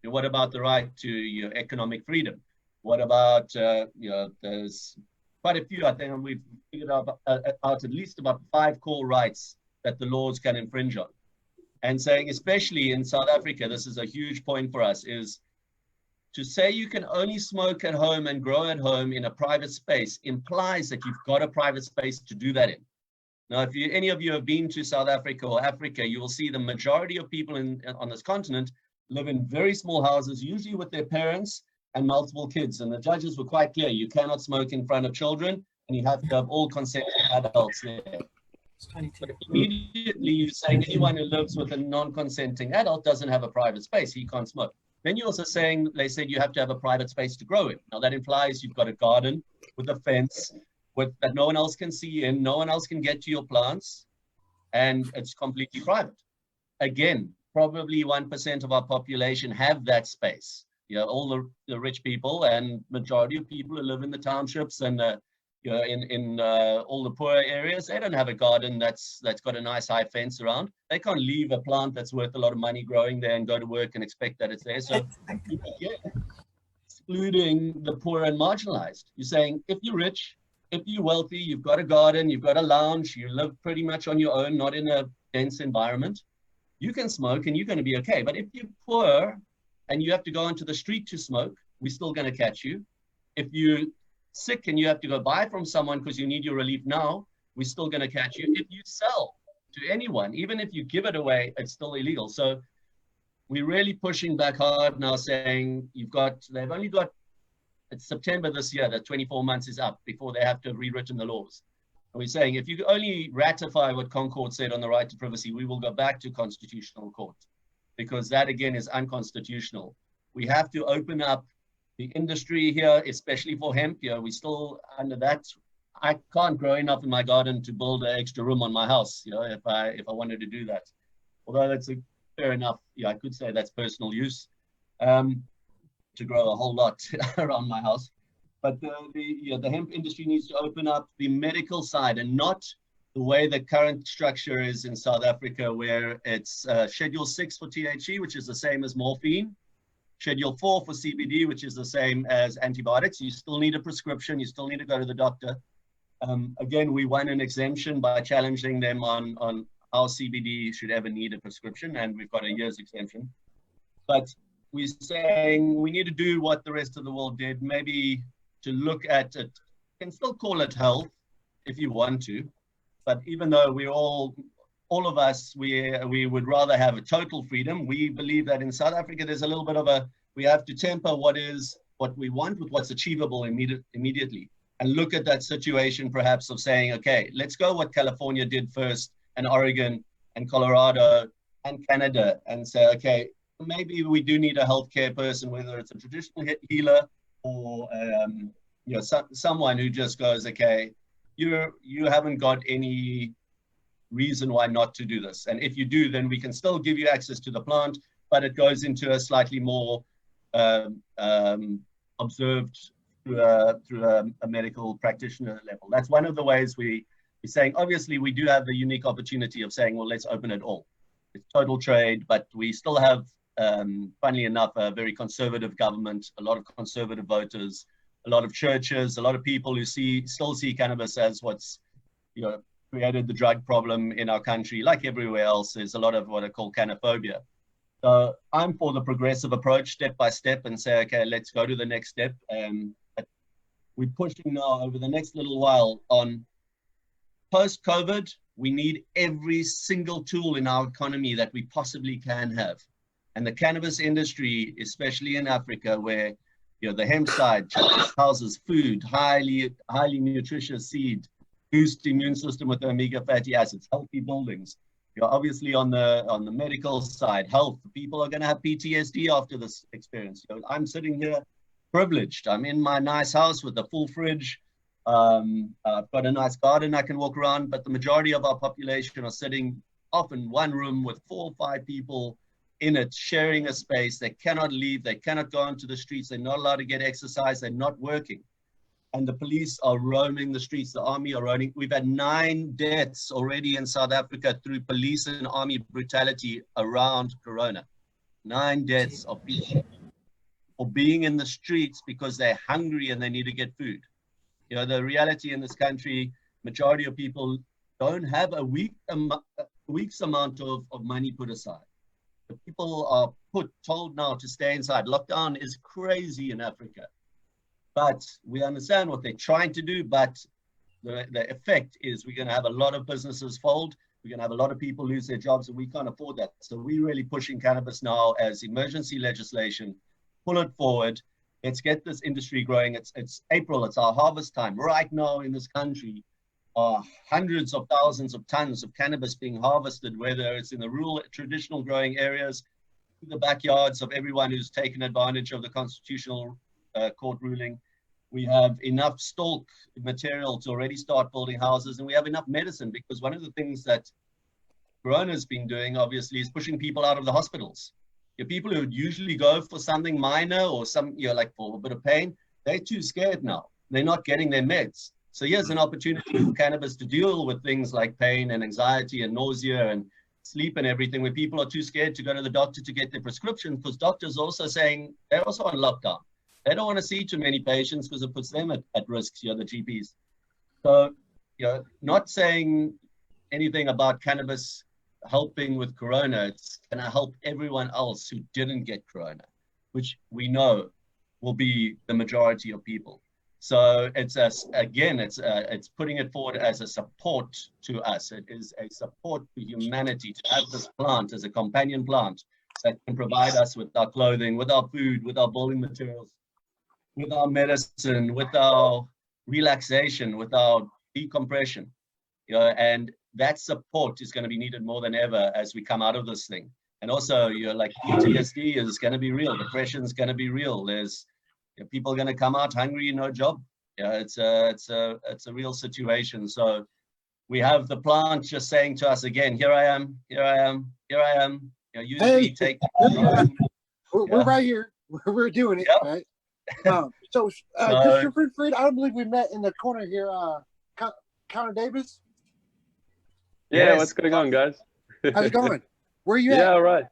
What about the right to economic freedom? What about, there's quite a few, I think we've figured out at least about 5 core rights that the laws can infringe on. And saying, especially in South Africa, this is a huge point for us, is to say you can only smoke at home and grow at home in a private space implies that you've got a private space to do that in. Now, if any of you have been to South Africa or Africa, you will see the majority of people on this continent live in very small houses, usually with their parents and multiple kids. And the judges were quite clear, you cannot smoke in front of children, and you have to have all consenting adults there. But immediately you're saying anyone who lives with a non-consenting adult doesn't have a private space, he can't smoke. Then you're also saying, they said you have to have a private space to grow in. Now that implies you've got a garden with a fence that no one else can see in, no one else can get to your plants, and it's completely private. Again, probably 1% of our population have that space. All the rich people and majority of people who live in the townships and in all the poorer areas, they don't have a garden that's got a nice high fence around. They can't leave a plant that's worth a lot of money growing there and go to work and expect that it's there. So excluding the poor and marginalized. You're saying if you're rich, if you're wealthy, you've got a garden, you've got a lounge, you live pretty much on your own, not in a dense environment, you can smoke and you're going to be okay. But if you're poor and you have to go onto the street to smoke, we're still going to catch you. If you're sick and you have to go buy from someone because you need your relief now, we're still going to catch you. If you sell to anyone, even if you give it away, it's still illegal. So we're really pushing back hard now, saying they've only got, it's September this year, that 24 months is up before they have to have rewritten the laws. And we're saying if you only ratify what Concord said on the right to privacy, we will go back to constitutional court, because that again is unconstitutional. We have to open up the industry here, especially for hemp. We're still under that. I can't grow enough in my garden to build an extra room on my house, if I wanted to do that. Although that's fair enough. I could say that's personal use to grow a whole lot around my house. But the hemp industry needs to open up the medical side, and not the way the current structure is in South Africa, where it's Schedule 6 for THC, which is the same as morphine, Schedule 4 for CBD, which is the same as antibiotics. You still need a prescription. You still need to go to the doctor. Again, we won an exemption by challenging them on how CBD should ever need a prescription, and we've got a year's exemption. But we're saying we need to do what the rest of the world did, maybe to look at it. You can still call it health if you want to, but even though we're all of us, we would rather have a total freedom. We believe that in South Africa, there's a little bit of we have to temper what we want with what's achievable immediately, and look at that situation perhaps of saying, okay, let's go what California did first, and Oregon and Colorado and Canada, and say, okay, maybe we do need a healthcare person, whether it's a traditional healer or someone who just goes, okay, you haven't got any reason why not to do this, and if you do, then we can still give you access to the plant, but it goes into a slightly more observed through a medical practitioner level. That's one of the ways we're saying. Obviously, we do have the unique opportunity of saying, well, let's open it all. It's total trade, but we still have, funnily enough, a very conservative government, a lot of conservative voters, a lot of churches, a lot of people who still see cannabis as what's created the drug problem in our country. Like everywhere else, there's a lot of what I call canophobia. So I'm for the progressive approach, step by step, and say, okay, let's go to the next step. We're pushing now over the next little while on post-COVID. We need every single tool in our economy that we possibly can have. And the cannabis industry, especially in Africa, where the hemp side houses food, highly nutritious seed, boost immune system with omega fatty acids, healthy buildings. Obviously on the medical side, health, people are going to have PTSD after this experience. I'm sitting here privileged. I'm in my nice house with a full fridge. I've got a nice garden I can walk around, but the majority of our population are sitting often one room with 4 or 5 people in it, sharing a space. They cannot leave. They cannot go onto the streets. They're not allowed to get exercise. They're not working. And the police are roaming the streets. The army are roaming. We've had 9 deaths already in South Africa through police and army brutality around Corona. 9 deaths of people for being in the streets because they're hungry and they need to get food. The reality in this country, majority of people don't have a week's amount of money put aside. The people are told now to stay inside. Lockdown is crazy in Africa. But we understand what they're trying to do, but the effect is we're going to have a lot of businesses fold. We're going to have a lot of people lose their jobs, and we can't afford that. So we're really pushing cannabis now as emergency legislation. Pull it forward. Let's get this industry growing. It's April. It's our harvest time. Right now in this country are hundreds of thousands of tons of cannabis being harvested, whether it's in the rural traditional growing areas, the backyards of everyone who's taken advantage of the constitutional court ruling. We have enough stalk material to already start building houses, and we have enough medicine, because one of the things that Corona's been doing, obviously, is pushing people out of the hospitals. People who would usually go for something minor or like for a bit of pain, they're too scared now. They're not getting their meds. So here's an opportunity for cannabis to deal with things like pain and anxiety and nausea and sleep and everything, where people are too scared to go to the doctor to get their prescription, because doctors are also saying they're also on lockdown. They don't want to see too many patients because it puts them at risk, the GPs. So, not saying anything about cannabis helping with corona, it's going to help everyone else who didn't get corona, which we know will be the majority of people. So it's it's putting it forward as a support to us. It is a support to humanity to have this plant as a companion plant that can provide us with our clothing, with our food, with our building materials, with our medicine, with our relaxation, with our decompression. And that support is going to be needed more than ever as we come out of this thing. And also, like PTSD is going to be real. Depression is going to be real. There's people are going to come out hungry, no job. It's a real situation. So we have the plant just saying to us again, here I am, here I am, here I am. Use me, take we're right here. We're doing it, right? So Christopher Farid, I don't believe we met in the corner here. Connor Davis. Yeah, Yes. what's going on, guys? How's it going? Where are you at? Yeah, all right.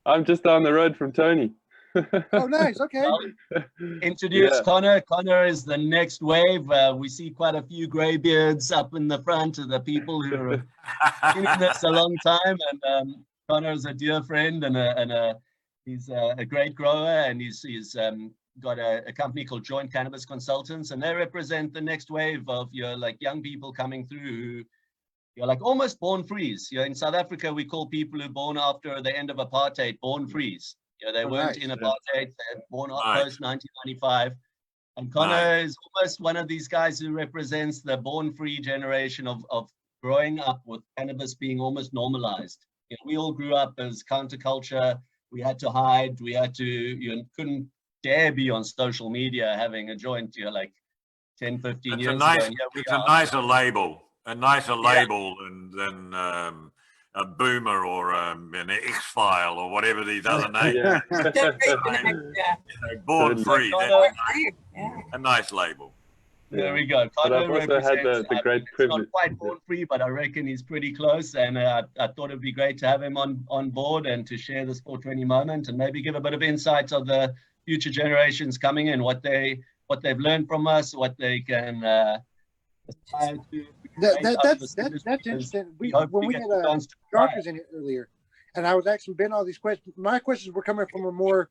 I'm just down the road from Tony. Oh, nice. Okay. Introduce Yeah. Connor. Connor is the next wave. We see quite a few graybeards up in the front of the people who are in this a long time. And Connor is a dear friend, and he's a great grower, and he's got a company called Joint Cannabis Consultants, and they represent the next wave of young people coming through who like almost born frees. In South Africa, we call people who are born after the end of apartheid born frees. They weren't in apartheid, they're born post 1995. And Connor is almost one of these guys who represents the born free generation of growing up with cannabis being almost normalized. We all grew up as counterculture. We had to hide. We had to, couldn't dare be on social media having a joint, like 10, 15 years ago. It's a nicer label. A nicer label than a Boomer or an X-File or whatever these other names. Born free. A nice label. There we go. But I've also had the great It's privilege. not quite born free, but I reckon he's pretty close. And I thought it'd be great to have him on board and to share this 420 moment and maybe give a bit of insight of the future generations coming in, what they've learned from us, what they can aspire to. That's interesting. When we had Darkers in here earlier, and I was asking Ben all these questions. My questions were coming from a more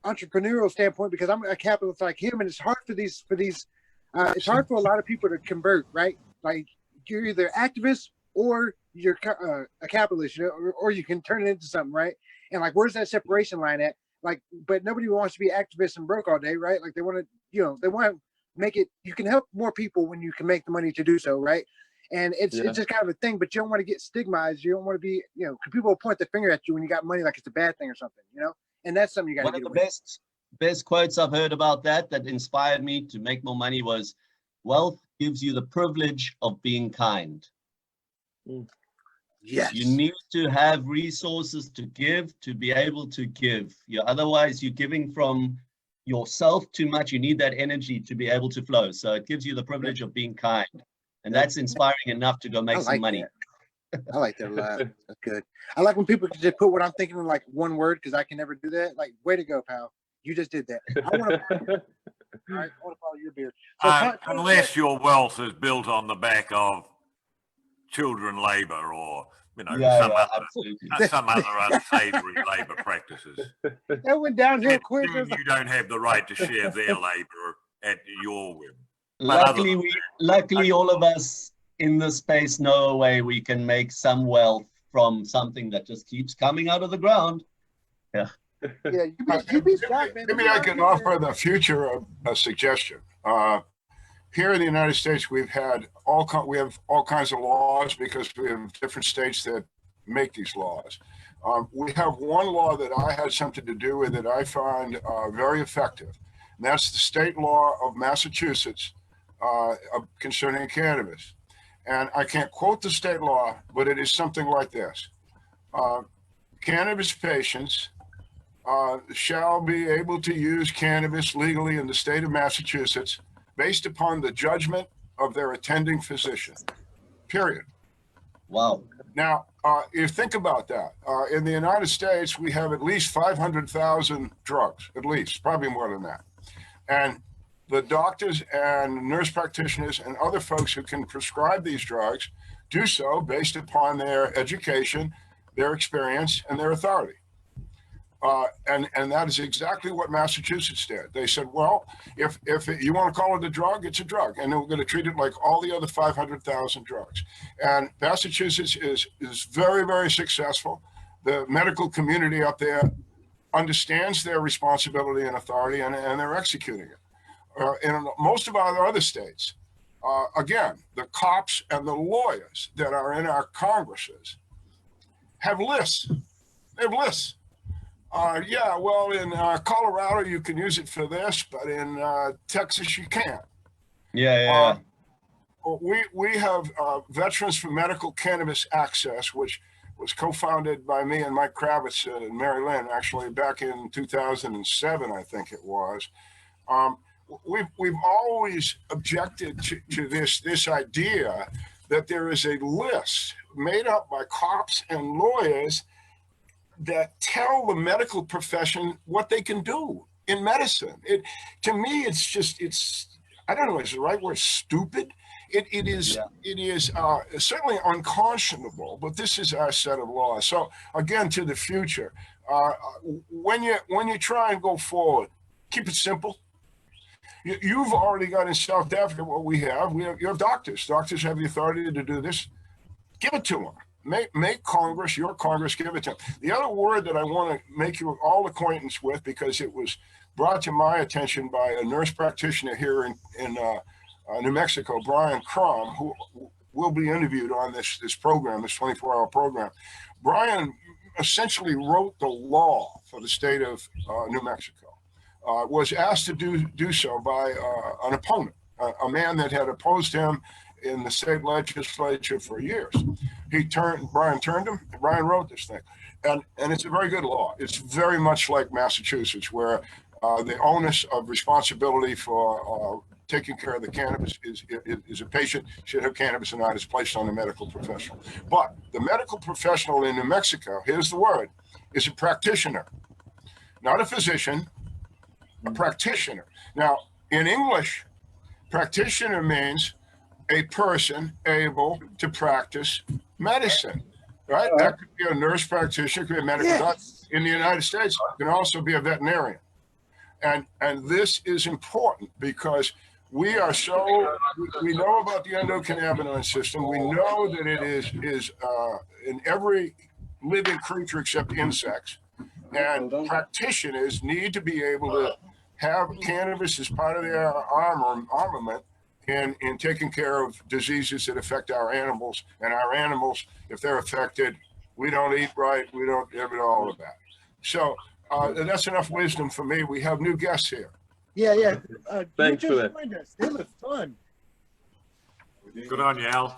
entrepreneurial standpoint, because I'm a capitalist like him, and it's hard for these. It's hard for a lot of people to convert, right? Like you're either activist or you're a capitalist, or you can turn it into something, right? And like, where's that separation line at? Like, but nobody wants to be activist and broke all day, right? Like they want to, they want to make it. You can help more people when you can make the money to do so, right? And it's just kind of a thing, but you don't want to get stigmatized. You don't want to be, because people will point the finger at you when you got money, like it's a bad thing or something, And that's something you got to do. One of the best quotes I've heard about that inspired me to make more money was, wealth gives you the privilege of being kind. Yes. You need to have resources to give, to be able to give. Otherwise, you're giving from yourself too much. You need that energy to be able to flow. So it gives you the privilege of being kind. And that's inspiring enough to go make some money. I like that a lot. That's good. I like when people can just put what I'm thinking in like one word, because I can never do that. Like, way to go, pal. You just did that. I want to follow your beard. So, unless your wealth is built on the back of children labor or some other unsavory labor practices. That went downhill quick. You don't have the right to share their labor at your whim. Luckily, all of us in this space know a way we can make some wealth from something that just keeps coming out of the ground. Yeah. Yeah, you'd be shocked, man. Maybe I can offer the future a suggestion. Here in the United States, we have all kinds of laws because we have different states that make these laws. We have one law that I had something to do with that I find very effective, and that's the state law of Massachusetts concerning cannabis. And I can't quote the state law, but it is something like this. Cannabis patients shall be able to use cannabis legally in the state of Massachusetts based upon the judgment of their attending physician, period. Wow. Now, you think about that. In the United States, we have at least 500,000 drugs, at least, probably more than that. And the doctors and nurse practitioners and other folks who can prescribe these drugs do so based upon their education, their experience, and their authority. And that is exactly what Massachusetts did. They said, well, if you want to call it a drug, it's a drug. And then we're going to treat it like all the other 500,000 drugs. And Massachusetts is very, very successful. The medical community up there understands their responsibility and authority, and they're executing it. In most of our other states, again, the cops and the lawyers that are in our Congresses have lists. They have lists. Yeah, well, in Colorado, you can use it for this, but in Texas, you can't. Yeah. We have Veterans for Medical Cannabis Access, which was co-founded by me and Mike Krawitz and Mary Lynn, actually back in 2007, I think it was. We've always objected to this idea that there is a list made up by cops and lawyers that tell the medical profession what they can do in medicine. To me, it's I don't know, is the right word, stupid? It is certainly unconscionable, but this is our set of laws. So again, to the future, when you try and go forward, keep it simple. You've already got in South Africa what we have. You have doctors. Doctors have the authority to do this. Give it to them. Make Congress, your Congress, give it to them. The other word that I want to make you all acquaintance with, because it was brought to my attention by a nurse practitioner here in New Mexico, Brian Crum, who will be interviewed on this program, this 24-hour program. Brian essentially wrote the law for the state of New Mexico. Was asked to do so by an opponent, a man that had opposed him in the state legislature for years. Brian turned him, and Brian wrote this thing. And it's a very good law. It's very much like Massachusetts, where the onus of responsibility for taking care of the cannabis is a patient should have cannabis or not is placed on the medical professional. But the medical professional in New Mexico, here's the word, is a practitioner, not a physician, a practitioner. Now, in English, practitioner means a person able to practice medicine, right? That could be a nurse practitioner, could be a medical doctor. In the United States, it can also be a veterinarian. And this is important because we are we know about the endocannabinoid system. We know that it is in every living creature except insects. And practitioners need to be able to have cannabis as part of their armament in taking care of diseases that affect our animals. And our animals, if they're affected, we don't eat right, we don't have it all of that. So that's enough wisdom for me. We have new guests here. Yeah. Thanks for that. They look fun. Good on you, Al.